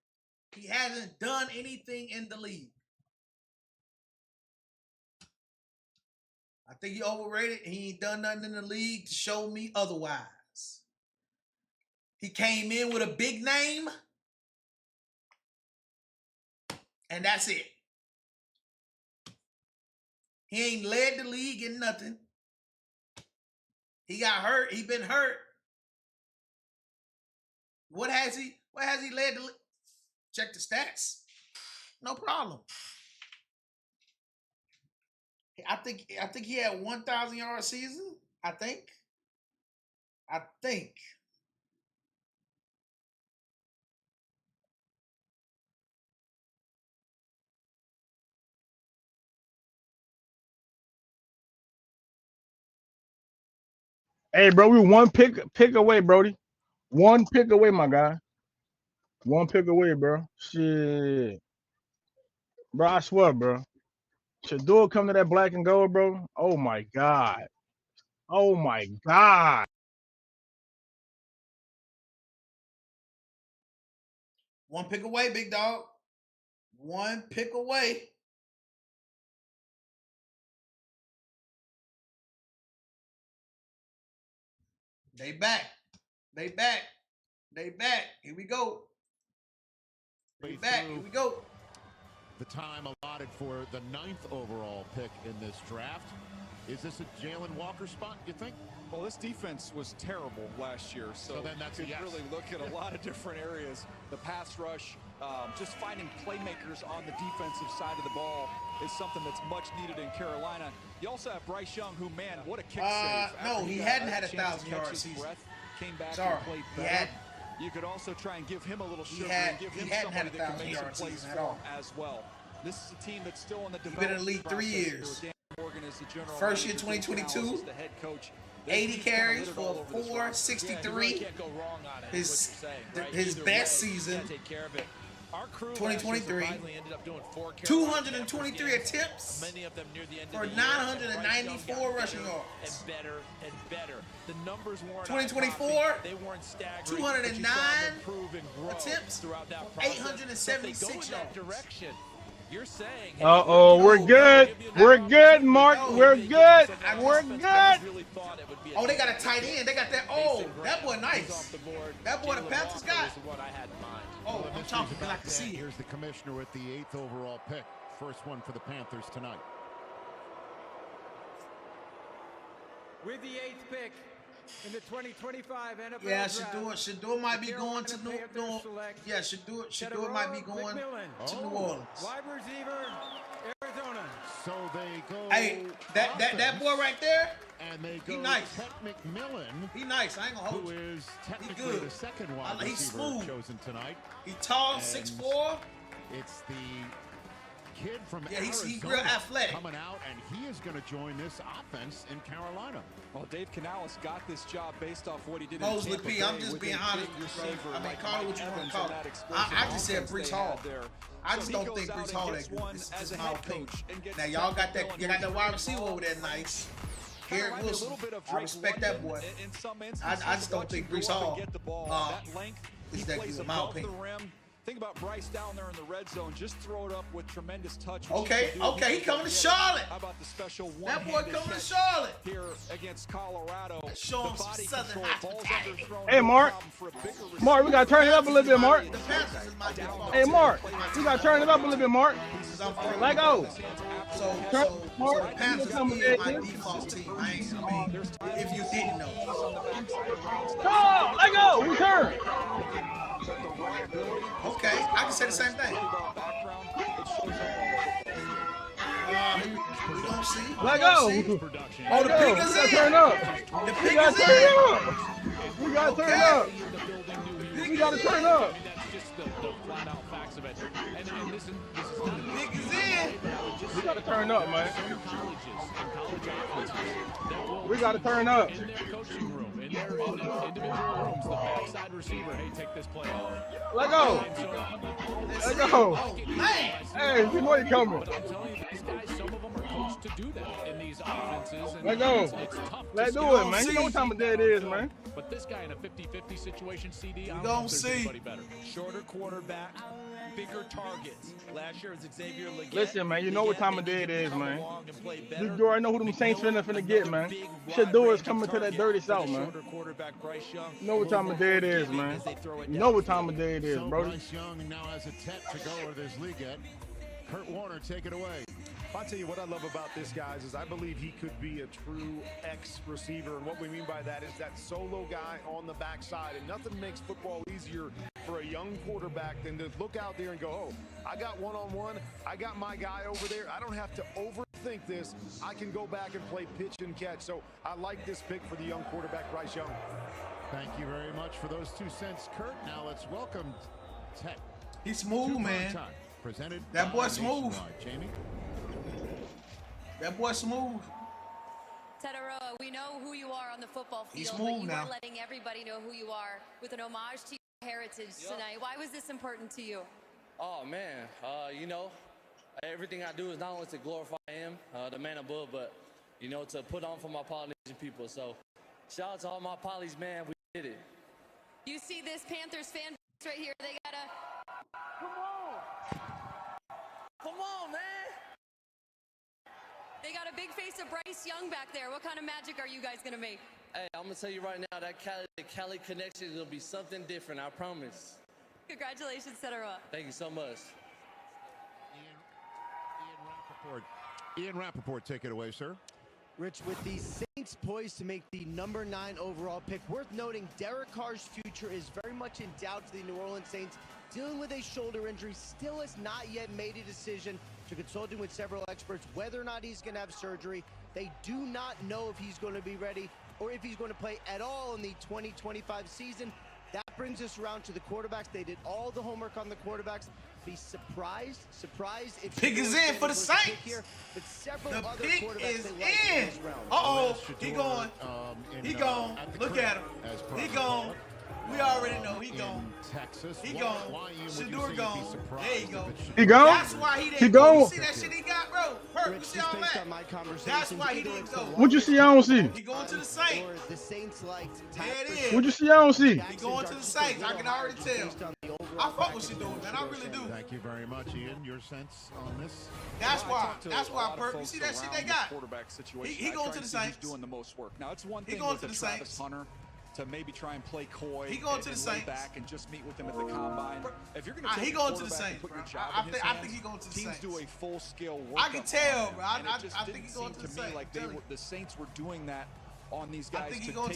He hasn't done anything in the league. I think he overrated. He ain't done nothing in the league to show me otherwise. He came in with a big name, and that's it. He ain't led the league in nothing. He got hurt. He been hurt. What has he led the league? Check the stats. No problem. I think he had 1,000-yard season. I think. Hey, bro, we one pick away, Brody. One pick away, my guy. One pick away, bro. Shit. Bro, I swear, bro. Shador come to that black and gold, bro. Oh, my God. Oh, my God. One pick away, big dog. One pick away. They back. Here we go. Here we go. The time allotted for the 9th overall pick in this draft. Is this a Jalen Walker spot, you think? Well, this defense was terrible last year, so then that's you could really look at a lot of different areas. The pass rush, just finding playmakers on the defensive side of the ball is something that's much needed in Carolina. You also have Bryce Young, who, man, what a kick save. No, he hadn't had a 1,000-yard season. Came back Sorry, and played he better. hadn't. You could also try and give him a little sugar and give him somebody that can make some plays for him as well. This is a team that's still in the development. Been in the league 3 years. First year 2022, 80 carries for 463. His best season. 2023, 223 attempts for 994 rushing yards. 2024, 209 attempts for 876 yards. You're saying, we're good. We're good, Mark. We're good. We're good. Oh, they got a tight end. They got that. Oh, that boy nice. That boy the Panthers got. Oh, I'm talking. I like to see it. Here's the commissioner with the 8th overall pick. First one for the Panthers tonight. With the 8th pick in the 2025 NFL yeah, draft, Shador might be going to New Orleans. Yeah, Shador might be going to New Orleans. wide receiver, Arizona. So they go. Hey, that boy right there. And they go he nice. Ted McMillan. He nice. I ain't gonna hold who you. is technically the second wide he's receiver smooth. chosen tonight. He tall, 6'4". It's the kid from Arizona he's real athletic. coming out, and he is going to join this offense in Carolina. Well, Dave Canales got this job based off what he did Mosley in Tampa P, I'm Bay just with being a honest. big receiver I mean, like call it what you Mike want to Evans call and it. that explosion I just said offense Brees they Hall. had there. I just So he don't goes think out Brees and Hall gets that good. one This as is a my head opinion. coach and gets Now y'all got Ted that. You got that wide receiver over there, nice. Garrett Wilson. I respect that boy. In some instances, I just don't think Brees Hall get the ball. That length, is that good, in my opinion. Think about Bryce down there in the red zone. Just throw it up with tremendous touch. Okay, he coming to Charlotte. How about the special that boy coming to Charlotte here against Colorado? Show him some southern hospitality. Hey, Mark. Mark, we gotta turn it up a little bit, Mark. Hey, Mark, we gotta turn it up a little bit, Mark. Let go. So the Panthers is my default team. If you didn't know. Come on, let go. We turn. Okay, I can say the same thing. We don't see. Let go. Oh, the pig is in. Turn up. The pig is in. We gotta turn up. We gotta turn up. That's just the flat out facts of it. And this is not the pig is in. We gotta turn up, man. We gotta turn up. In their coaching room, in their individual rooms, the backside receiver, hey, take this play off. Let go. Let go. Hey, you know you're coming. But I'm telling you, these guys, some of them are coached to do that in these offenses. And let go. It's tough. Let's do it, man. You know what time of day it is, man. But this guy in a 50-50 situation, CD, I don't know know if there's anybody better. Shorter quarterback, bigger targets. Last year was Xavier Leggett. Listen, man, you know what time of day it is, man. You already know who them Saints finna get, man. Shador is coming to that dirty south, man. You know what time of day it is, man. You know what time of day it is, bro. Bryce Young now has a tet to go with his league at. Kurt Warner, take it away. I'll tell you what I love about this, guys, is I believe he could be a true X receiver. And what we mean by that is that solo guy on the backside. And nothing makes football easier for a young quarterback than to look out there and go, oh, I got one-on-one. I got my guy over there. I don't have to overthink this. I can go back and play pitch and catch. So I like this pick for the young quarterback, Bryce Young. Thank you very much for those 2 cents, Kurt. Now let's welcome Ted. He's smooth, man. Presented that boy smooth. Jamie. That boy smooth. Ted Aroa, we know who you are on the football field. He's smooth but you now. are letting everybody know who you are with an homage to your heritage tonight. Why was this important to you? Oh man, you know, everything I do is not only to glorify him, the man above, but you know, to put on for my Polynesian people. So shout out to all my Polys, man. We did it. You see this Panthers fan base right here. They gotta come on, man. They got a big face of Bryce Young back there. What kind of magic are you guys gonna make? Hey, I'm gonna tell you right now, that Cali connection will be something different. I promise. Congratulations, Ted Aroa. Thank you so much. Ian Rappaport, take it away, sir. Rich, with the Saints poised to make the number 9 overall pick, worth noting Derek Carr's future is very much in doubt for the New Orleans Saints. Dealing with a shoulder injury, still has not yet made a decision to consulting with several experts whether or not he's going to have surgery. They do not know if he's going to be ready or if he's going to play at all in the 2025 season. That brings us around to the quarterbacks. They did all the homework on the quarterbacks. Be surprised if pig is in for the Saints. Here, but several the other pig quarterbacks is they like in this round. Uh-oh, he going. He gone. Look at him. He gone. We already know he gone. Texas. He gone. Shador gone. There you go. He gone? That's why he didn't go. You see that shit he got, bro? Hurt. You see all that? That's why he didn't go. What'd you see? I don't see. He going to the Saints. The Saints liked. There it is. What'd you see? I don't see. He going to the Saints. I can already tell. I fuck with Shador, man. I really do. Thank you very much, Ian. Your sense on this? That's why. That's why. You see that shit they got? Quarterback situation. He going to the Saints. He's doing the most work. Now it's one thing going with to the Travis Saints. Hunter to maybe try and play coy. He going to the lay Saints. back and just meet with him at the combine. If you're going to he going to the Saints, put bro. your job I in his think hands, he going to the teams Saints. do a full scale work. I can tell, bro. I think he going to the to me Saints. like the Saints were doing that on these guys to take one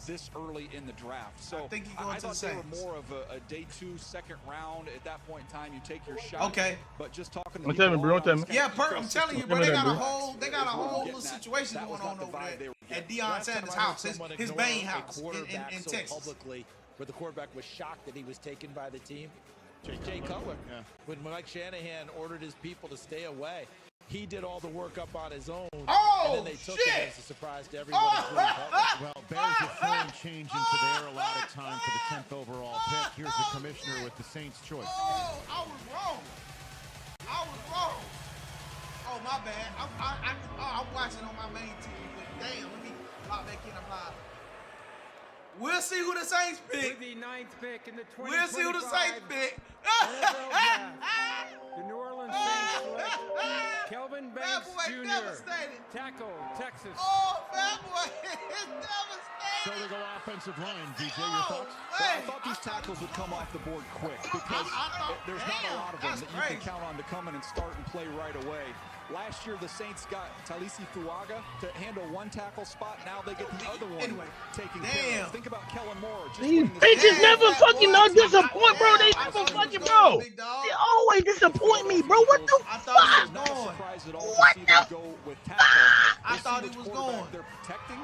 this early in the draft. So I thought they were more of a day 2, second round. At that point in time, you take your shot. Okay. But just talking to yeah, I'm telling you, bro, they got a whole little situation going on over there at Deion Sanders' house, his main house in Texas. Publicly, where the quarterback was shocked that he was taken by the team. Jay Cutler, when Mike Shanahan ordered his people to stay away, he did all the work up on his own. Oh, and then they took it as a surprise to everyone. Well, Bears are throwing change into their allotted time for the 10th overall pick. Here's the commissioner with the Saints' choice. Oh, I was wrong. Oh, my bad. I'm watching on my main TV. Damn, let me lock back in. I'm live. We'll see who the Saints pick. With the 9th pick in the 2025 We'll see who the Saints pick. NFL Draft. The New Orleans Saints select Kelvin Banks Jr., tackle, Texas. Oh, fat boy, it's devastating. So they go offensive line. DJ, your thoughts? Well, I thought these tackles would come off the board quick because there's not a lot of them that you can count on to come in and start and play right away. Last year, the Saints got Talisi Fuaga to handle one tackle spot. Now they get the other one taking care of. Think about Kellen Moore. These bitches never fucking disappoint, bro. They never fucking, bro. They always disappoint me, bro. What the fuck? What the? I thought he was going. They're protecting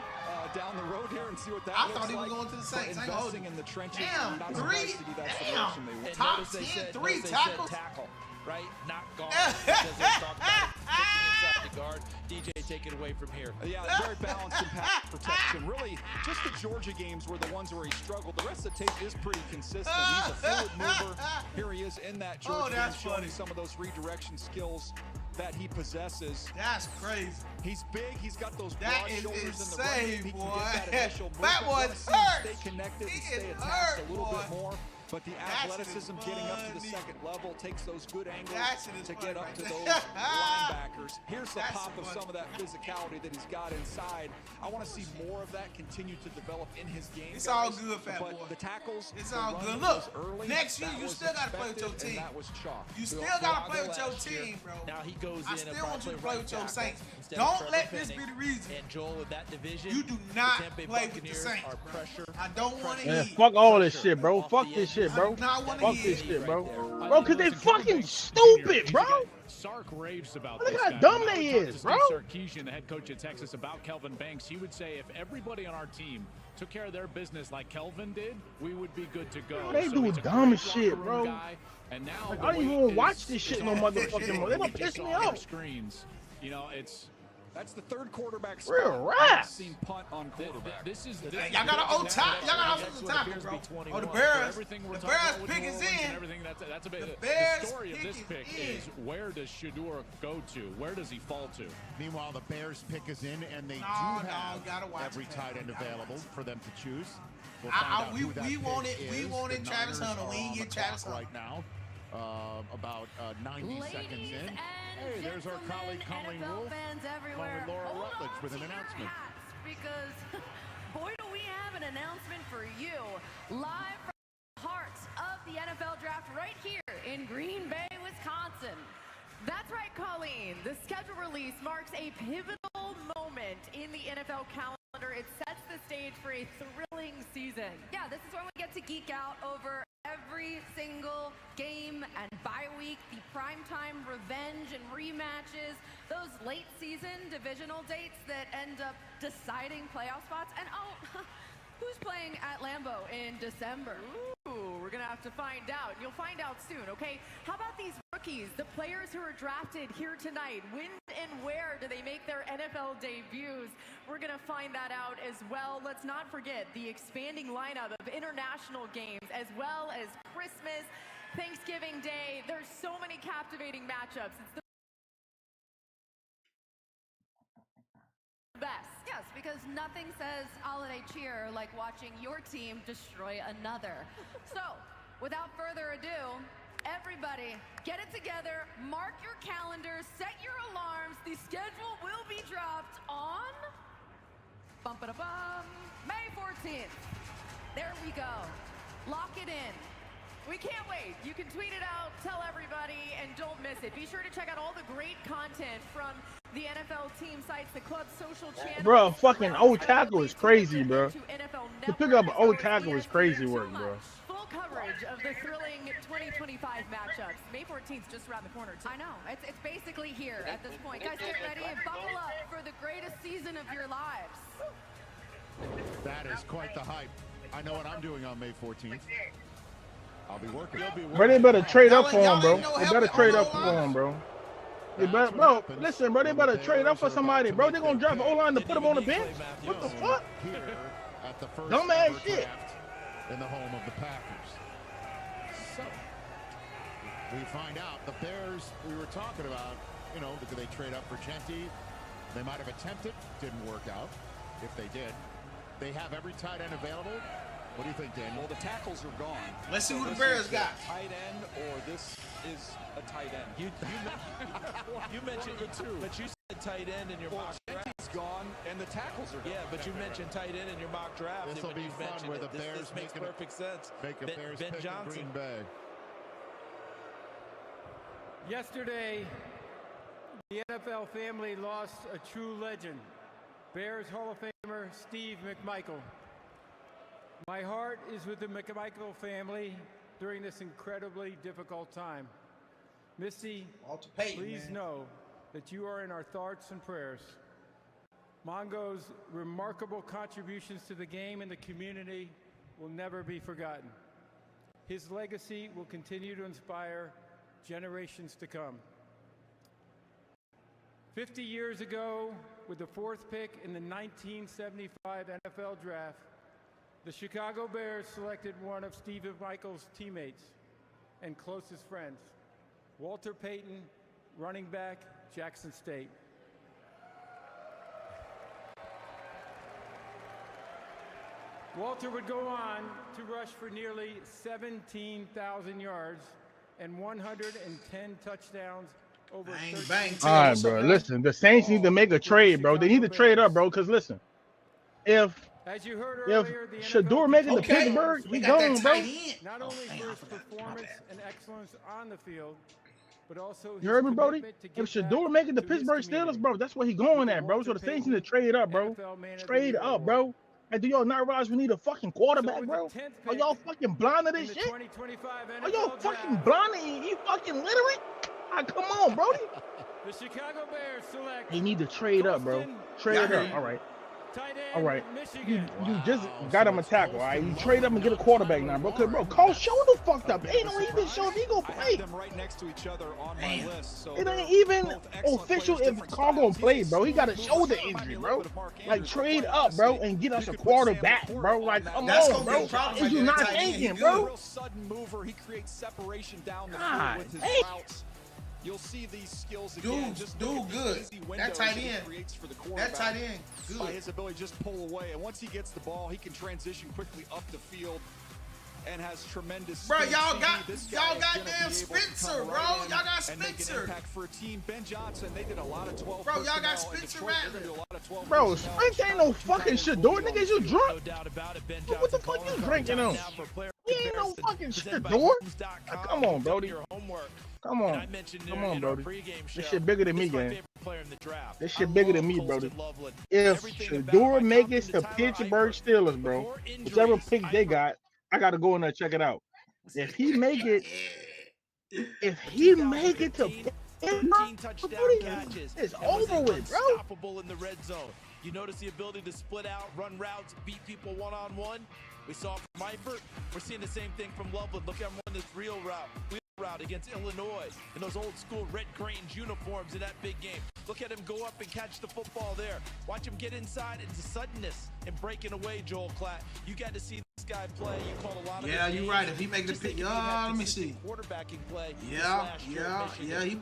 down the road here and see what that I looks thought he was like. going to the Saints. Investing in the trenches. Damn, not 3. surprised to be that situation they were. Top 10, 3 tackles. Tackle, right? Not guard. Because they talk about kicking inside the guard. DJ, take it away from here. Yeah, very balanced in pass protection. Really, just the Georgia games were the ones where he struggled. The rest of the tape is pretty consistent. He's a fluid mover. Here he is in that Georgia game, showing some of those redirection skills that he possesses. That's crazy. He's big. He's got those broad shoulders in the run. He boy. can get that initial movement. That boy's hurt. Stay connected and stay attached a little bit more. But the athleticism getting up to the second level takes those good angles to get up to those linebackers. Here's the pop of some of that physicality that he's got inside. I want to see more of that continue to develop in his game. It's all good, fat boy. The tackles, it's all good. Look, next year you still got to play with your team. That was chalk. You still got to play with your team, bro. Now he goes in. I still want you to play with your Saints. Don't let this be the reason. And Joel, with that division, you do not play with the Saints. I don't want to hear. Fuck all this shit, bro. Fuck this shit, bro. Fuck this shit, bro. Bro, because they fucking stupid, bro. Sark raves about Look this how guy. dumb they is, bro. Sarkisian, the head coach at Texas, about Kelvin Banks, he would say if everybody on our team took care of their business like Kelvin did, we would be good to go. Bro, they do dumb shit, bro. And now like, I don't even watch this shit no motherfucking more. They don't piss me off. Screens, you know, that's the third quarterback spot. Real rap. Seen punt on quarterback. Y'all got an old top. Y'all got an offensive tackle, bro. Oh, the Bears. The Bears pick is in. That's a bit. The story of this pick is where does Shedeur go to? Where does he fall to? Meanwhile, the Bears pick is in, and they do have every tight end available for them to choose. We'll find out who that we wanted The Travis Niners Hunter. We ain't get Travis Hunter right now. About 90 seconds in. Hey, there's our colleague Colleen Wolf, along with Laura Rutledge with an announcement. Because, boy, do we have an announcement for you. Live from the heart of the NFL Draft right here in Green Bay, Wisconsin. That's right, Colleen. The schedule release marks a pivotal moment in the NFL calendar. It sets the stage for a thrilling season. Yeah, this is when we get to geek out over every single game and bye week, the primetime revenge and rematches, those late season divisional dates that end up deciding playoff spots. And who's playing at Lambeau in December? Ooh, we're gonna have to find out. You'll find out soon, okay? How about these rookies, the players who are drafted here tonight? When and where do they make their NFL debuts? We're gonna find that out as well. Let's not forget the expanding lineup of international games, as well as Christmas, Thanksgiving Day. There's so many captivating matchups. It's the best. Yes, because nothing says holiday cheer like watching your team destroy another. So, without further ado, everybody, get it together, mark your calendars, set your alarms. The schedule will be dropped on May 14th. There we go. Lock it in. We can't wait. You can tweet it out, tell everybody, and don't miss it. Be sure to check out all the great content from the NFL team sites, the club's social channels. Bro, fucking old tackle is crazy, bro. To pick up an old tackle is crazy work, bro. Full coverage of the thrilling 2025 matchups. May 14th just around the corner, too. I know. It's basically here at this point. Guys, get ready and buckle up for the greatest season of your lives. That is quite the hype. I know what I'm doing on May 14th. I'll be working. Bro, they better trade up for him, bro. They better trade up for him, bro. They better, bro, listen, bro, they better trade up for somebody, bro. They're going to draft an O-line to put him on the bench? What the fuck? Dumbass shit. In the home of the Packers. So, we find out the Bears we were talking about, you know, did they trade up for Genti? They might have attempted, didn't work out. If they did, they have every tight end available. What do you think, Daniel? Well, the tackles are gone. Let's see who the Bears got. Tight end, or this is a tight end. You mentioned it too, but you said tight end in your mock draft. Genti's gone, and the tackles are gone. Yeah, but you mentioned tight end in your mock draft. This will be fun where the Bears this makes perfect sense. Make a Bears Ben pick Johnson. in Green Bay. Yesterday, the NFL family lost a true legend, Bears Hall of Famer Steve McMichael. My heart is with the McMichael family during this incredibly difficult time. Missy, please know that you are in our thoughts and prayers. Mongo's remarkable contributions to the game and the community will never be forgotten. His legacy will continue to inspire generations to come. 50 years ago, with the 4th pick in the 1975 NFL Draft, the Chicago Bears selected one of Steve McMichael's teammates and closest friends, Walter Payton, running back, Jackson State. Walter would go on to rush for nearly 17,000 yards and 110 touchdowns over 13. All right, bro. Listen, the Saints need to make a trade, bro. They need to trade up, bro. Because listen, if Shador making the Pittsburgh, he gone, bro. Not only for his performance and excellence on the field, but also you heard me, Brody? If Shador making the Pittsburgh Steelers, bro, that's where he going at, bro. So the Saints need to trade up, bro. Trade up, bro. And do y'all not realize we need a fucking quarterback, bro? Are y'all fucking blind to this shit? Are y'all fucking blind and you fucking literate? Ah, come on, Brody. The Chicago Bears select. You need to trade up, bro. Trade up. All right. All right. You just got him a tackle, all right? You trade up and get a quarterback now, bro. Cause, bro, Cole Shoulder fucked up. Ain't no even show if he gonna play. Right next to each other on my list, so it ain't even official if Cole gonna play, bro. He got a shoulder injury, bro. Like, trade up, bro, and get us a quarterback, bro. Like, come on, bro. Is you not thinking, bro? Sudden mover, he creates separation down the field with his routes. You'll see these skills again. Dude, good. That tight end. That tight end, good. By his ability to just pull away, and once he gets the ball, he can transition quickly up the field and has tremendous. Bro, y'all got damn Spencer, bro. Y'all got Spencer. And make an impact for a team. Ben Johnson, they did a lot of 12. Bro, y'all got Spencer Rattler. Bro, Spencer ain't no fucking Shador, niggas. You drunk? What the fuck you drinking on? He ain't no fucking Shador. Come on, Brody. Come on, Brody. This shit bigger than me, gang. This shit bigger than me, Brody. If Shador make it to Pittsburgh Steelers, bro, whichever pick they got, I gotta go in there and check it out. If he make it to Pittsburgh, it's over with, bro. In the red zone. You notice the ability to split out, run routes, beat people one-on-one. We saw it from Eifert. We're seeing the same thing from Loveland. Look at him run this wheel route against Illinois in those old school red Cranes uniforms in that big game. Look at him go up and catch the football there. Watch him get inside into suddenness and breaking away, Joel Klatt. You got to see this guy play. You call a lot of you're right. If he make the pick, let me see. Quarterbacking play.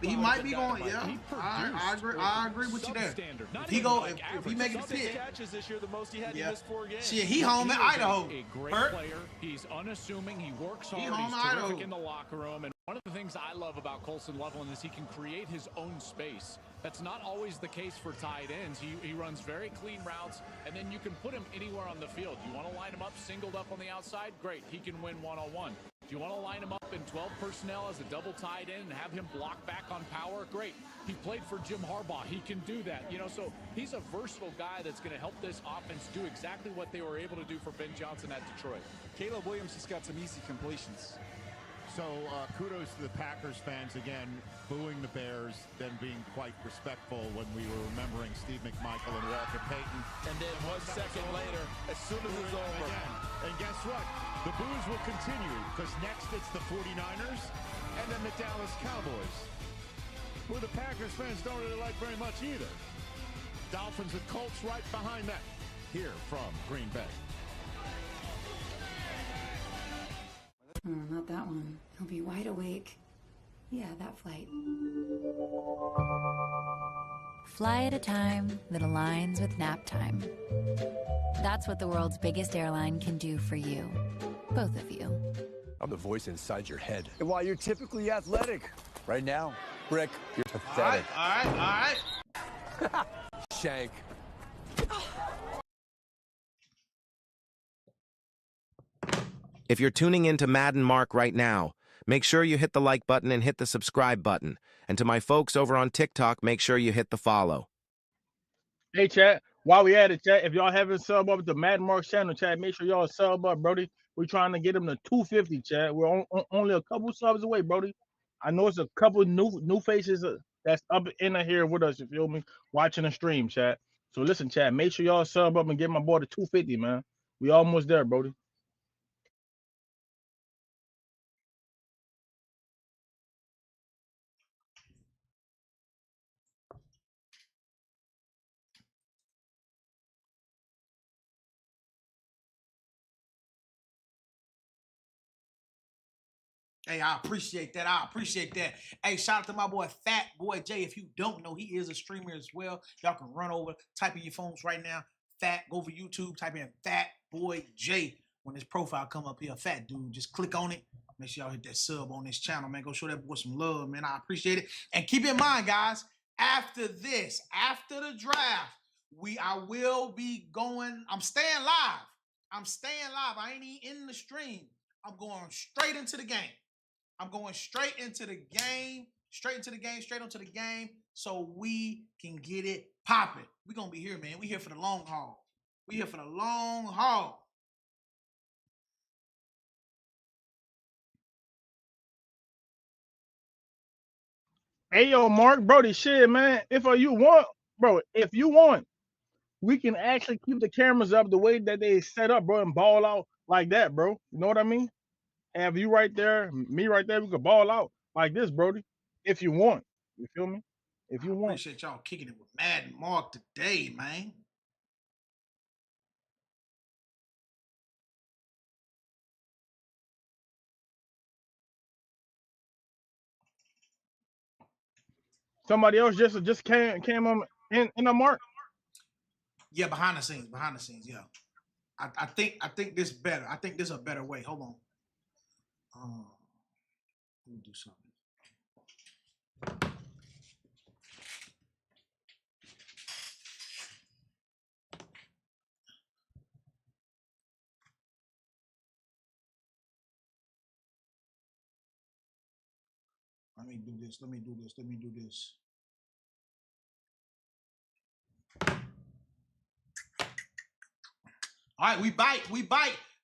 He might be going. Yeah, I agree with you there. If he go, if he make the pick. Catches this year, the most he had in this 4 games. See, he home in Idaho. A great player. He's unassuming. He works hard. He's terrific in the locker room. And one of the things I love about Colson Loveland is he can create his own space. That's not always the case for tight ends. He runs very clean routes, and then you can put him anywhere on the field. You want to line him up, singled up on the outside? Great. He can win one-on-one. Do you want to line him up in 12 personnel as a double tight end and have him block back on power? Great. He played for Jim Harbaugh. He can do that. You know, so he's a versatile guy that's going to help this offense do exactly what they were able to do for Ben Johnson at Detroit. Caleb Williams has got some easy completions. So kudos to the Packers fans again, booing the Bears, then being quite respectful when we were remembering Steve McMichael and Walter Payton. And then 1 second later, as soon as it's over. Again. And guess what? The boos will continue because next it's the 49ers and then the Dallas Cowboys, who the Packers fans don't really like very much either. Dolphins and Colts right behind that. Here from Green Bay. Not that one. He'll be wide awake. Yeah, that flight. Fly at a time that aligns with nap time. That's what the world's biggest airline can do for you. Both of you. I'm the voice inside your head. And while you're typically athletic, right now, Rick, you're pathetic. All right. Shank. If you're tuning in to Madden Marc right now, make sure you hit the like button and hit the subscribe button. And to my folks over on TikTok, make sure you hit the follow. Hey, chat, while we at it, chat, if y'all haven't subbed up to Madden Marc channel, chat, make sure y'all sub up, Brody. We're trying to get him to 250, chat. We're only a couple subs away, Brody. I know it's a couple new faces that's up in here with us, you feel me, watching the stream, chat. So listen, chat, make sure y'all sub up and get my boy to 250, man. We almost there, Brody. Hey, I appreciate that. Hey, shout out to my boy Fat Boy J. If you don't know, he is a streamer as well. Y'all can run over, type in your phones right now. Go over YouTube, type in Fat Boy J. When his profile come up here, fat dude, just click on it. Make sure y'all hit that sub on this channel, man. Go show that boy some love, man. I appreciate it. And keep in mind, guys, after this, after the draft, I will be going. I'm staying live. I ain't even in the stream. I'm going straight into the game. Straight onto the game, so we can get it popping. We're going to be here, man. We here for the long haul. Hey, yo, Mark, Brody, shit, man. If you want, we can actually keep the cameras up the way that they set up, bro, and ball out like that, bro. You know what I mean? Have you right there, me right there, we could ball out like this, Brody, if you want. You feel me? If you want. Appreciate y'all kicking it with Madden Marc today, man. Somebody else just came on in the Mark. Yeah, behind the scenes, yeah. I think this better. I think this is a better way. Hold on. Let me do something. Let me do this. All right, we bite.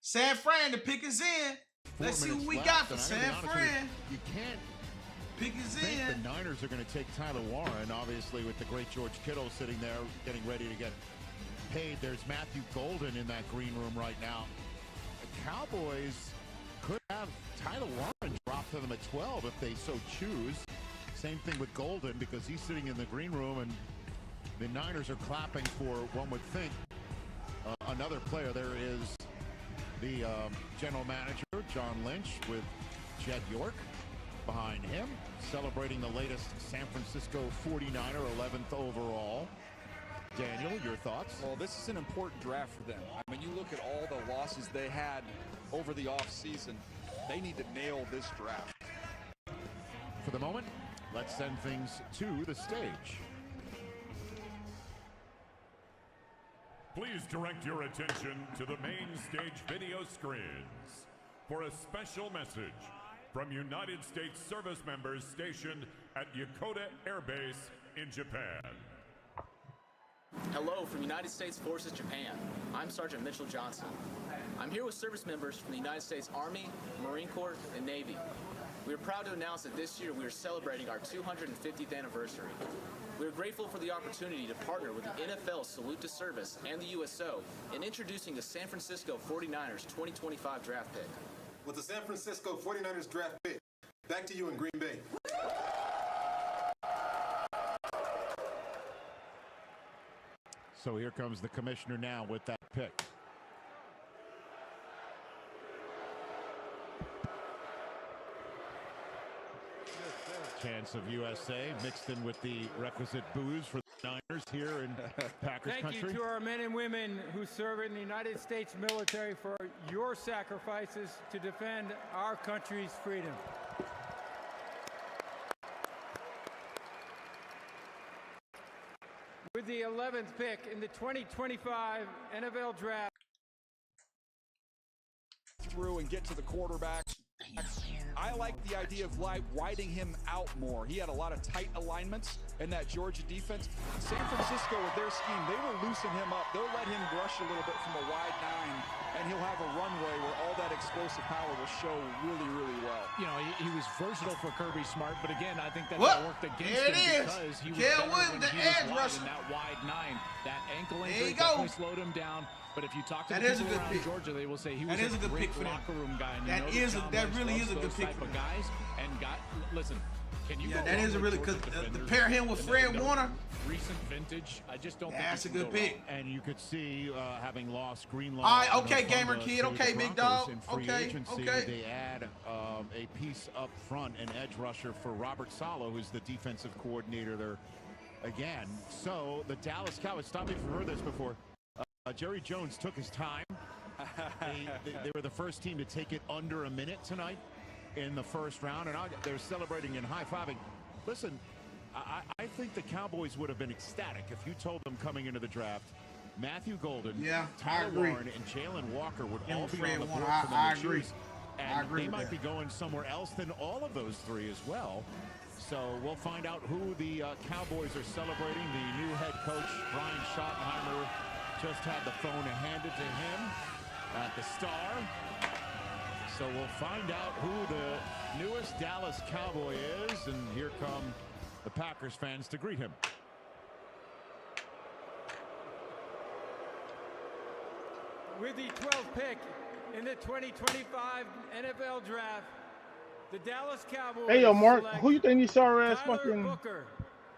San Fran, the pick is in. Let's see what we got for San Fran. You can't pick is think in. The Niners are going to take Tyler Warren, obviously, with the great George Kittle sitting there getting ready to get paid. There's Matthew Golden in that green room right now. The Cowboys could have Tyler Warren drop to them at 12 if they so choose. Same thing with Golden because he's sitting in the green room, and the Niners are clapping for, one would think, another player. There is the general manager, John Lynch, with Jed York behind him, celebrating the latest San Francisco 49er, 11th overall. Daniel, your thoughts? Well, this is an important draft for them. I mean, you look at all the losses they had over the offseason. They need to nail this draft. For the moment, let's send things to the stage. Please direct your attention to the main stage video screens. for a special message from United States service members stationed at Yokota Air Base in Japan. Hello from United States Forces Japan. I'm Sergeant Mitchell Johnson. I'm here with service members from the United States Army, Marine Corps, and Navy. We are proud to announce that this year we are celebrating our 250th anniversary. We are grateful for the opportunity to partner with the NFL Salute to Service and the USO in introducing the San Francisco 49ers 2025 draft pick. With the San Francisco 49ers draft pick, back to you in Green Bay. So here comes the commissioner now with that pick. Chance of USA mixed in with the requisite booze for the Niners here in Packers country. Thank you to our men and women who serve in the United States military for your sacrifices to defend our country's freedom. With the 11th pick in the 2025 NFL Draft. Through and get to the quarterback. I like the idea of widening him out more. He had a lot of tight alignments in that Georgia defense. San Francisco, with their scheme, they will loosen him up. They'll let him rush a little bit from a wide nine, and he'll have a runway where all that explosive power will show really, really well. You know, he was versatile for Kirby Smart, but again, I think that worked against him because he was better when he was wide in that wide nine. That ankle injury definitely slowed him down. But if you talk to the people around Georgia, they will say he was a great locker room guy. That really is a good pick. Type of guys and listen. Can you? Yeah, that is a really because to pair him with Fred Warner. Recent vintage. I just don't think that's a good pick. And you could see having lost Greenlaw. All right, okay, gamer kid. Okay, big dog. Okay. They add a piece up front, an edge rusher for Robert Saleh, who's the defensive coordinator there again. So the Dallas Cowboys. Stop me if you've heard this before. Jerry Jones took his time. They were the first team to take it under a minute tonight in the first round, and they're celebrating and high-fiving. Listen, I think the Cowboys would have been ecstatic if you told them coming into the draft, Matthew Golden, Tyler Warren, and Jalen Walker would all be on the board for them to choose. And they might be going somewhere else than all of those three as well. So we'll find out who the Cowboys are celebrating. The new head coach, Brian Schottenheimer, just had the phone handed to him at the Star. So we'll find out who the newest Dallas Cowboy is, and here come the Packers fans to greet him. With the 12th pick in the 2025 NFL Draft, the Dallas Cowboys. Hey, yo, Mark, who you think these sorry-ass fucking Booker,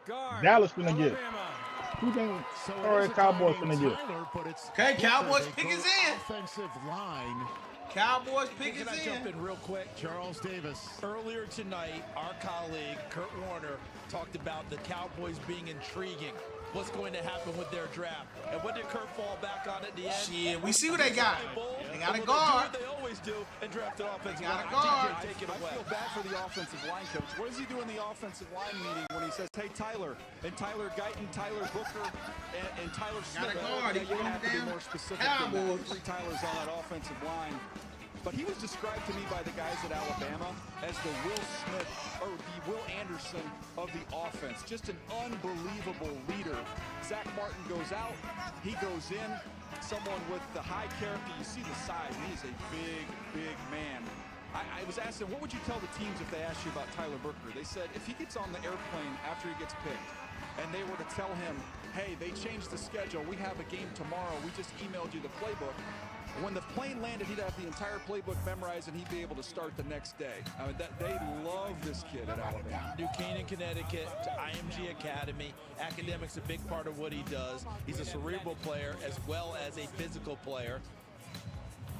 guard, Dallas finna Alabama. get? Who think sorry Cowboys finna get? Okay, Cowboys pick is in. Offensive line. Cowboys pick is in. Can I jump in real quick? Charles Davis. Earlier tonight, our colleague, Kurt Warner, talked about the Cowboys being intriguing. What's going to happen with their draft? And what did Kurt fall back on at the end? Shit, we see what they got. They got a guard. They always do and draft an offensive line. I feel bad for the offensive line coach. What does he do in the offensive line meeting when he says, hey, Tyler, and Tyler Guyton, Tyler Booker, and Tyler Smith? Got a guard. You have to be more specific than that. 3 Tylers on that offensive line. But he was described to me by the guys at Alabama as the Will Smith or the Will Anderson of the offense. Just an unbelievable leader. Zach Martin goes out, he goes in. Someone with the high character. You see the size. He's a big, big man. I was asked him, what would you tell the teams if they asked you about Tyler Booker? They said if he gets on the airplane after he gets picked, and they were to tell him, hey, they changed the schedule. We have a game tomorrow. We just emailed you the playbook. When the plane landed, he'd have the entire playbook memorized, and he'd be able to start the next day. I mean, they love this kid at Alabama. New Canaan, Connecticut, to IMG Academy. Academics a big part of what he does. He's a cerebral player as well as a physical player.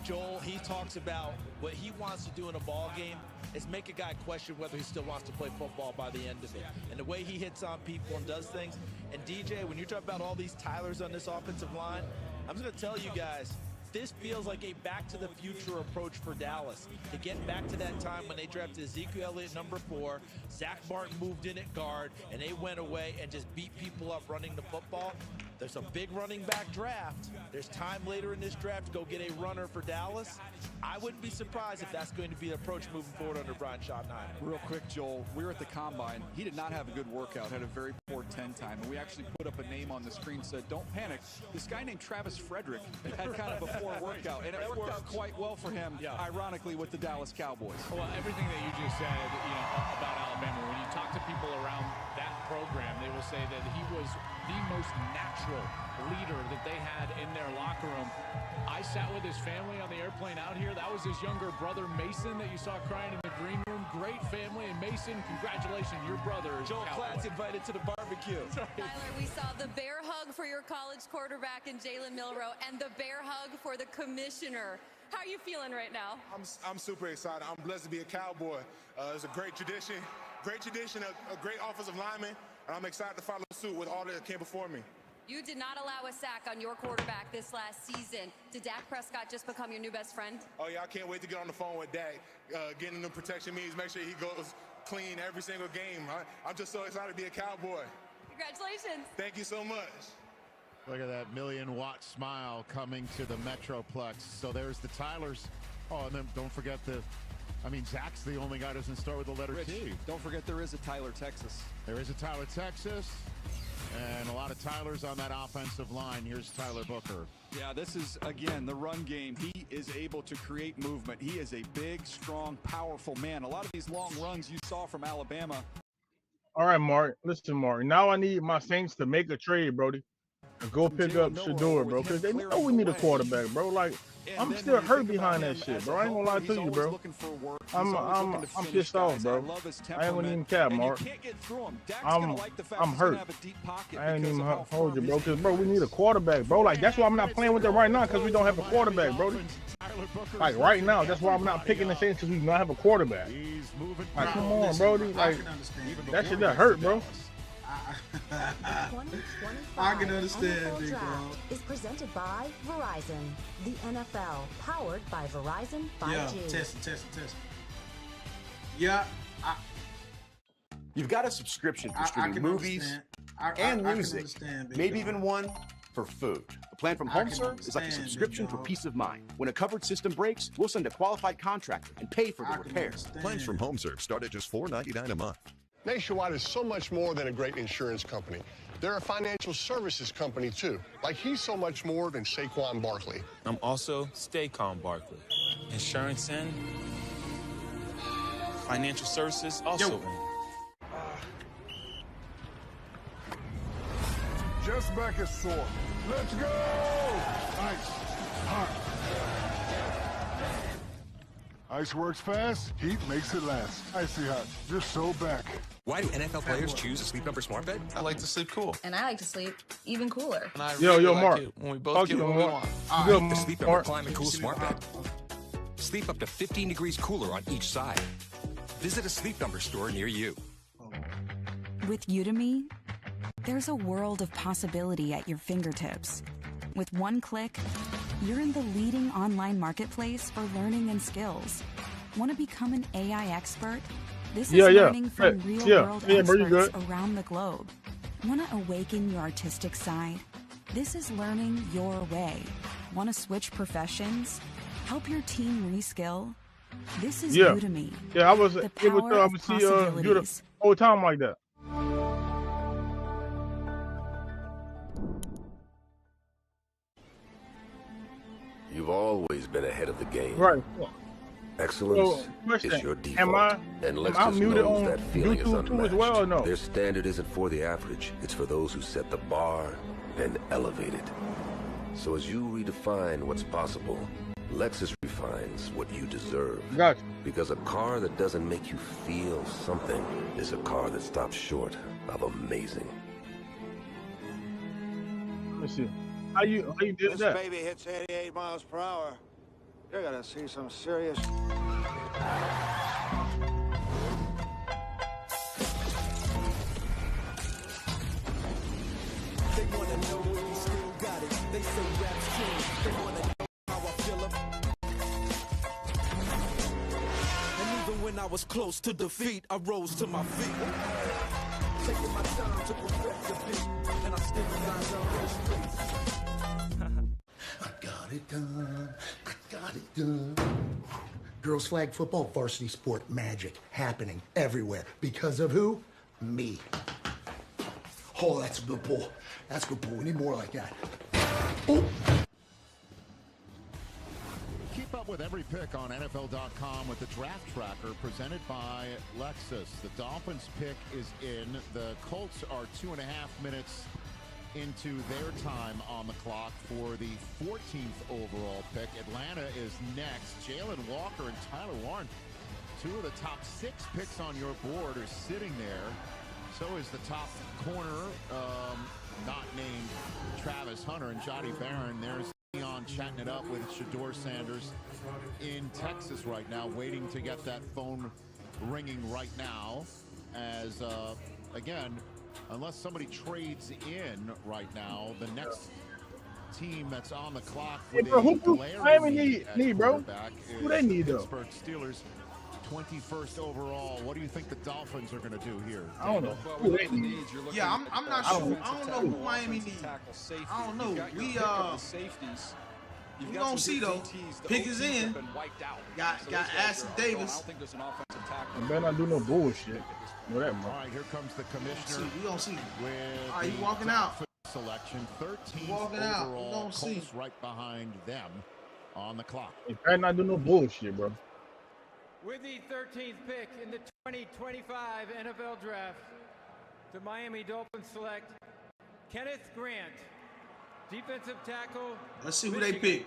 Joel, he talks about what he wants to do in a ball game is make a guy question whether he still wants to play football by the end of it. And the way he hits on people and does things. And DJ, when you're talking about all these Tylers on this offensive line, I'm just going to tell you guys, this feels like a back-to-the-future approach for Dallas. To get back to that time when they drafted Ezekiel Elliott number 4, Zach Martin moved in at guard, and they went away and just beat people up running the football. There's a big running back draft. There's time later in this draft to go get a runner for Dallas. I wouldn't be surprised if that's going to be the approach moving forward under Brian Schottenheimer. Real quick, Joel, we were at the Combine. He did not have a good workout, had a very poor 10 time. And we actually put up a name on the screen, said, don't panic. This guy named Travis Frederick had kind of a poor workout, and it worked out quite well for him, ironically, with the Dallas Cowboys. Well, everything that you just said, about Alabama, when you talk to people around that program, they will say that he was the most natural leader that they had in their locker room. I sat with his family on the airplane out here. That was his younger brother, Mason, that you saw crying in the green room. Great family. And Mason, congratulations, your brother is Joel Klatt's invited to the barbecue. Tyler, we saw the bear hug for your college quarterback in Jalen Milroe and the bear hug for the commissioner. How are you feeling right now? I'm super excited. I'm blessed to be a Cowboy. It's a great tradition, a great offensive lineman, and I'm excited to follow suit with all that came before me. You did not allow a sack on your quarterback this last season. Did Dak Prescott just become your new best friend? Oh, yeah, I can't wait to get on the phone with Dak. Getting the protection means make sure he goes clean every single game. I'm just so excited to be a Cowboy. Congratulations. Thank you so much. Look at that million-watt smile coming to the Metroplex. So there's the Tylers. Oh, and then don't forget Zach's the only guy who doesn't start with the letter T. Don't forget there is a Tyler, Texas. There is a Tyler, Texas. And a lot of Tylers on that offensive line. Here's Tyler Booker. Yeah, this is, again, the run game. He is able to create movement. He is a big, strong, powerful man. A lot of these long runs you saw from Alabama. All right, Mark. Listen, Mark. Now I need my Saints to make a trade, Brody. And go pick up Shador, bro, because they know we need a quarterback, bro. Like, I'm still hurt behind that shit, bro. I ain't gonna lie to you, bro. I'm pissed off, bro. I ain't gonna even cap, Mark. I'm hurt. I ain't even hold you, bro, because, bro, we need a quarterback, bro. Like, that's why I'm not playing with them right now, because we don't have a quarterback, bro. Like, right now, that's why I'm not picking the Saints, because we don't have a quarterback. Like, come on, bro. Like, that shit that hurt, bro. I can understand, big dog. Is presented by Verizon, the NFL, powered by Verizon 5G. Yeah, testing. Yeah. You've got a subscription for streaming movies and music, maybe even one for food. The plan from HomeServe is like a subscription for peace of mind. When a covered system breaks, we'll send a qualified contractor and pay for the repairs. Plans from HomeServe start at just $4.99 a month. Nationwide is so much more than a great insurance company. They're a financial services company, too. Like, he's so much more than Saquon Barkley. I'm also Stay Calm Barkley. Insurance and financial services also. Just back is sore. Let's go! Ice. Hot. Ice works fast, heat makes it last. Icy hot, just so back. Why do NFL players choose a Sleep Number smart bed? I like to sleep cool. And I like to sleep even cooler. And I Yo, really Mark. like it when we both get what we want. The Sleep Number Climate Cool smart bed. Sleep up to 15 degrees cooler on each side. Visit a Sleep Number store near you. With Udemy, there's a world of possibility at your fingertips. With one click, you're in the leading online marketplace for learning and skills. Want to become an AI expert? This is learning from real-world experts around the globe. Want to awaken your artistic side? This is learning your way. Want to switch professions? Help your team reskill? This is Udemy. Yeah, I was able to see Udemy all the time like that. You've always been ahead of the game. Right. Excellence is your default. And Lexus knows that feeling is unmatched. As well, or no? Their standard isn't for the average. It's for those who set the bar and elevate it. So as you redefine what's possible, Lexus refines what you deserve. Gotcha. Because a car that doesn't make you feel something is a car that stops short of amazing. Let me see. How you did that? This baby hits 88 miles per hour. You're gonna see some serious. They wanna know if we still got it. They say rap's king. They wanna know how I feel And even when I was close to defeat, I rose to my feet. Taking my time to perfect the beat, and I still got no I got it done. I got it done. Girls flag football, varsity sport, magic happening everywhere. Because of who? Me. Oh, that's a good pull. That's a good pull. We need more like that. Oh. Keep up with every pick on NFL.com with the Draft Tracker presented by Lexus. The Dolphins pick is in. The Colts are 2.5 minutes into their time on the clock for the 14th overall pick. Atlanta is next. Jalen Walker and Tyler Warren, two of the top 6 picks on your board, are sitting there. So is the top corner, not named Travis Hunter, and Johnny Barron. There's Leon chatting it up with Shador Sanders in Texas right now, waiting to get that phone ringing right now. As again, unless somebody trades in right now, the next team that's on the clock with bro, a glaring need, bro? Is who they need, the though? Pittsburgh Steelers, 21st overall. What do you think the Dolphins are going to do here? I don't know. Yeah, I'm not sure. I don't know who Miami needs. I don't know. We gonna see though. Pick is in. Got Ashton Davis. I better not do no bullshit. Know that, all right, here comes the commissioner. We gonna see. With all right, he walking out. Selection 13 walking overall. Out. Colts right behind them on the clock. You better not do no bullshit, bro. With the 13th pick in the 2025 NFL Draft, the Miami Dolphins select Kenneth Grant, defensive tackle. Let's see who they pick.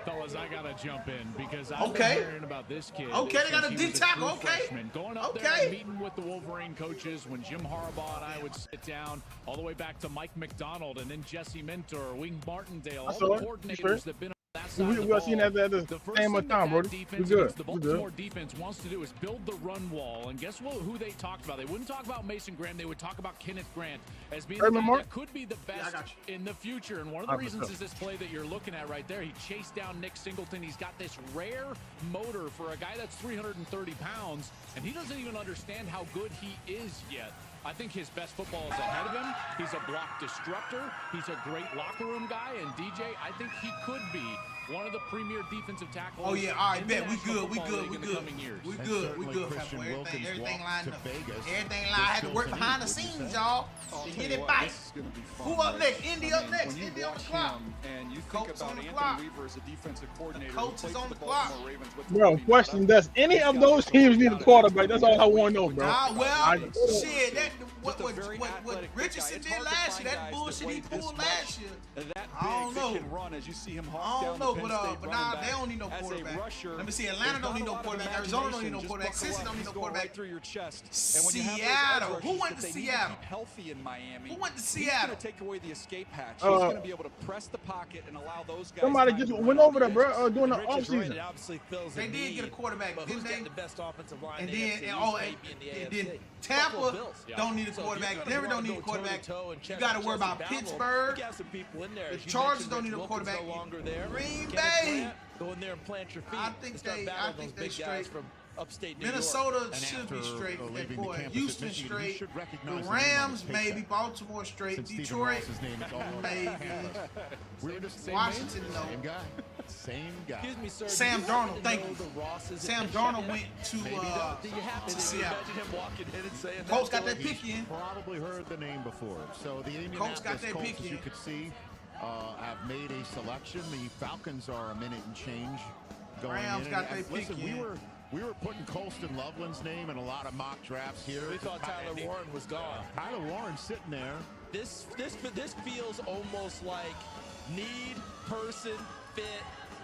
Fellas, I gotta jump in because I've been hearing about this kid. Okay, they got a D tackle. Okay. Going up there and meeting with the Wolverine coaches when Jim Harbaugh and I would sit down, all the way back to Mike McDonald and then Jesse Minter, Wing Martindale, all the coordinators that've been. We are seeing that at the same time, bro. We good. The Baltimore defense wants to do is build the run wall, and guess what? Who they talked about? They wouldn't talk about Mason Graham. They would talk about Kenneth Grant as being the guy that could be the best in the future. And one of the reasons is this play that you're looking at right there. He chased down Nick Singleton. He's got this rare motor for a guy that's 330 pounds, and he doesn't even understand how good he is yet. I think his best football is ahead of him. He's a block disruptor. He's a great locker room guy. And DJ, I think he could be one of the premier defensive tackles. Oh yeah, all right, bet we good, we good, we good, we good. Everything lined up. Everything lined. I had to work behind the scenes, y'all, to get it back. Who up next? Indy up next. Indy on the clock. And you think about Anthony Weaver as a defensive coordinator. Coach is on the clock. Bro, question: does any of those teams need a quarterback? That's all I want to know, bro. Well, shit, that what Richardson did last year, that bullshit he pulled last year. I don't know. I don't know, but nah, they don't need no quarterback. Let me see. Atlanta don't need no quarterback. Arizona don't need no quarterback. Cincinnati don't need no quarterback. Seattle. Who went to Seattle? Healthy in Miami. Who went to He's Seattle? going to take away the escape hatch. He's going to be able to press the pocket and allow those guys. Somebody just went over there, bro, during the offseason. They did get a quarterback, didn't they? The best offensive line. And then Tampa don't need a quarterback. Denver don't need a quarterback. You got to worry about Pittsburgh. The Chargers don't need a quarterback. Green Bay. Go in there and plant your feet. I think they straight. From upstate New Minnesota York. should be straight from that point. Houston straight. The Rams maybe. Baltimore straight. Detroit maybe. Washington no. Same guy. Excuse me, sir. Sam Darnold, thank you. Sam Darnold went to Seattle. Colts got that pick in. Probably heard the name before. So the Indianapolis Colts, as you could see, have made a selection. The Falcons are a minute and change going Rams in. Got that pick in. We were putting Colston Loveland's name in a lot of mock drafts here. We thought Tyler Warren was gone. Tyler Warren's sitting there. This feels almost like need, person, fit,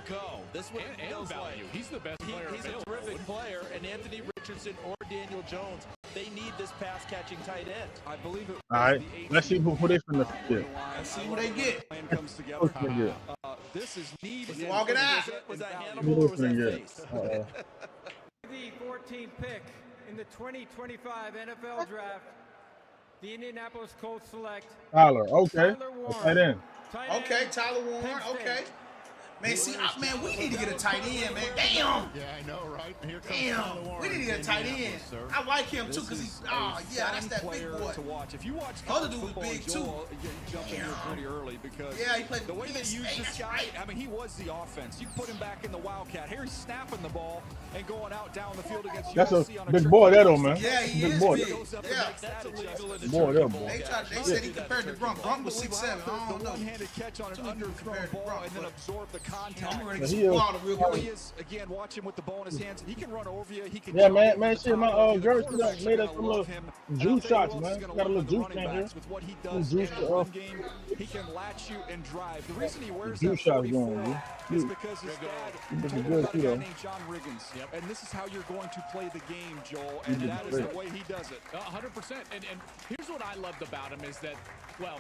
go. This one feels like. He's the best player. He's a terrific player, and Anthony Richardson or Daniel Jones, they need this pass-catching tight end. I believe it. All right, let's see who they from the get. Let's see who they get. Comes together. This is need. Was he walking out? Was that Hannibal or was that face? The 14th pick in the 2025 NFL Draft, the Indianapolis Colts select Tyler. Okay, let's head in. Okay, Tyler Warren. Okay. Man, see, man, we need to get a tight end, man. Damn. Yeah, I know, right? Here comes Damn. We need to get a tight end. I like him too, cause he's yeah, that's that big boy. To watch. If you watch other dude was big too. You jump in here pretty early because he played the way they use this guy. I mean, he was the offense. You put him back in the Wildcat. Here he's snapping the ball and going out down the field against That's USC a big boy, that man. Yeah, he big is boy. big. Yeah, that's illegal in the boy, that boy. They said he compared to Grump. Grump was 6'7". I don't know. One-handed catch on an underthrown ball and then absorb the contact. He is again. Watch him with the ball in his hands. He can run over you. He can. Yeah, man, shit, my girl made us some little juice shots, man. Got a little juice in here. With what he does in the game, he can latch you and drive. The reason he wears juice shots going, is because his dad told him about a guy named John Riggins. And this is how you're going to play the game, Joel. And that is the way he does it. 100%. And here's what I loved about him is that, well,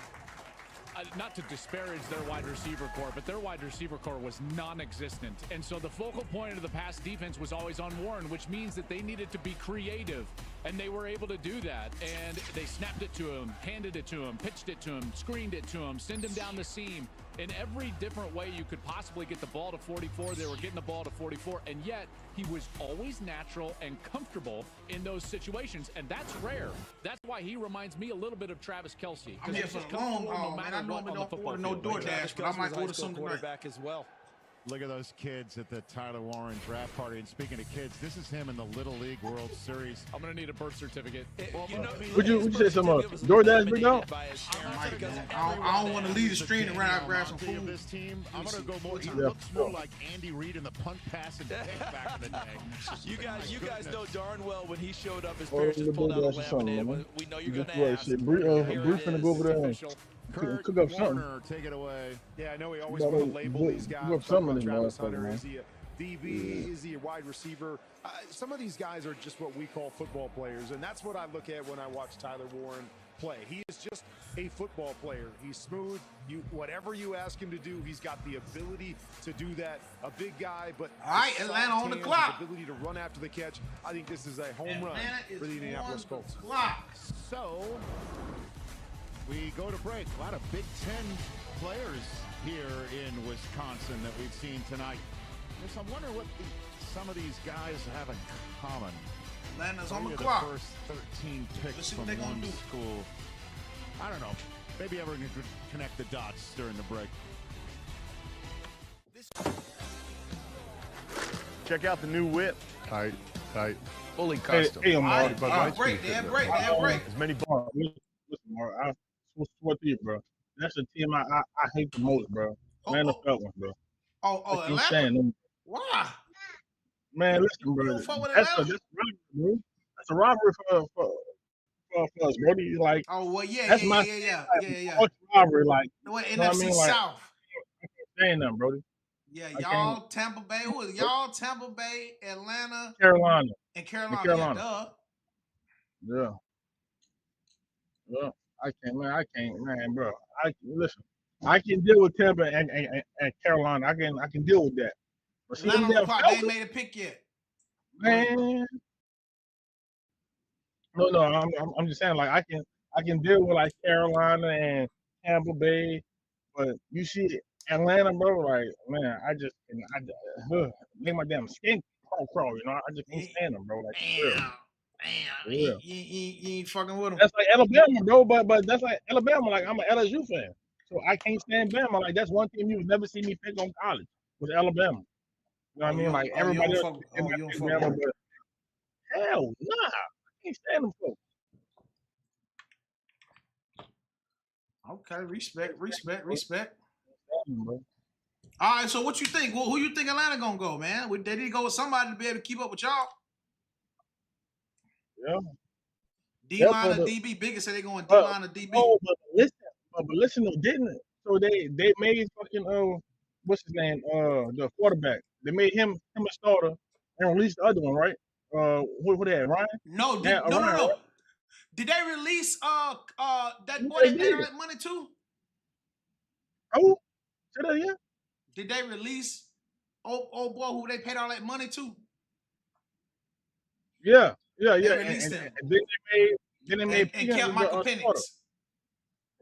not to disparage their wide receiver core, but their wide receiver core was non-existent. And so the focal point of the pass defense was always on Warren, which means that they needed to be creative. And they were able to do that. And they snapped it to him, handed it to him, pitched it to him, screened it to him, sent him down the seam. In every different way you could possibly get the ball to 44, they were getting the ball to 44. And yet, he was always natural and comfortable in those situations. And that's rare. That's why he reminds me a little bit of Travis Kelce. I'm here for the long haul, man. I normally don't order no DoorDash, but I might order some quarterback as well. Look at those kids at the Tyler Warren draft party. And speaking of kids, this is him in the Little League World Series. I'm going to need a birth certificate. Would you say some DoorDash, big dog? I don't want to leave the street and run out and grab some food. This team, I'm going to go more. He looks more like Andy Reid in the punt, pass, and kick back in the day. You guys know darn well when he showed up, his parents just pulled out a laminate. We know you're going to ask. Bruce going to go over there and cook up something. Take it away. Yeah, I know we always want to label these guys. Travis Hunter, is he a DB? Is he a wide receiver? Some of these guys are just what we call football players, and that's what I look at when I watch Tyler Warren play. He is just a football player. He's smooth. Whatever you ask him to do, he's got the ability to do that. A big guy, but all right, Atlanta on the clock. Ability to run after the catch. I think this is a home run for the Indianapolis Colts. So we go to break. A lot of Big Ten players here in Wisconsin that we've seen tonight. I'm wondering what some of these guys have in common. Atlanta's on the clock. The first 13 picks from one school. I don't know. Maybe everyone could connect the dots during the break. Check out the new whip. Tight. Fully custom. Hey, Mark. Break. As many bars. Listen, Mark, I swear to you, bro. That's the team I hate the most, bro. Atlanta Falcons, bro. Atlanta? Why? Man, listen, bro. That's a robbery for us, bro. Like, that's my robbery, like, NFC South. I can't stand them, bro. Yeah, y'all Tampa Bay. Who is y'all? Tampa Bay, Atlanta, Carolina, and Carolina. Yeah. I can't, man, bro. Listen. I can deal with Tampa and Carolina. I can deal with that. But see, they ain't made a pick yet. Man. No. I'm just saying, like, I can deal with like Carolina and Tampa Bay, but you see Atlanta, bro. Like, man, I make my damn skin crawl. You know, I just can't stand them, bro. Like, damn. You ain't fucking with them. That's like Alabama, bro. But that's like Alabama. Like, I'm an LSU fan. So I can't stand Bama. Like, that's one team you've never seen me pick on college was Alabama. You know what I mean? Like, everybody else pick Bama, but hell nah. I can't stand them folks. Okay, respect. All right, so what you think? Who you think Atlanta gonna go, man? They need to go with somebody to be able to keep up with y'all. Yeah. D-line or DB? Biggest said they going D-line or DB. Oh, but listen, didn't it? So they made fucking what's his name? The quarterback. They made him a starter and released the other one, right? What they had, Ryan? No. Right? Did they release that boy that paid all that money too? Oh, say that again. Did they release old boy who they paid all that money to? Yeah. They released him. And then they made and kept Michael Penix.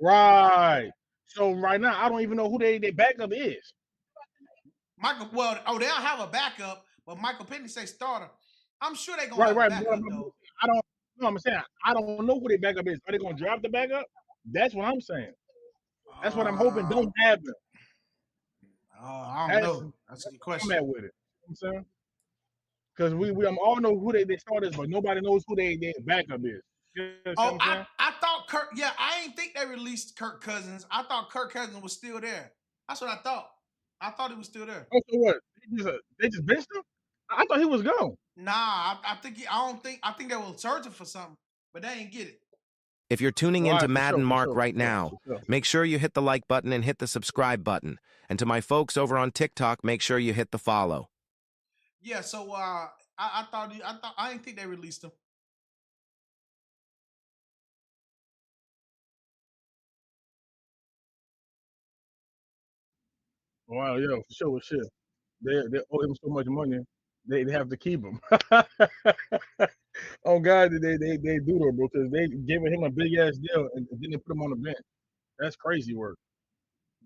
Right. So right now I don't even know who they backup is. Well, they don't have a backup, but Michael Penix say starter. I'm sure they're gonna have a backup though. I don't. No, I'm saying I don't know who their backup is. Are they gonna drop the backup? That's what I'm saying. That's what I'm hoping don't happen. I don't know. That's a good question. I'm at with it. You know what I'm saying? Because we all know who they starters, but nobody knows who their backup is. You know what I'm saying? I thought Kirk. Yeah, I ain't think they released Kirk Cousins. I thought Kirk Cousins was still there. That's what I thought. I thought he was still there. Oh, so what? They just benched him? I thought he was gone. Nah, I think they were searching for something, but they ain't get it. If you're tuning into Madden Marc right now, make sure you hit the like button and hit the subscribe button. And to my folks over on TikTok, make sure you hit the follow. Yeah, so I didn't think they released him. Wow, yeah, for sure. They owe him so much money, they have to keep him. Oh God, they do though, bro, because they giving him a big ass deal and then they put him on the bench. That's crazy work.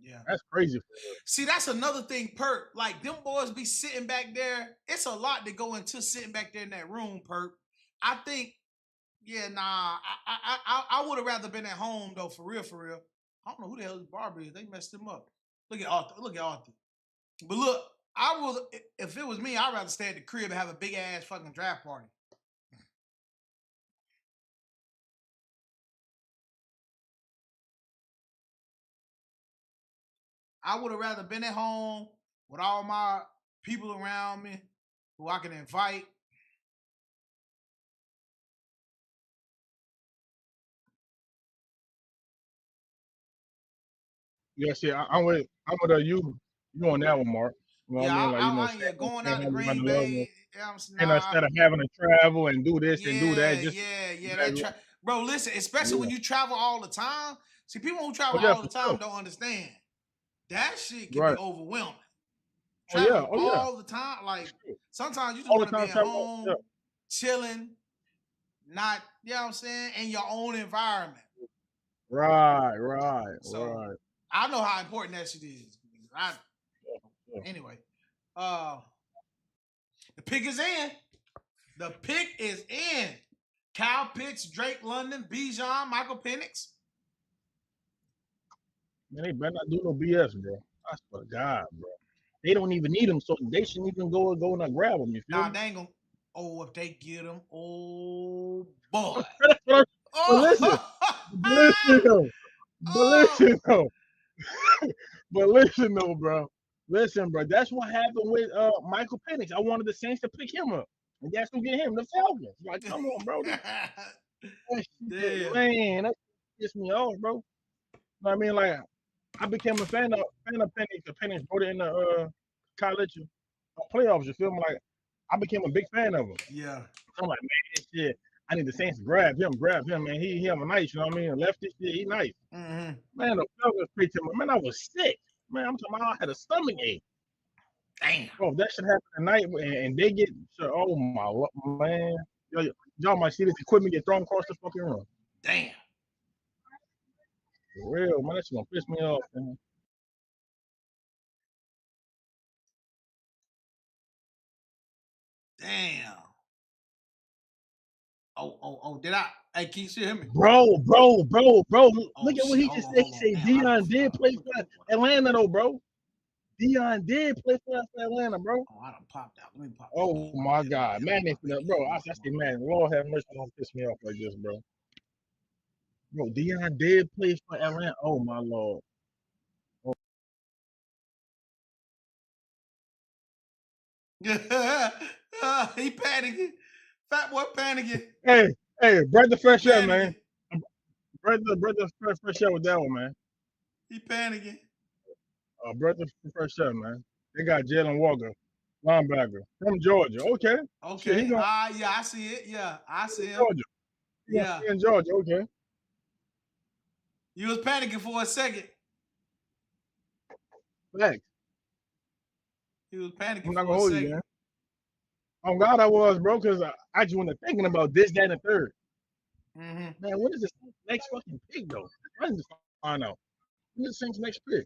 Yeah, that's crazy. See, that's another thing, Perk. Like them boys be sitting back there. It's a lot to go into sitting back there in that room, Perk. I think, yeah, nah. I would have rather been at home though, for real. I don't know who the hell this barber is. They messed him up. Look at Arthur. But look, if it was me, I'd rather stay at the crib and have a big ass fucking draft party. I would have rather been at home with all my people around me who I can invite. Yeah, see, I'm with you on that one, Mark. You know what I mean? Like, I going out to Green Bay. And instead of having to travel and do this and do that, just bro, listen, especially when you travel all the time. See, people who travel all the time don't understand. That shit can be overwhelming. Traveling all the time. Like, sometimes you just want to be at home, chilling, not, you know what I'm saying, in your own environment. Right. I know how important that shit is. Anyway, the pick is in. The pick is in. Kyle Pitts, Drake London, Bijan, Michael Penix. Man, they better not do no BS, bro. I swear to God, bro. They don't even need him, so they shouldn't even go and grab him. You feel me? They ain't gonna. Oh, if they get him, oh boy. But listen though, bro. Listen, bro. That's what happened with Michael Penix. I wanted the Saints to pick him up, and guess who get him? The Falcons. Like, come on, bro. Man, that pissed me off, bro. You know what I mean? Like, I became a fan of Penix. The Penix brought it in the college playoffs. You feel me? Like, I became a big fan of him. Yeah. I'm like, man, shit. I need the Saints to grab him, man. He have a nice, you know what I mean? Lefty shit, he nice. Mm-hmm. Man, the Falcons picked him. Man, I was sick. Man, I'm talking about I had a stomach ache. Damn. Bro, if that should happen tonight and they get, oh my, man. Y'all might see this equipment get thrown across the fucking room. Damn. For real, man, that's gonna piss me off, man. Damn. Oh, did I? Hey, can you see him? Bro. Look at what he just said. He said Deion did play for Atlanta, though, bro. Deion did play for Atlanta, bro. Oh, I done popped out. Let me pop. Oh, my God. Man, bro, I say, man, Lord have mercy, don't piss me off like this, bro. Bro, Deion did play for Atlanta. Oh, my Lord. Oh. He panicking. Fat boy panicking. Hey, brother, fresh air, man. Brother, fresh air with that one, man. He panicking. Brother, fresh air, man. They got Jalen Walker, linebacker from Georgia. Okay. Okay. Yeah, I see it. Yeah, I see him. Georgia. Yeah. In Georgia. Okay. You was panicking for a second. Thanks. He was panicking I'm not for gonna a hold second. you, man. On God, I was, bro, because I just wasn't thinking about this, that, and the third. Mm-hmm. Man, what is this next fucking pick, though? I need to find out. What is the Saints' next pick?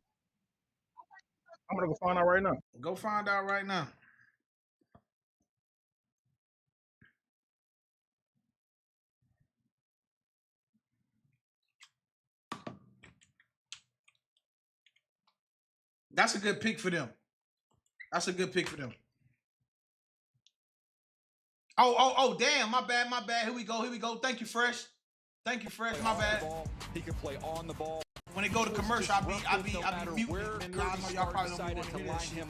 I'm gonna go find out right now. Go find out right now. That's a good pick for them. That's a good pick for them. Oh, damn, my bad. Here we go. Thank you, Fresh. My bad. He can play on the ball. When they go to commercial, I be muting. I know y'all probably don't want to hear that shit.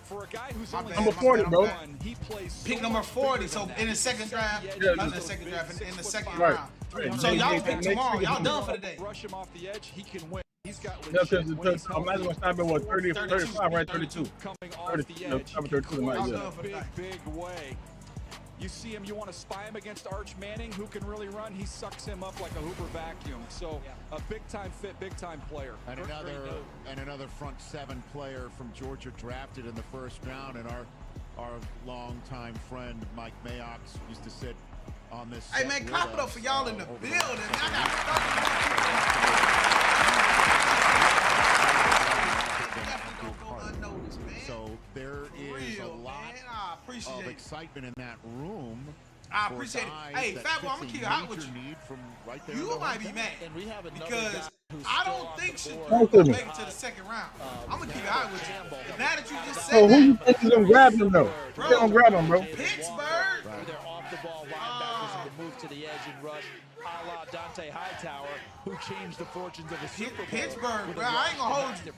For a guy who's number 40, bro. He plays pick number 40. So in the second draft, in the second right. round. So y'all pick tomorrow. Y'all done for the day. Rush him off the edge. He can win. He's got because I'm not gonna stop at what 30 or 35, right? 32. Coming off the edge. 32 Big way. You see him, you want to spy him against Arch Manning, who can really run. He sucks him up like a Hoover vacuum. So a big-time fit, big-time player. And another front seven player from Georgia drafted in the first round. And our longtime friend Mike Mayock used to sit on this. Hey man, clap it up for y'all in the building. So there is a lot of excitement in that room. I appreciate it. Hey, Fabo, I'm gonna keep it hot with you. You might be mad because I don't think she will make it to the second round. I'm gonna keep it hot with you. Now that you just said who you think is gonna grab him though? Who's gonna grab him, bro? Pittsburgh. They're off the ball linebackers who can move to the edge and rush, a la Dante Hightower, who changed the fortunes of the Super Bowl. Pittsburgh, bro. I ain't gonna hold you.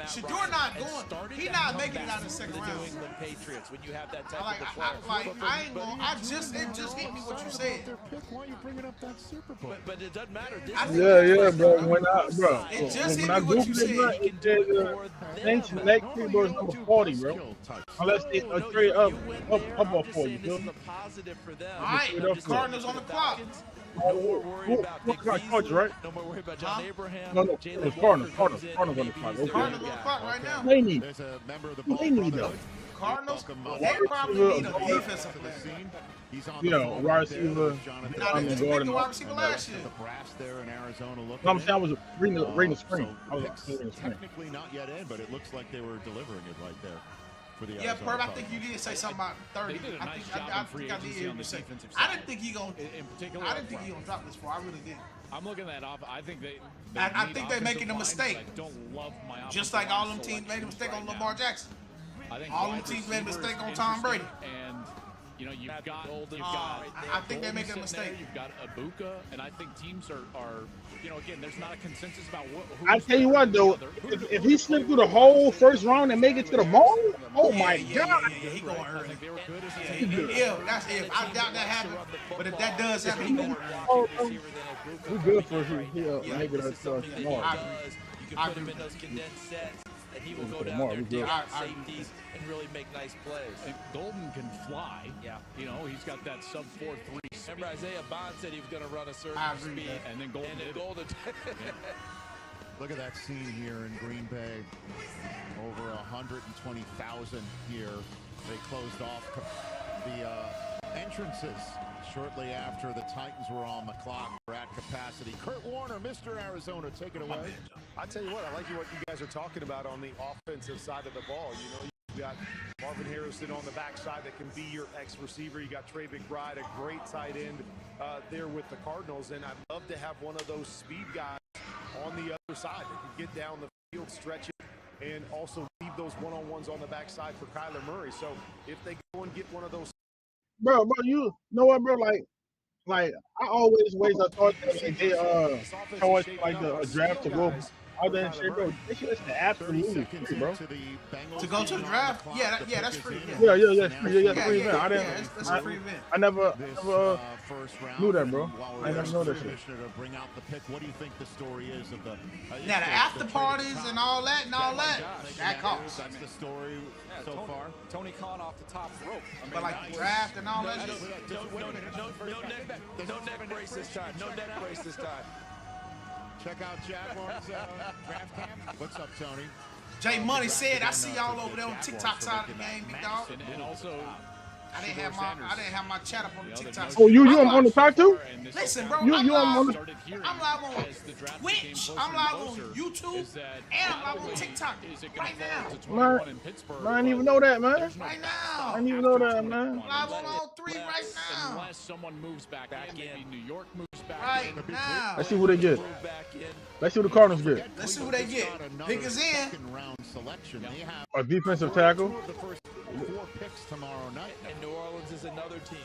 Shador not going. He not making it out in the second round. New England Patriots. When you have that type of I ain't gonna. It just hit me what you said. Why are you bringing up that Super Bowl? But it doesn't matter. Yeah, bro. When I what you said. It says next people is number 40, bro. Unless they trade up off 40. This is a positive for them. All right, the Cardinals on the clock. No more worried about Big Cardinals, right? No more worried about John Abraham. No, it's Cardinals on the clock. Cardinals on the clock right now. They need. There's a member of the They need though. Cardinals, they probably need a defensive player. He's on wide receiver. Nah, they just picked the wide receiver last year. The brass there in Arizona looking. No, I'm saying I was reading the screen. I was reading the screen. Technically not yet in, but it looks like they were delivering it right there. For the yeah, Perv, I think you did say something about 30. I did hear you say. I didn't think he gonna. In particular, I didn't think he gonna drop this far. I really didn't. I'm looking at that off. I think I think they're making a mistake. I don't love my just like all them teams made a mistake on Lamar Jackson. All them teams made a mistake on Tom Brady. And you know you've got. I think they're making a mistake. You've got Ibuka, and I think teams are. You know, again, there's not a consensus about who. I tell you what, though, if he slipped through the whole first round and make it to the ball, oh my God! He going early. Yeah, that's if. I doubt that happened, but if that does happen, he going early. He's good for sure. He'll make it up to us tomorrow. You can put him in those condensed sets, and he will go down there, dig out safeties, and really make nice plays. And Golden can fly. Yeah. You know, he's got that sub 4.3 speed. Remember, Isaiah Bond said he was going to run a certain speed. And then Golden did Golden. Look at that scene here in Green Bay. Over 120,000 here. They closed off the entrances shortly after the Titans were on the clock. We're at capacity. Kurt Warner, Mr. Arizona, take it away. I tell you what, I like what you guys are talking about on the offensive side of the ball. You know, you got Marvin Harrison on the backside that can be your X receiver. You got Trey McBride, a great tight end there with the Cardinals, and I'd love to have one of those speed guys on the other side that can get down the field, stretch it, and also leave those one-on-ones on the backside for Kyler Murray. So if they go and get one of those. Bro, you know what, bro? Like I always thought that they show us like a draft to go out there and shit, bro. They should listen to absolutely free, bro. To go to the draft? Yeah, that's free. Yeah, it's free. Yeah, free event. That's a free event. I never knew that, bro. I never know that shit. What do you think the story is of the now the after parties and all that that costs. That's the story so far. Tony Khan off the top rope. But like the draft and all that shit. No neck brace this time. No neck brace this time. Check out Jaguars draft camp. What's up, Tony? Jay Money said, I see y'all over there on TikTok side of the game, big dog. And also, I didn't have my chat up on the TikTok. Oh, you on the talk too? Listen, bro, You I'm on live on Twitch, I'm live on YouTube, and I'm live on TikTok right now. Man, I didn't even know that, man. Right now. I didn't even know that, man. I'm live on all three right now. Unless someone moves back in, maybe New York moves back right in. now. Let's see who they get. Let's see who the Cardinals get. Let's see who they get. Pick is in. A defensive tackle. The first 4 picks tomorrow night. And New Orleans is another team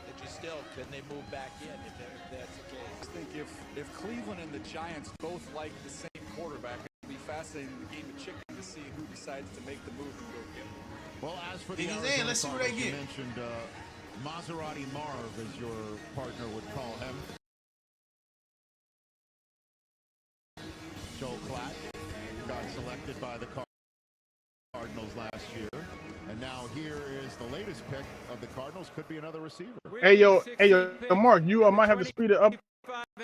that you still can they move back in if that's the case. I think if Cleveland and the Giants both like the same quarterback, it'll be fascinating in the game of chicken to see who decides to make the move and go get him. Well, as for the Pick is Arizona in. Let's see who they Cardinals, get. you mentioned Maserati Marv, as your partner would call him. Joel Klatt got selected by the Cardinals last year, and now here is the latest pick of the Cardinals. Could be another receiver. Hey yo, Mark, you might have to speed it up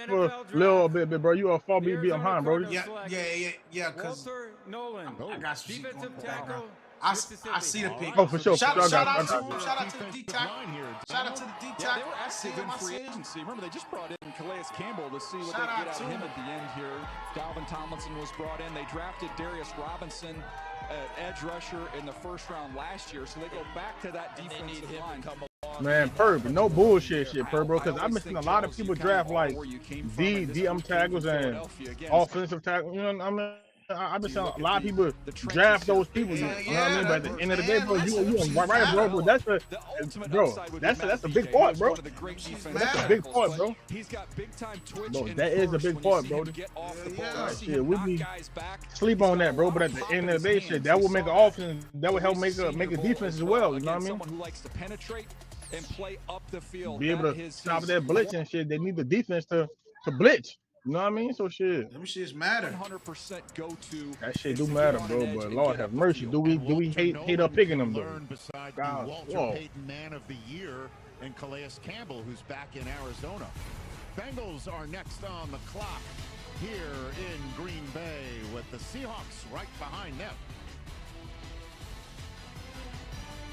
for a little bit, bro. You fall behind, bro. Yeah. Cause Nolan, I got some shit defensive going on. tackle. I see the pick. Oh, for sure. Shout out to him. Okay. Shout out to the D-Tack. Shout out to the D-Tack. Yeah, they were I see active him. in I free see him. agency. Remember, they just brought in Calais Campbell to see what Shout they out get out to of him him. at the end here. Dalvin Tomlinson was brought in. They drafted Darius Robinson, edge rusher, in the first round last year. So they go back to that defensive line. Man, Perb, no bullshit shit, Perb, bro. Because I've been seeing a lot of people draft like DM tackles and offensive tackles. You know what I mean? I've been seeing a lot of people draft those people. You know what I mean? But at the end of the day, bro, you right, bro. But that's a big part, bro. That's a big part, bro. He's got big time twitch. Bro, that is a big part, bro. Shit, we be sleep on that, bro. But at the end of the day, shit, that will make an offense. That will help make a defense as well. You know what I mean? Someone who likes to penetrate and play up the field. Be able to stop that blitz and shit. They need the defense to blitz. You know what I mean? So shit. Them shits matter. 100% go to. That shit do matter, bro. But Lord have mercy. Do we hate up picking them though? Beside God, Walter Payton Man of the Year and Calais Campbell, who's back in Arizona. Bengals are next on the clock here in Green Bay with the Seahawks right behind them.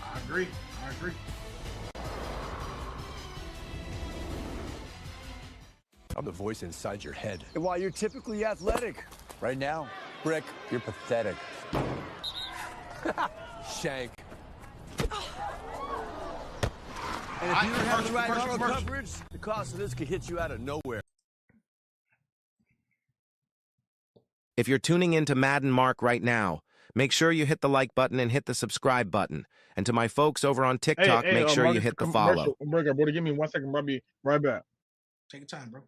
I agree. I'm the voice inside your head. And while you're typically athletic, right now, Brick, you're pathetic. Shank. And if you don't have the right auto coverage, the cost of this could hit you out of nowhere. If you're tuning into Madden Marc right now, make sure you hit the like button and hit the subscribe button. And to my folks over on TikTok, make sure you hit the follow. Bro, give me 1 second, bro. I'll be right back. Take your time, bro.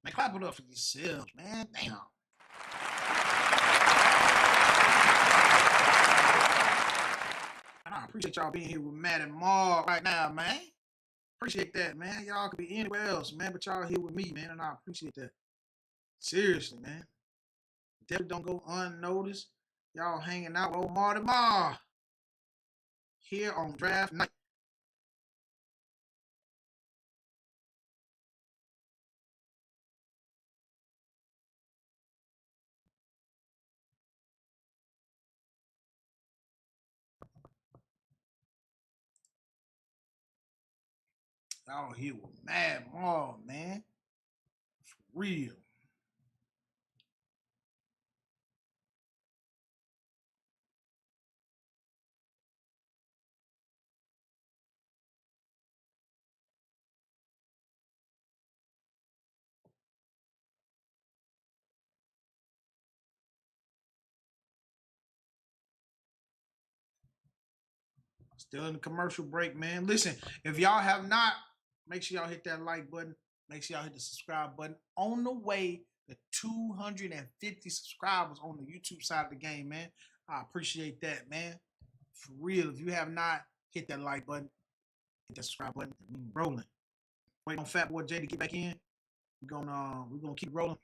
Man, clap it up for yourselves, man. Damn. I appreciate y'all being here with Madden Marc right now, man. Appreciate that, man. Y'all could be anywhere else, man, but y'all here with me, man, and I appreciate that. Seriously, man. Definitely don't go unnoticed. Y'all hanging out with old Madden Marc here on draft night. Y'all here with Madden Marc, man. For real. Still in the commercial break, man. Listen, if y'all have not, make sure y'all hit that like button. Make sure y'all hit the subscribe button. On the way to 250 subscribers on the YouTube side of the game, man. I appreciate that, man. For real, if you have not hit that like button, hit that subscribe button. We rolling. Waiting on Fat Boy J to get back in. We're gonna keep rolling.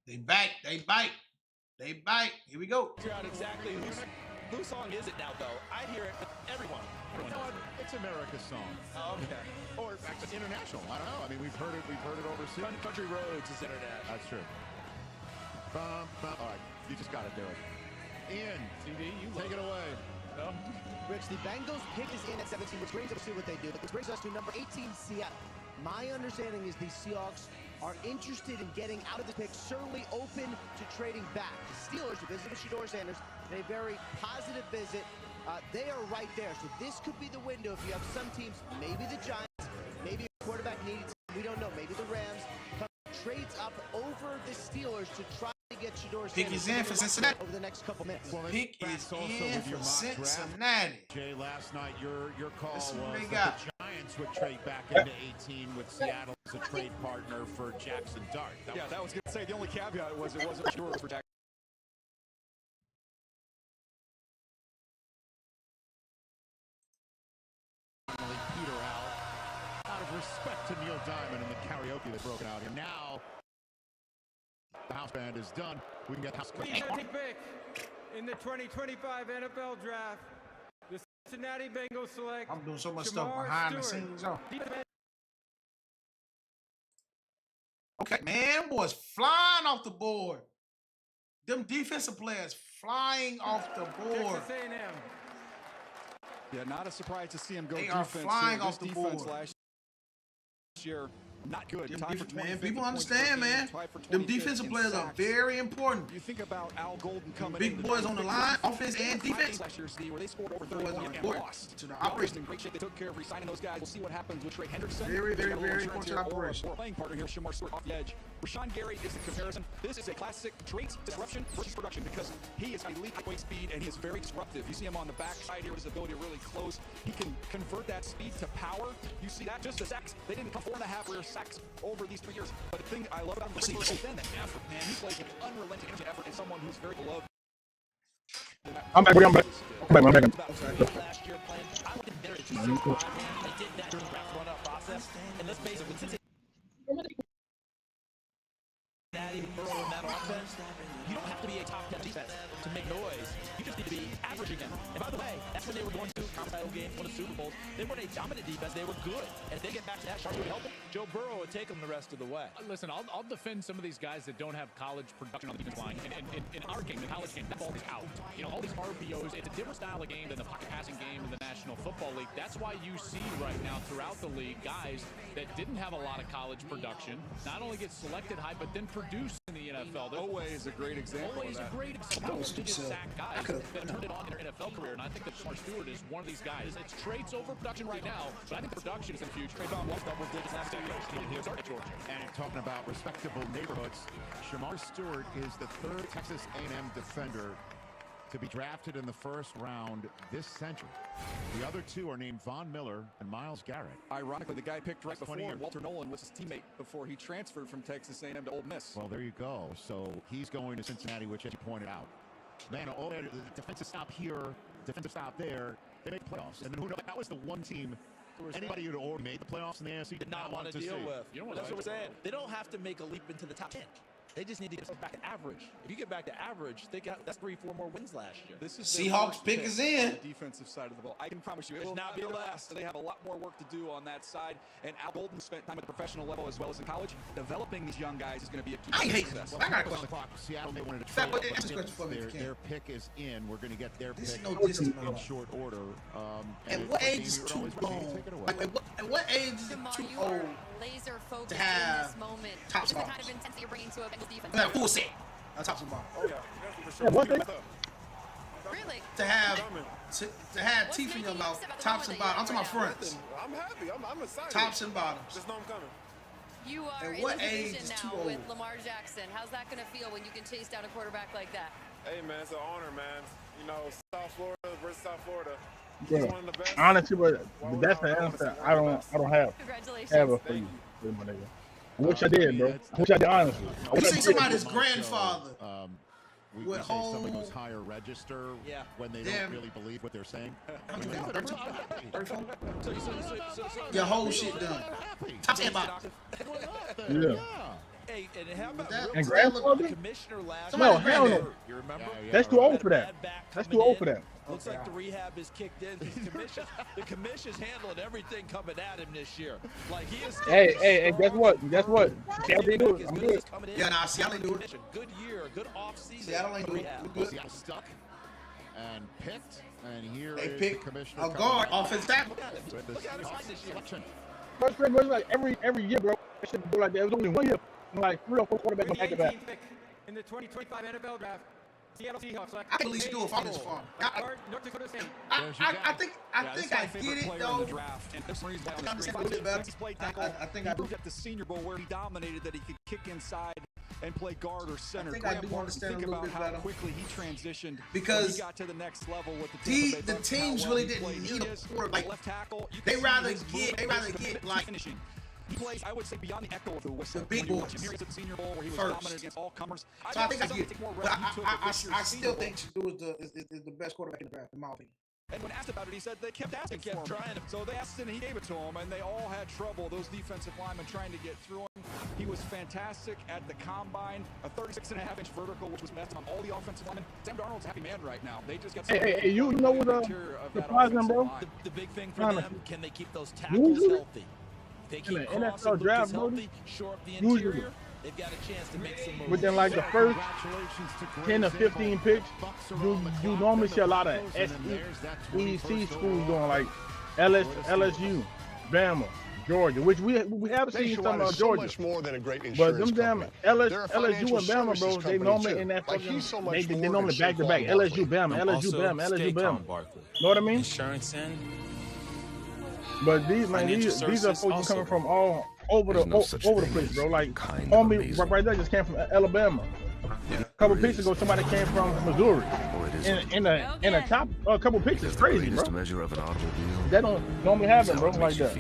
They bite. They bite. They bite. Here we go. Figure out exactly whose song is it now, though. I hear it with everyone. It's America's song. Oh, okay. Or it's international. I don't know. I mean, we've heard it overseas. Country Roads is internet. That's true. All right, you just got to do it. Ian, CD, you take it away. No. Rich, the Bengals pick is in at 17, which brings us to what they do. Which brings us to number 18, Seattle. My understanding is the Seahawks are interested in getting out of the pick, certainly open to trading back. The Steelers, who visited with Shedeur Sanders, in a very positive visit. They are right there. So this could be the window if you have some teams, maybe the Giants, maybe a quarterback needs, we don't know, maybe the Rams, trades up over the Steelers to try to get Shedeur Pick is in for Cincinnati. Over the next couple minutes. Well, Pick is in for Cincinnati. Jay, last night your call was they that the Giants would trade back into 18 with Seattle as a trade partner for Jackson Dart. That was going to say the only caveat was it wasn't sure for Jackson. Peter out of respect to Neil Diamond and the karaoke that's broken out here. Now the house band is done. We can get house. Pick in the 2025 NFL Draft, the Cincinnati Bengals select. I'm doing so much stuff behind the scenes. Okay, man, boys flying off the board. Them defensive players flying off the board. Texas A&M. Yeah, not a surprise to see him go They defense. are flying here. off the defense board. last year, not good. Man, people understand, man. Them defensive players are very important. You think about Al Golden coming Big boys on the line, offense and defense. Last year's where they scored over 30 Boys are points and important lost. to the Operation operation. in great shape. They took care of re-signing those guys. We'll see what happens with Trey Hendrickson. Very important to the Or operation. playing partner here, Shamar Stewart off the edge. Rashawn Gary is the comparison. This is a classic trait disruption versus production because he is elite lightweight speed and he is very disruptive. You see him on the backside here with his ability to really close. He can convert that speed to power. You see that just the sacks. They didn't come 4.5 career sacks over these 3 years. But the thing I love about him is then that effort, man. He plays with unrelenting effort and someone who's very beloved. I'm back. I'm back. I'm back. Last year playing, I wasn't there at 265. They did that during the draft run-up process. And let's face it, with Cincinnati Burrow in that offense, you don't have to be a top 10 defense to make noise. You just need to be average again. And by the way, that's when they were going to conference title games, won the Super Bowls. They weren't a dominant defense. They were good. And if they get back to that, Sharp would help them. Joe Burrow would take them the rest of the way. Listen, I'll defend some of these guys that don't have college production on the defense line. In our game, the college game, that ball is out. You know, all these RPOs, it's a different style of game than the pocket passing game in the National Football League. That's why you see right now throughout the league guys that didn't have a lot of college production not only get selected high, but then produce in the NFL. Owe is a great example Owe is a great example. Sack guys that turned it on in their NFL career, and I think that Shamar Stewart is one of these guys. It's traits over production right now, but I think the production is in the future. Trayvon Walsh double digits last decade. He was at Georgia. And talking about respectable neighborhoods, Shamar Stewart is the 3rd Texas A&M defender to be drafted in the first round this century. The other 2 are named Von Miller and Myles Garrett. Ironically, the guy picked right before Walter Nolan was his teammate before he transferred from Texas A&M to Ole Miss. Well, there you go. So he's going to Cincinnati, which, as you pointed out, man, all that defensive stop here, defensive stop there, they make playoffs. And then who knows? That was the one team anybody who'd already made the playoffs in the AFC did not want to deal with. You know what that's what we're saying. They don't have to make a leap into the top 10. They just need to get back to average. If you get back to average, that's 3-4 more wins last year. This is Seahawks pick is in. The defensive side of the ball. I can promise you, it will not be last. They have a lot more work to do on that side. And Al Golden spent time at the professional level as well as in college. Developing these young guys is going to be a key to success. Well, I got a question. Seattle, they wanted to trade. Their pick is in. We're going to get their pick in short order. At what age is too old? At what age is it too old laser focused to have in this moment? top The kind spots? of intensity you're bringing to a Bengals defense. Yeah, full set. Top and bottom. Really? To have teeth in your mouth, tops and bottoms. I'm talking about fronts. I'm happy. I'm excited. Tops and bottoms. Just know I'm coming. You are At in what the age division is too now with old? Lamar Jackson. How's that going to feel when you can chase down a quarterback like that? Hey man, it's an honor, man. You know, South Florida versus South Florida. Yeah. He's one of the best. Honestly, but that's the answer I don't have. Congratulations. Ever for you, my nigga. I wish I did, bro. I wish I did, honestly. You see somebody's grandfather We with say somebody whole goes higher register when they damn. don't really believe what they're saying. Your whole shit done. Top and bottom. Yeah. Hey, and how about And the commissioner last No, year? hell no. You remember? That's too old for that. That's too old for that. Looks like the rehab is kicked in. The commission's handling everything coming at him this year. Like he is. Hey, guess what? Guess what? Seattle didn't do it. I'm good. Yeah, nah, Seattle do it. Good year, good off season. Seattle ain't do it. Seattle stuck and picked, and here They is pick the commissioner. a guard, offensive tackle. Look at his line this year. First pick was like every year, bro. That shit go like that. It was only 1 year. Like 3 or 4 quarterbacks back to back. In the 2025 NFL Draft, Seattle Seahawks. I can at least do it from this far. North Dakota State. I think I get it though. I think I moved at the Senior Bowl where he dominated that he could kick inside and play guard or center. I think I do understand a little bit how better. quickly he transitioned Because he got to the next level with the teams really didn't need a quarterback. Left tackle. They rather get like finishing. He plays, I would say, beyond the echo of the whistle. The big boys. Here he's at the Senior Bowl where he was First. dominant against all comers. So I think I get it. But I still think Shador is the best quarterback in the draft, in my opinion. And when asked about it, he said they kept asking for him. Trying him. So they asked him, and he gave it to him, and they all had trouble, those defensive linemen, trying to get through him. He was fantastic at the combine, a 36.5-inch vertical, which was best on all the offensive linemen. Sam Darnold's a happy man right now. They just got Hey, you know what surprising, bro? The big thing for them, can they keep those tackles healthy? They In keep the Cross NFL and draft, Lucas bro, healthy, shore up the usually interior. They've got a chance to make some moves. within like the first 10 or 15 picks, you normally see a lot of SEC schools going like LSU, Bama, Georgia, which we have seen some of Georgia. Much more than a great But insurance them damn LSU and Bama, bro, they normally in that fucking, they normally back to back. LSU, Bama, LSU, Bama, LSU, Bama. Know what I mean? Insurance in. But these are folks coming from all over the place, bro. Like homie right there just came from Alabama. A couple picks ago, somebody came from Missouri. In a top couple picks, it's crazy, bro. That don't normally happen, bro, like that.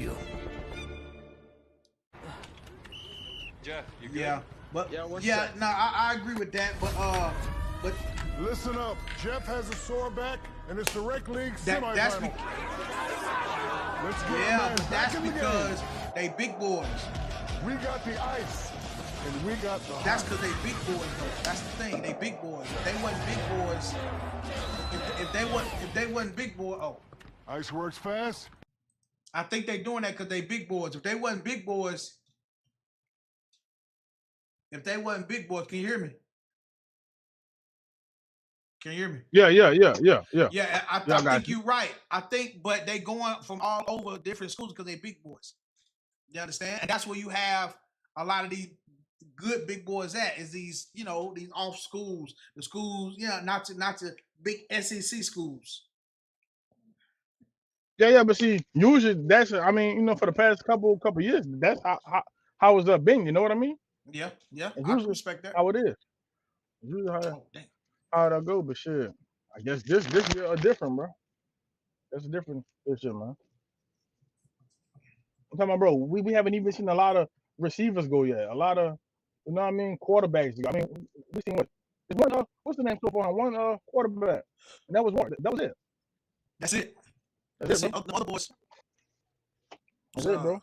Jeff, you good? Yeah, but I agree with that. But listen up, Jeff has a sore back, and it's the rec league semifinal. Let's get but that's because they big boys. We got the ice, and we got the. That's because they big boys, though. That's the thing. They big boys. If they wasn't big boys, if they wasn't big boy, ice works fast. I think they doing that because they big boys. If they wasn't big boys, can you hear me? Can you hear me? Yeah. Yeah, I think you're right. I think, but they going from all over different schools because they big boys. You understand? And that's where you have a lot of these good big boys at, is these, these off schools, the schools, not to big SEC schools. Yeah, but see, usually that's, I mean, for the past couple years, that's how it's been. You know what I mean? Yeah. And I usually respect that. how it is. Usually how it go, but shit, I guess this year are different, bro. That's a different shit, man. I'm talking about, bro, we haven't even seen a lot of receivers go yet. A lot of, quarterbacks. I mean, we seen what's the name so far? One quarterback. And that was it. That's it. That's it, bro. Other boys. That's it, bro.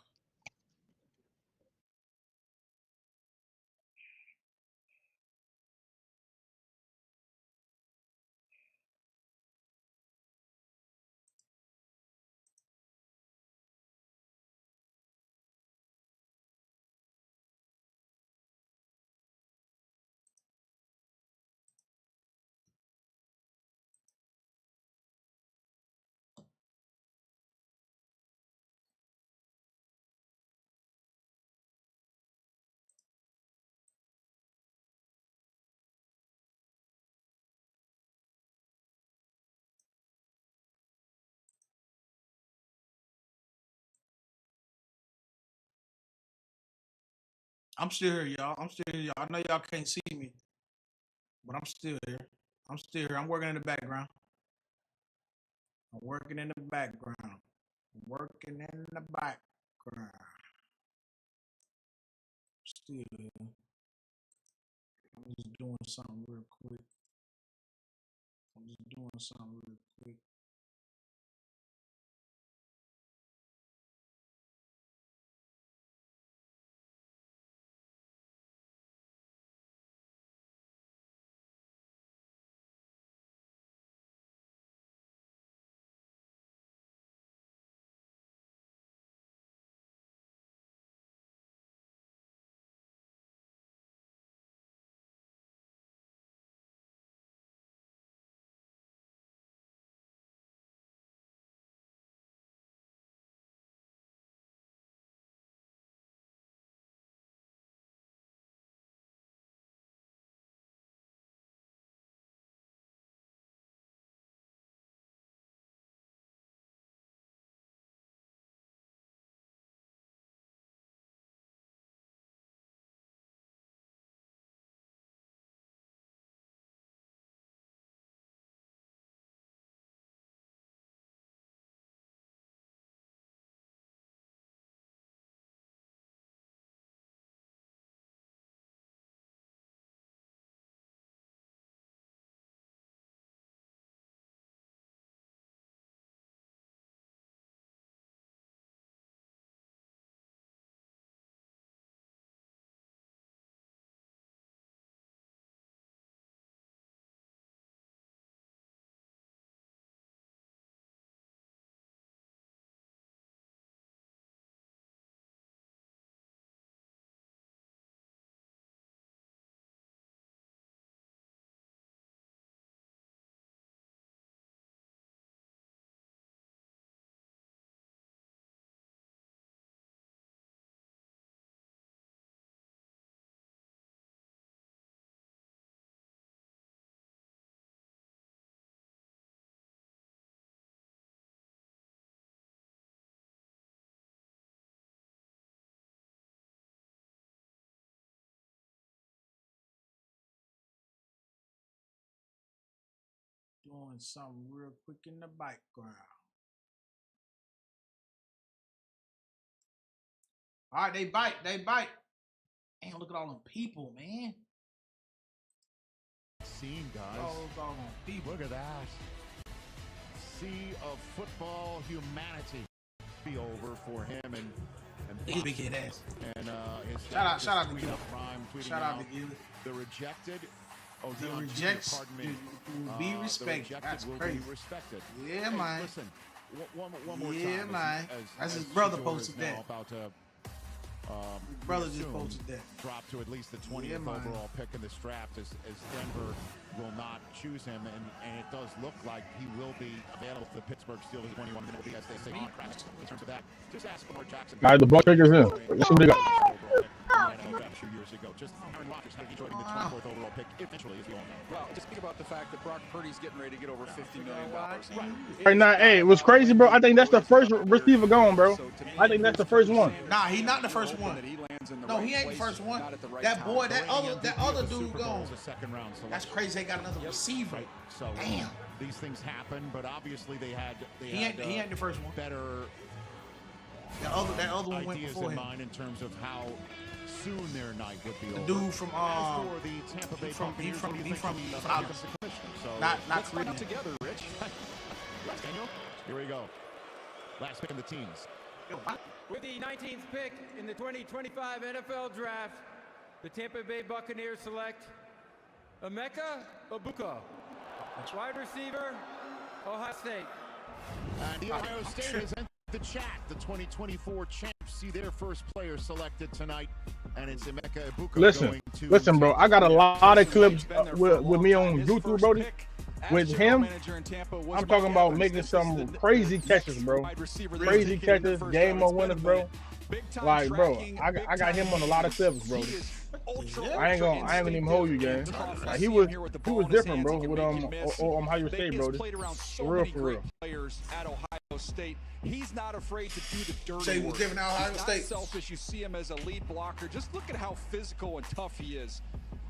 I'm still here, y'all. I know y'all can't see me, but I'm still here. I'm working in the background. Still here. I'm just doing something real quick. doing something real quick in the background. All right, they bite. Damn, look at all them people, man. Scene, guys. Oh, all them people. Look at that. Sea of football humanity. Be over for him and he's big head ass. And his shout out to Gillis. Shout out to Gillis. The rejected. Oh, the rejects will be respected. That's crazy. Respected. Yeah, hey, man. Listen, one more time. Yeah, man. That's his brother posted that. About to, brother just posted that. Drop to at least the 20th overall pick in this draft as Denver will not choose him, and it does look like he will be available for the Pittsburgh Steelers 21 minutes as they say on crash in terms of that. Just ask Lamar Jackson. All right, the block pickers in. A few years ago. Just Aaron Rodgers had enjoyed the 24th overall pick eventually, as we all know. Well, just think about the fact that Brock Purdy's getting ready to get over $50 million. Right now, hey, it was crazy, bro. I think that's the first receiver gone, bro. I think that's the first one. Nah, he's not the first one. No, he ain't the first one. That boy, that other dude gone. That's crazy. They got another receiver. So damn. These things happen, but obviously he ain't the first one. Better. That other one went before him. In mind in terms of how soon their night would be over. The dude from the Tampa Bay Buccaneers, he from so not let's find out together, Rich. Here we go. Last pick in the teens. With the 19th pick in the 2025 NFL Draft, the Tampa Bay Buccaneers select Emeka Egbuka, wide receiver, Ohio State. And the Ohio State is in the chat. The 2024 champs see their first player selected tonight, and it's Emeka Egbuka. Listen, bro. I got a lot of clips with me on YouTube, Brody. With him, I'm talking about making some crazy catches, bro. Crazy catches, game on winners, bro. Like, bro, I got him on a lot of clips, bro. I ain't gonna even hold you, gang. Like, he was different, bro. With Ohio State, bro. For real. Players at Ohio State. He's not afraid to do the dirty Say he was different at Ohio State. He's not selfish. You see him as a lead blocker. Just look at how physical and tough he is.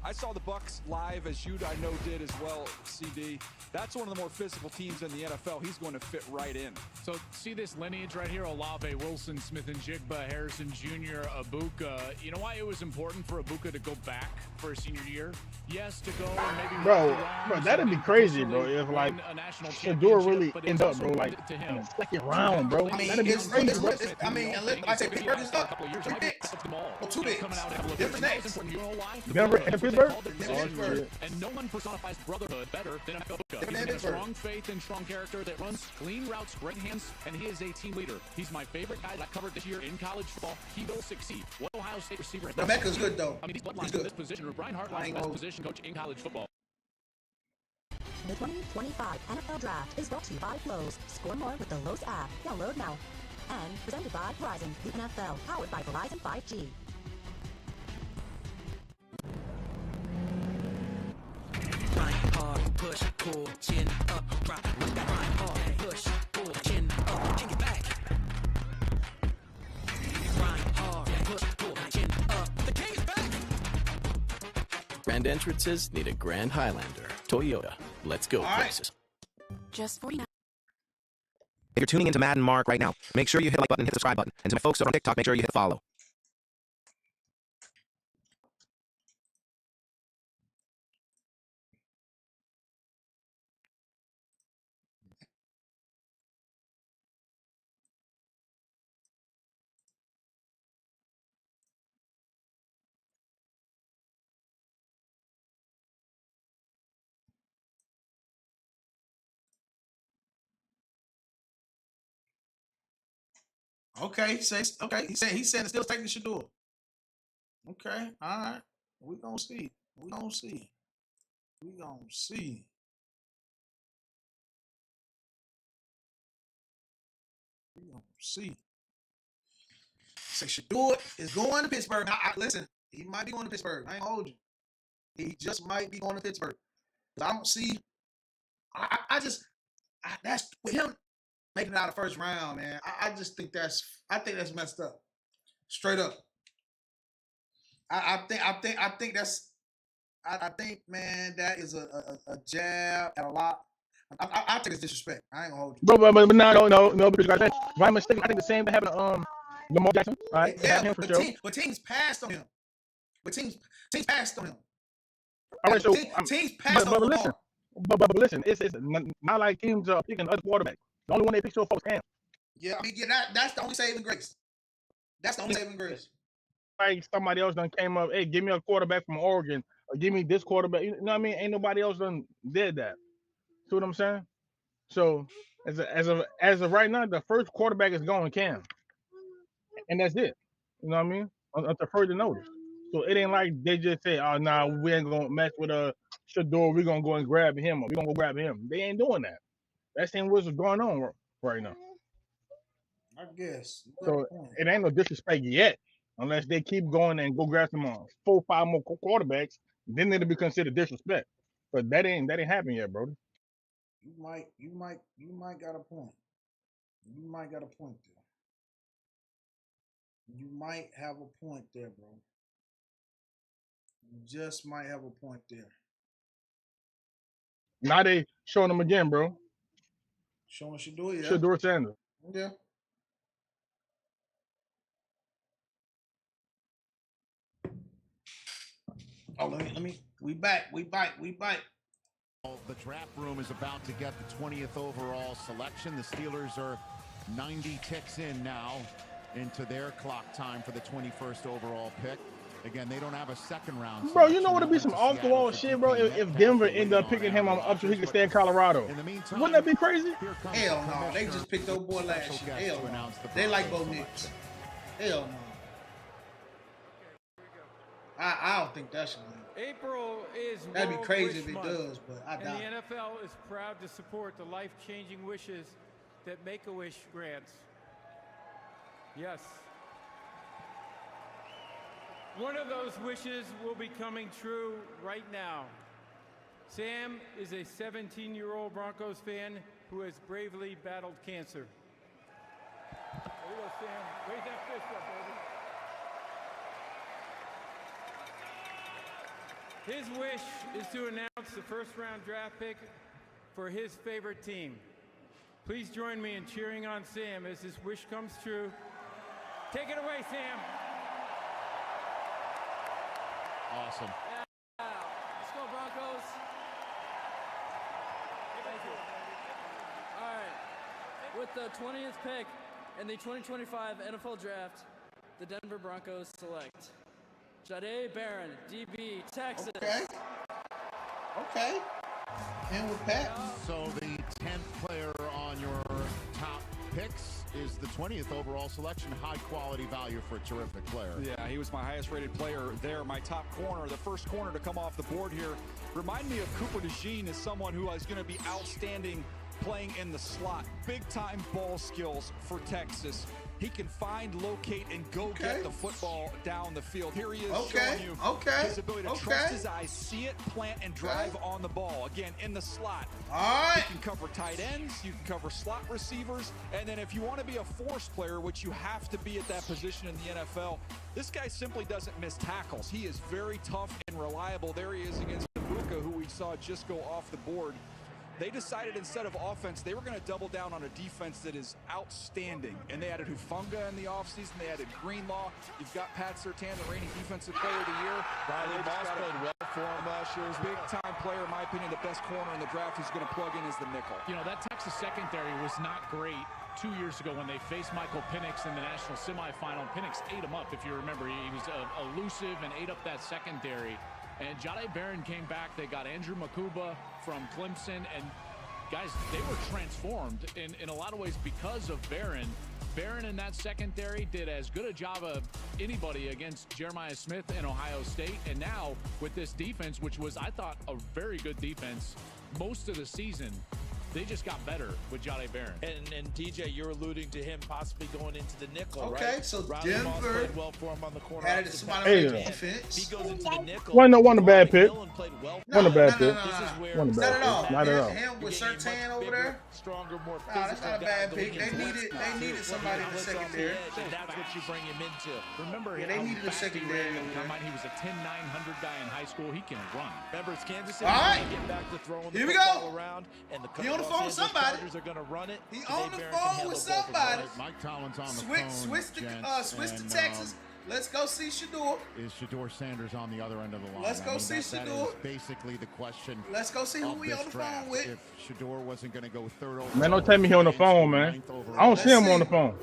I saw the Bucs live, as you I know did as well, CD. That's one of the more physical teams in the NFL. He's going to fit right in. So see this lineage right here: Olave, Wilson, Smith and Jigba, Harrison Jr., Egbuka. You know why it was important for Egbuka to go back for his senior year? Yes, to go and maybe. Bro, that'd be crazy, bro. If like Shador really ends up, bro, like in the second round, bro. I mean, that'd be crazy, bro. I mean, I say Pittsburgh is up. 3 picks. Or 2 picks. Different names. Remember in Pittsburgh? And no one personifies brotherhood better than Egbuka. He's got a strong faith and strong character that runs clean routes, great hands, and he is a team leader. He's my favorite guy that I covered this year in college football. He will succeed. What Ohio State receiver has done? Rebecca's good, though. I mean, these bloodlines in this position. Brian Hartline's the best position coach in college football. The 2025 NFL Draft is brought to you by Lowe's. Score more with the Lowe's app. Download now. And presented by Verizon, the NFL, powered by Verizon 5G. Grind hard, push, pull, chin up, rock. Grind hard, push, pull, chin up, kick it back. Grind hard, push, pull, chin up, the king is back. Grand entrances need a Grand Highlander. Toyota. Let's go places. Just 49. If you're tuning into Madden Marc right now, make sure you hit the like button, hit the subscribe button. And to my folks over on TikTok, make sure you hit follow. Okay, he said still taking Shador. Okay, all right. We gonna see. We gonna see. We gonna see. We gonna see. Say Shador is going to Pittsburgh. Now, listen, he might be going to Pittsburgh. I ain't gonna hold you. He just might be going to Pittsburgh. I don't see. That's with him making it out of first round, man. I just think that's messed up. Straight up. I think, man, that is a jab at a lot I'll take his disrespect. I ain't gonna hold you. But no, because I think if I'm mistaken, I think the same thing happened to Lamar Jackson. All right, Yeah, him for but, sure. teams passed on him. But teams passed on him. All right, so teams passed on Lamar. But listen, it's not like teams are picking other quarterbacks. The only one they pick so far is Cam. Yeah, I mean, that's the only saving grace. That's the only saving grace. Like somebody else done came up, hey, give me a quarterback from Oregon, or give me this quarterback. You know what I mean? Ain't nobody else done did that. See what I'm saying? So as of right now, the first quarterback is going Cam, and that's it. You know what I mean? Until further notice. So it ain't like they just say, oh, nah, we ain't gonna mess with Shador. We're gonna go and grab him, or we're gonna go grab him. They ain't doing that. That's ain't what's going on right now. I guess. So it ain't no disrespect yet, unless they keep going and go grab some 4, 5 more quarterbacks. Then it'll be considered disrespect. But that ain't happened yet, bro. You might got a point. You might got a point there. You might have a point there, bro. You just might have a point there. Now they showing them again, bro. Showing Shador, yeah. Shador Sanders. Yeah. Oh, let me. We bite. The draft room is about to get the 20th overall selection. The Steelers are 90 ticks in now into their clock time for the 21st overall pick. Again, they don't have a second round. Bro, you know what would be some off the wall shit, bro? If Denver ended up picking him up so he could stay in Colorado. In the meantime, wouldn't that be crazy? Hell no. They just picked old boy last year. Hell no. They like Bo Nix. Hell no. I don't think that should be. April is That'd be World crazy Wish if it Month, does, but I doubt it. And the NFL is proud to support the life-changing wishes that Make-A-Wish grants. Yes. One of those wishes will be coming true right now. Sam is a 17-year-old Broncos fan who has bravely battled cancer. There you go, Sam. Raise that fist up, baby. His wish is to announce the first-round draft pick for his favorite team. Please join me in cheering on Sam as his wish comes true. Take it away, Sam. Awesome. Yeah. Let's go, Broncos. Thank you. All right. With the 20th pick in the 2025 NFL Draft, the Denver Broncos select Jahdae Barron, DB, Texas. Okay. And with Pat. So the 10th player on your top picks is the 20th overall selection. High quality value for a terrific player. Yeah, he was my highest rated player there. My top corner, the first corner to come off the board here. Remind me of Cooper DeJean as someone who is going to be outstanding playing in the slot. Big time ball skills for Texas. He can find, locate, and go get the football down the field. Here he is showing you his ability to trust his eyes, see it, plant, and drive on the ball. Again, in the slot. All right. You can cover tight ends. You can cover slot receivers. And then if you want to be a force player, which you have to be at that position in the NFL, this guy simply doesn't miss tackles. He is very tough and reliable. There he is against Ibuka, who we saw just go off the board. They decided instead of offense, they were going to double down on a defense that is outstanding. And they added Hufanga in the offseason. They added Greenlaw. You've got Pat Surtain, the reigning defensive player of the year. Riley Moss played well for him last year. Big-time player, in my opinion, the best corner in the draft who's going to plug in as the nickel. You know, that Texas secondary was not great 2 years ago when they faced Michael Penix in the national semifinal. Penix ate him up, if you remember. He was elusive and ate up that secondary. And Jahdae Barron came back. They got Andrew Makuba from Clemson. And, guys, they were transformed in a lot of ways because of Barron. Barron in that secondary did as good a job of anybody against Jeremiah Smith in Ohio State. And now with this defense, which was, I thought, a very good defense most of the season, they just got better with Jahdae Barron. And DJ, you're alluding to him possibly going into the nickel, right? Okay, so Riley Moss Denver played well for him on the corner. added a spot on the defense. He goes into the nickel. One a bad pick. One a bad pick. Not at all. Not at all. Him with Surtain over there. Stronger, more physical. That's not a bad pick. They needed somebody in the secondary. And that's what you bring him into. Remember, they needed a secondary. He was a 10-900 guy in high school. He can run. Remember, it's Kansas City. All right. Get back to throwing Here the we football go. around, and the He on the the phone with somebody. Are going to run it. He on the phone with somebody. Mike Collins on the phone. Switch to Texas. Let's go see Shador. Is Shador Sanders on the other end of the line? Let's go see Shador. That is basically the question. Let's go see who we on the phone with. If Shador wasn't going to go third overall. Man, don't tell me he on the phone, man. I don't see him on the phone.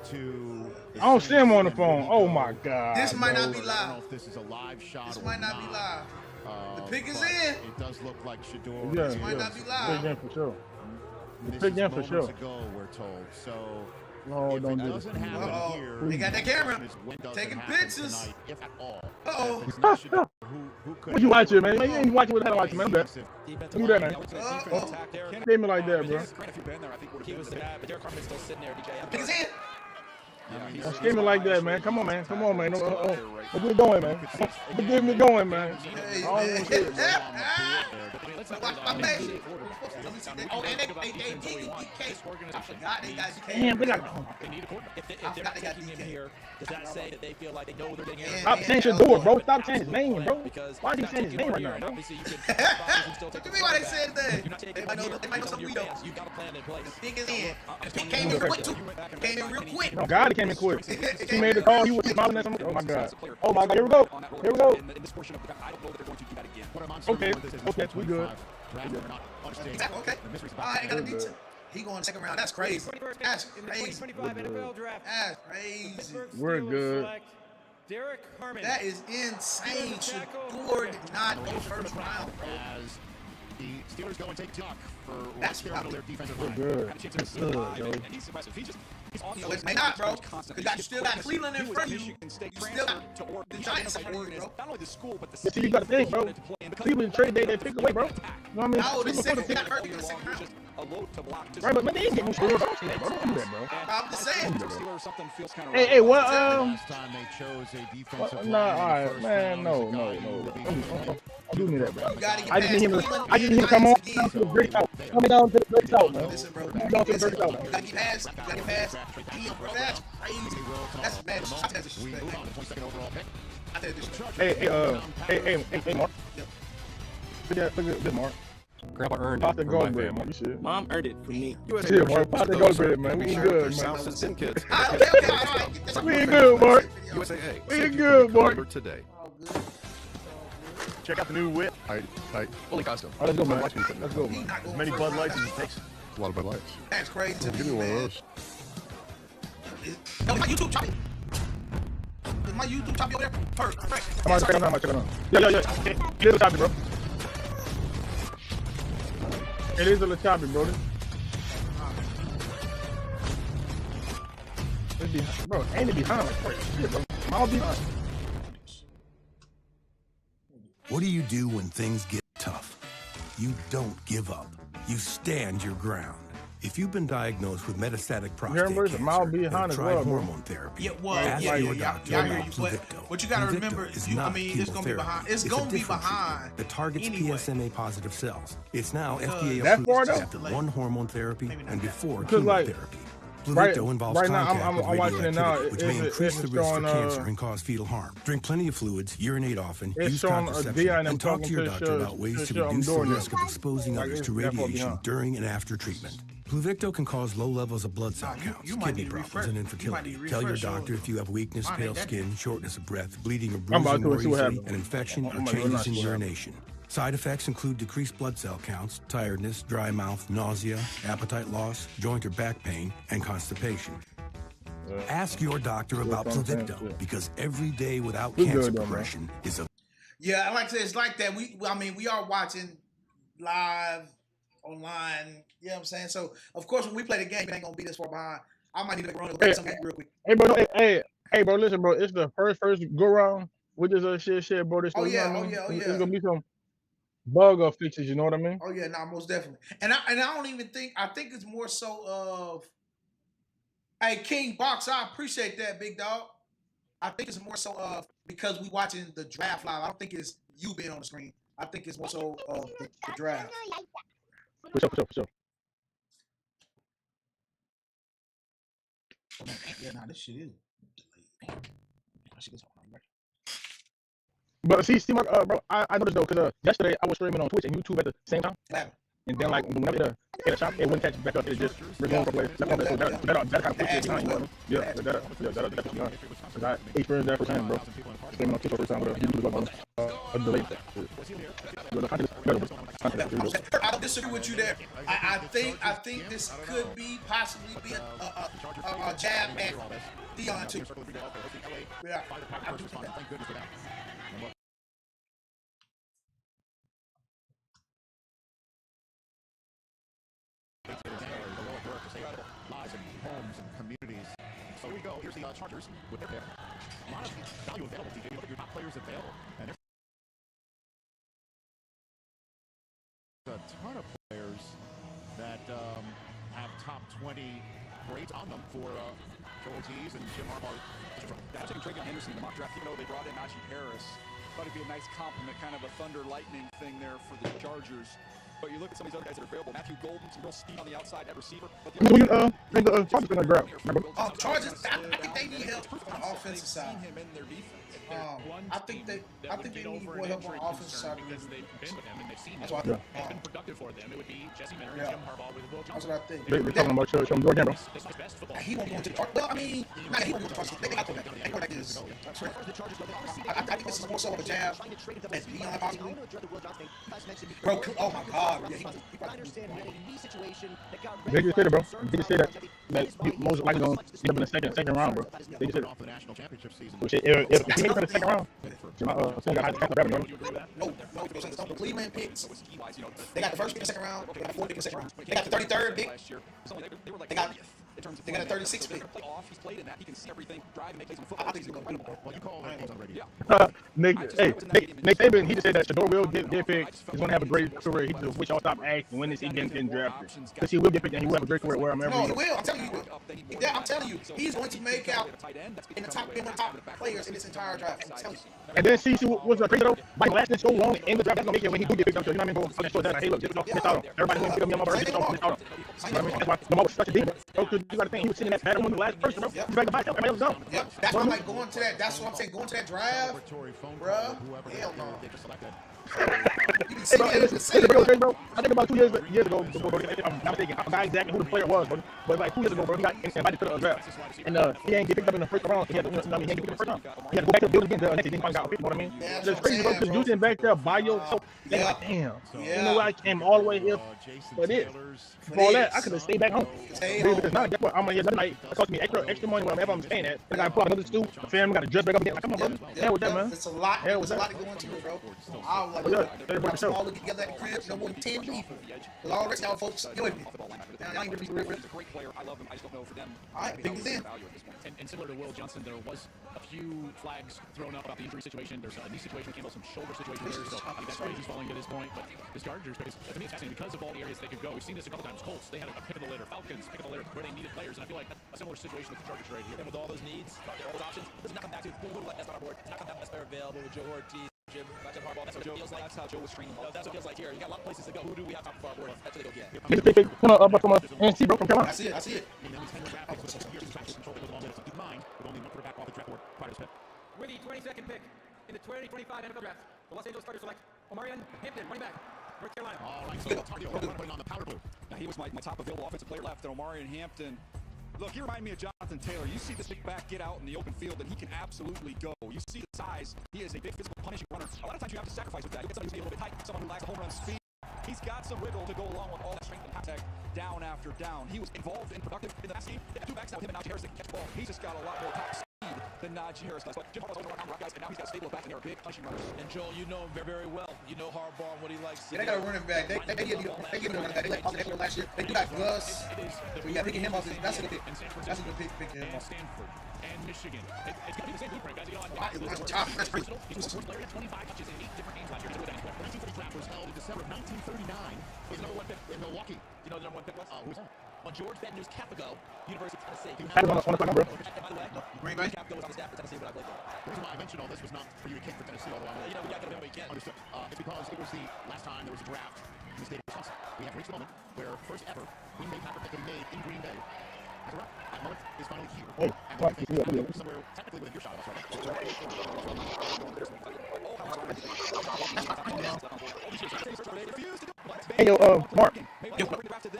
I don't see him on the phone. Oh my God. This might not be I live. don't know if this is a live shot. This might not be live. The pick is in. It does look like Shador. Yeah, this might not be live. Pick in for sure. This Pick is in for sure. ago, we're told. So no, if don't it do doesn't it. happen here, They got that camera. when Taking happen pictures. Tonight, if at all. What you watching, man? You ain't watching what the hell I watch, man. Do that, man. Name me like that, bro. He was the guy, but Derek Carmen's still sitting there, DJ. Pick is in. Don't scream me like that, man. Come on, man. Come on, man. Don't get me going, man. Don't get me going, man. Hey, I don't want to see it, man. Oh, and they DK. I forgot they got DK. Damn, they got. If they're taking him here, does that say that they feel like they know they're getting Stop saying Shador, bro. Stop saying his name, bro. Why are you saying his name right now, bro? What do you mean why they said that? They might know something we don't. You got a plan in place. The pick is in. He came in quick, too. Came in real quick. Oh, God, he came in quick. He made the call. He was smiling at somebody. Oh, my God. Oh, my God. Here we go. Here we go. Okay. Okay. We good. Okay. I ain't got to beat you. He going second round. That's crazy. That's crazy. That's crazy. We're good. Derek Harmon. That is insane. Shador did not go first round, bro. As the Steelers go and take Duck for That's their defensive We're line. good. He's impressive. So it may not, bro. Because you still got Cleveland in front of you. You still got the Giants in front of you, bro. Not only the school, but the See, you got to think, bro. Cleveland trade day, they pick away, bro. You know what I mean? No, this second, they got hurt in the second round. Right, but man, they ain't getting scored. Don't see that, bro. Don't do that, bro. I'm just saying. Hey, what? Last time they chose a defensive Nah, all right, man. No. I do need that, bro. I just need him to come on to the great south. Come down to the great south, man. Listen, bro. Come down to the great south, man. You gotta get past. You gotta get past. Damn, bro. That's crazy. That's mad. That's disrespect. Hey, Mark. Look at this, Mark. Grandpa earned Pop it the for my gold bread, family. man. You should. Mom earned it for me. Shit, Mark. Pop the gold bread, man. We good, man. South kids. We ain't good, Mark. USAA. We ain't good, Mark. Today. Check out the new whip. Fully custom. Let's go, man. Let's go, man. As many Bud Lights as it takes. A lot of Bud Lights. That's crazy. Give me one of those. Yo, my YouTube choppy. Is my YouTube choppy over there? Perfect. Come on, check it out. Yeah. It is a choppy, bro. It is a little choppy, bro. Bro, ain't it behind? Shit, bro. I'll be behind. What do you do when things get tough? You don't give up. You stand your ground. If you've been diagnosed with metastatic prostate cancer and tried hormone therapy, ask your doctor about Pluvicto. What you gotta remember is, it's gonna be behind. It's gonna be behind. That targets PSMA positive cells. It's now FDA that approved after one hormone therapy and before chemotherapy. Pluvicto involves contact with radioactivity, which may increase the risk for cancer and cause fetal harm. Drink plenty of fluids, urinate often, use contraception, and talk to your doctor about ways to reduce the risk of exposing others to radiation during and after treatment. Pluvicto can cause low levels of blood cell counts, kidney problems, and infertility. Tell your doctor if you have weakness, pale skin, shortness of breath, bleeding or bruising more easily, an infection, or changes in urination. Side effects include decreased blood cell counts, tiredness, dry mouth, nausea, appetite loss, joint or back pain, and constipation. Ask your doctor about Pluvicto, because every day without cancer progression is a... Yeah, like I said, it's like that. We are watching live, online, you know what I'm saying? So, of course, when we play the game, it ain't going to be this far behind. I might need to run and get something real quick. Hey, bro, listen, bro. It's the first go round with this shit, bro. This It's going to be some bug fixes, you know what I mean? Oh yeah, most definitely. And I don't even think, I think it's more so of, hey, King Box, I appreciate that, big dog. I think it's more so of, because we watching the draft live, I don't think it's you being on the screen. I think it's more so of the draft. For sure. Yeah, this shit is delayed. Right. But see, Mark, bro, I noticed though, because yesterday I was streaming on Twitch and YouTube at the same time. Yeah, and then like whenever it hit a shot, it wouldn't catch it back up. It just resumed from place. So that kind of puts you behind, you know what I mean? Yeah, that puts you behind. Because I experienced that firsthand, bro. Staying on two first time, but you do like a delay. I don't disagree with you there. I think this could be possibly be a jab at Dion too. Yeah, I do think that. Thank goodness for that. Lives and homes and communities. So here we go. Here's the Chargers with their pick. A lot of value available, TJ. Look at your top players available. And there's a ton of players that have top 20 grades on them for Joe Ortiz and Jim Harbaugh. Yeah, I was taking Trey Henderson in the mock draft, even though they brought in Najee Harris. Thought it'd be a nice compliment, kind of a thunder lightning thing there for the Chargers. But you look at some of these other guys that are available. Matthew Golden, some real speed on the outside at receiver. But Who you think the Chargers gonna grab? Chargers, I think they need help on the offensive side. Him in their defense. I think they need more help on the offensive side because they've been with him and they've seen him. That's what I think. It's been productive for them. It would be Jesse Minter and Jim Harbaugh with Will Johnson. That's what I think. They're talking about show them door again, bro. He won't go into the Chargers. Well, I mean, not he won't go to the Chargers. They got quarterback is. I think this is more so of a jab as Dion possibly. Bro, oh my God. They just said it, bro. They just said that most likely going to end up in the second round, bro. They just said it. The national championship season. Which if he makes it to the second round, someone got high grab him, bro. No, Cleveland picks. They got the first pick in the second round. They got the fourth pick in the second round. They got the 33rd pick. They got a 36th pick. He's played in that. He can see everything, drive, and make plays on I think he's going to win. Well, you call that on radio. Nick Saban, he just said that Shador will get picked. He's going to have a great career. He just wish all stop acting when is he getting drafted. Because he will get picked and he will have a great career wherever No, he will. I'm telling you, he will. Yeah, I'm telling you, he's going to make out in the top players in this entire draft. I'm telling you. And then see what's crazy though? By lasting so long in the draft, that's gonna make it when he do get picked up. So you know what I mean? Bro, show that. Hey, look, miss out. Everybody's gonna pick up me on my birthday. Miss out. That's why Lamar was such a demon. Because you got to think he was sitting in that pattern when the last person, bro. He's back to everybody else gone. Yep. That's why I'm like going to that. That's what I'm saying. Going to that draft, bro. Hell no. Hey, bro, I think about 2 years ago, I'm not mistaken, I forgot exactly who the player was, but like 2 years ago, bro, he got invited to the draft, and he ain't get picked up in the first round. He had to, he ain't get picked up in the first round. He had to go back to the building again. The next season, he got picked. You know what I mean? It's crazy, bro, because you sitting back there by yourself. They're like, damn, you know what? I came all the way here for this. For all that, I could have stayed back home. Because now, guess what? I'm gonna get another night. It cost me extra money whenever I'm staying at. And I gotta pull out another stool. The family gotta dress back up again. Like, come on, bro. Hell with that, man. It's a lot. It's a lot to go into it, bro. I was like, all together at the crib, no more than 10 people. Because all the rest of y'all folks, you with me. Y'all ain't really real. He's a great player. I love him. I just don't know for them. All right, big thing. And similar to Will Johnson, there was a few flags thrown up about the injury situation. There's a knee situation, Campbell, some shoulder situation there. So I think that's why he's falling at this point. But the Chargers, because to me it's fascinating because of all the areas they could go. We've seen this a couple times. Colts, they had a pick of the litter. Falcons, pick of the litter where they needed players. And I feel like a similar situation with the Chargers right here. And with all those needs, all those options, let's not come back to that's not our board. It's not come back to best player available with Joe Ortiz. Jim Harbaugh. That's what it feels like. That's how Joe was training. That's what it feels like here. You got a lot of places to go. Who do we have top of our board? That's what they go get. He's a pick from NC, bro, from Carolina. I see it. With the 22nd pick in the 2025 NFL Draft, the Los Angeles Chargers select Omarion Hampton, running back, North Carolina. All right, so putting on the powder blue. Now, he was my top available offensive player left, and Omarion Hampton. Look, he reminded me of Jonathan Taylor. You see this big back get out in the open field, and he can absolutely go. You see the size. He is a big physical punishing runner. A lot of times you have to sacrifice with that. You get somebody who's a little bit tight, someone who lacks home run speed. He's got some wiggle to go along with all that strength and contact down after down. He was involved and productive in the last game. They got two backs now with him and Najee Harris that can catch the ball. He's just got a lot more top speed than Najee Harris does. But Jim Harbaugh's going around the rock guys, and now he's got a stable of backs, and they're big punching runners. And Joel, you know him very, very well. You know Harbaugh and what he likes. Yeah, they got a running back. They give him a running back. They let Austin last year. They do got Gus. We got picking him off. That's a good pick. That's a good pick. Picking him off. Stanford and Michigan. It's going to be the same blueprint, guys. You know, That's crazy. He was a player at 25 touches in 8 different games last year. 1930 draft was held in December of 1939. Was the number 1 pick in Milwaukee. You know the number 1 pick was? Who's that? On George Bender's Capico, University of Tennessee. I don't know, bro. And by the way, Green Bay Capico was on the staff for Tennessee when I played there. The reason why I mentioned all this was not for you to kick for Tennessee, although You know, we got to know we can. Understood. It's because it was the last time there was a draft in the state of Wisconsin. We have reached the moment where first ever Green Bay Packer pick made in Green Bay. That's right. That moment is finally here. And somewhere technically within earshot of us right now. Hey, yo, Mark.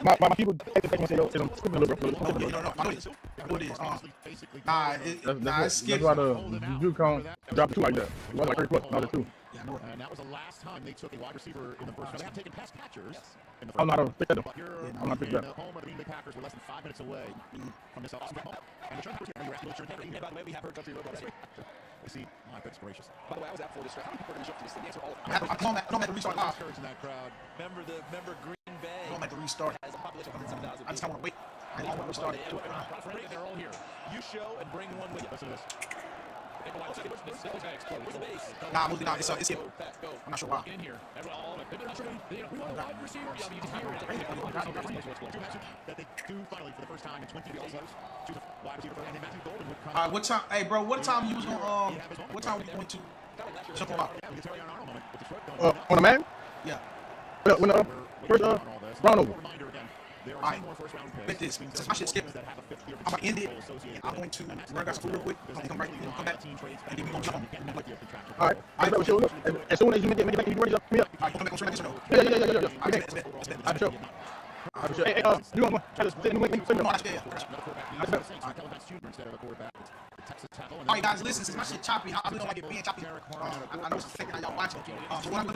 My people say, yo, I'm skipping a little bit. No, I know it is. What it is? It's That's why the Duke count dropped 2 like that. It was like 30 plus, not 2. And that was the last time they took a wide receiver in the first round. They have taken pass catchers in the first I'm not round. a pick that. I'm not pick that. The home of the Green Bay Packers were less than 5 minutes away from this awesome home. And the Packers here, you're asking Sean Henry. By the way, we have heard country road race. You see, my goodness gracious. By the way, I was out for this draft. How many people are going to show up to this thing? The answer all of them. I don't have to restart live. In that crowd. Remember Green Bay. I don't have to restart. Has a population of 107,000. I just want to wait. I don't want to restart it. They're all here. You show and bring one with you. Listen to this. Nah, moving on. It's him. I'm not sure why. In here. That they do finally for the first time in 20 years. Choose a wide receiver and then Matthew Golden would come. What time? Hey, bro, what time you was gonna what time we going to jump on? On the man? Yeah. When the first round over. Alright, bet this. Since my shit skipped, I'm gonna end it. I'm going to run back some food real quick. Come back, and then we gonna jump on. Alright, as soon as you make it back, you ready to me up. Alright, come back on stream like this or no? Yeah. Alright, bet. Alright, sure. Hey, you want to try to sit in the wing? No, that's fair. Alright, guys, listen, since my shit choppy, I really don't like it being choppy. I know it's affecting how y'all watching. So what I'm gonna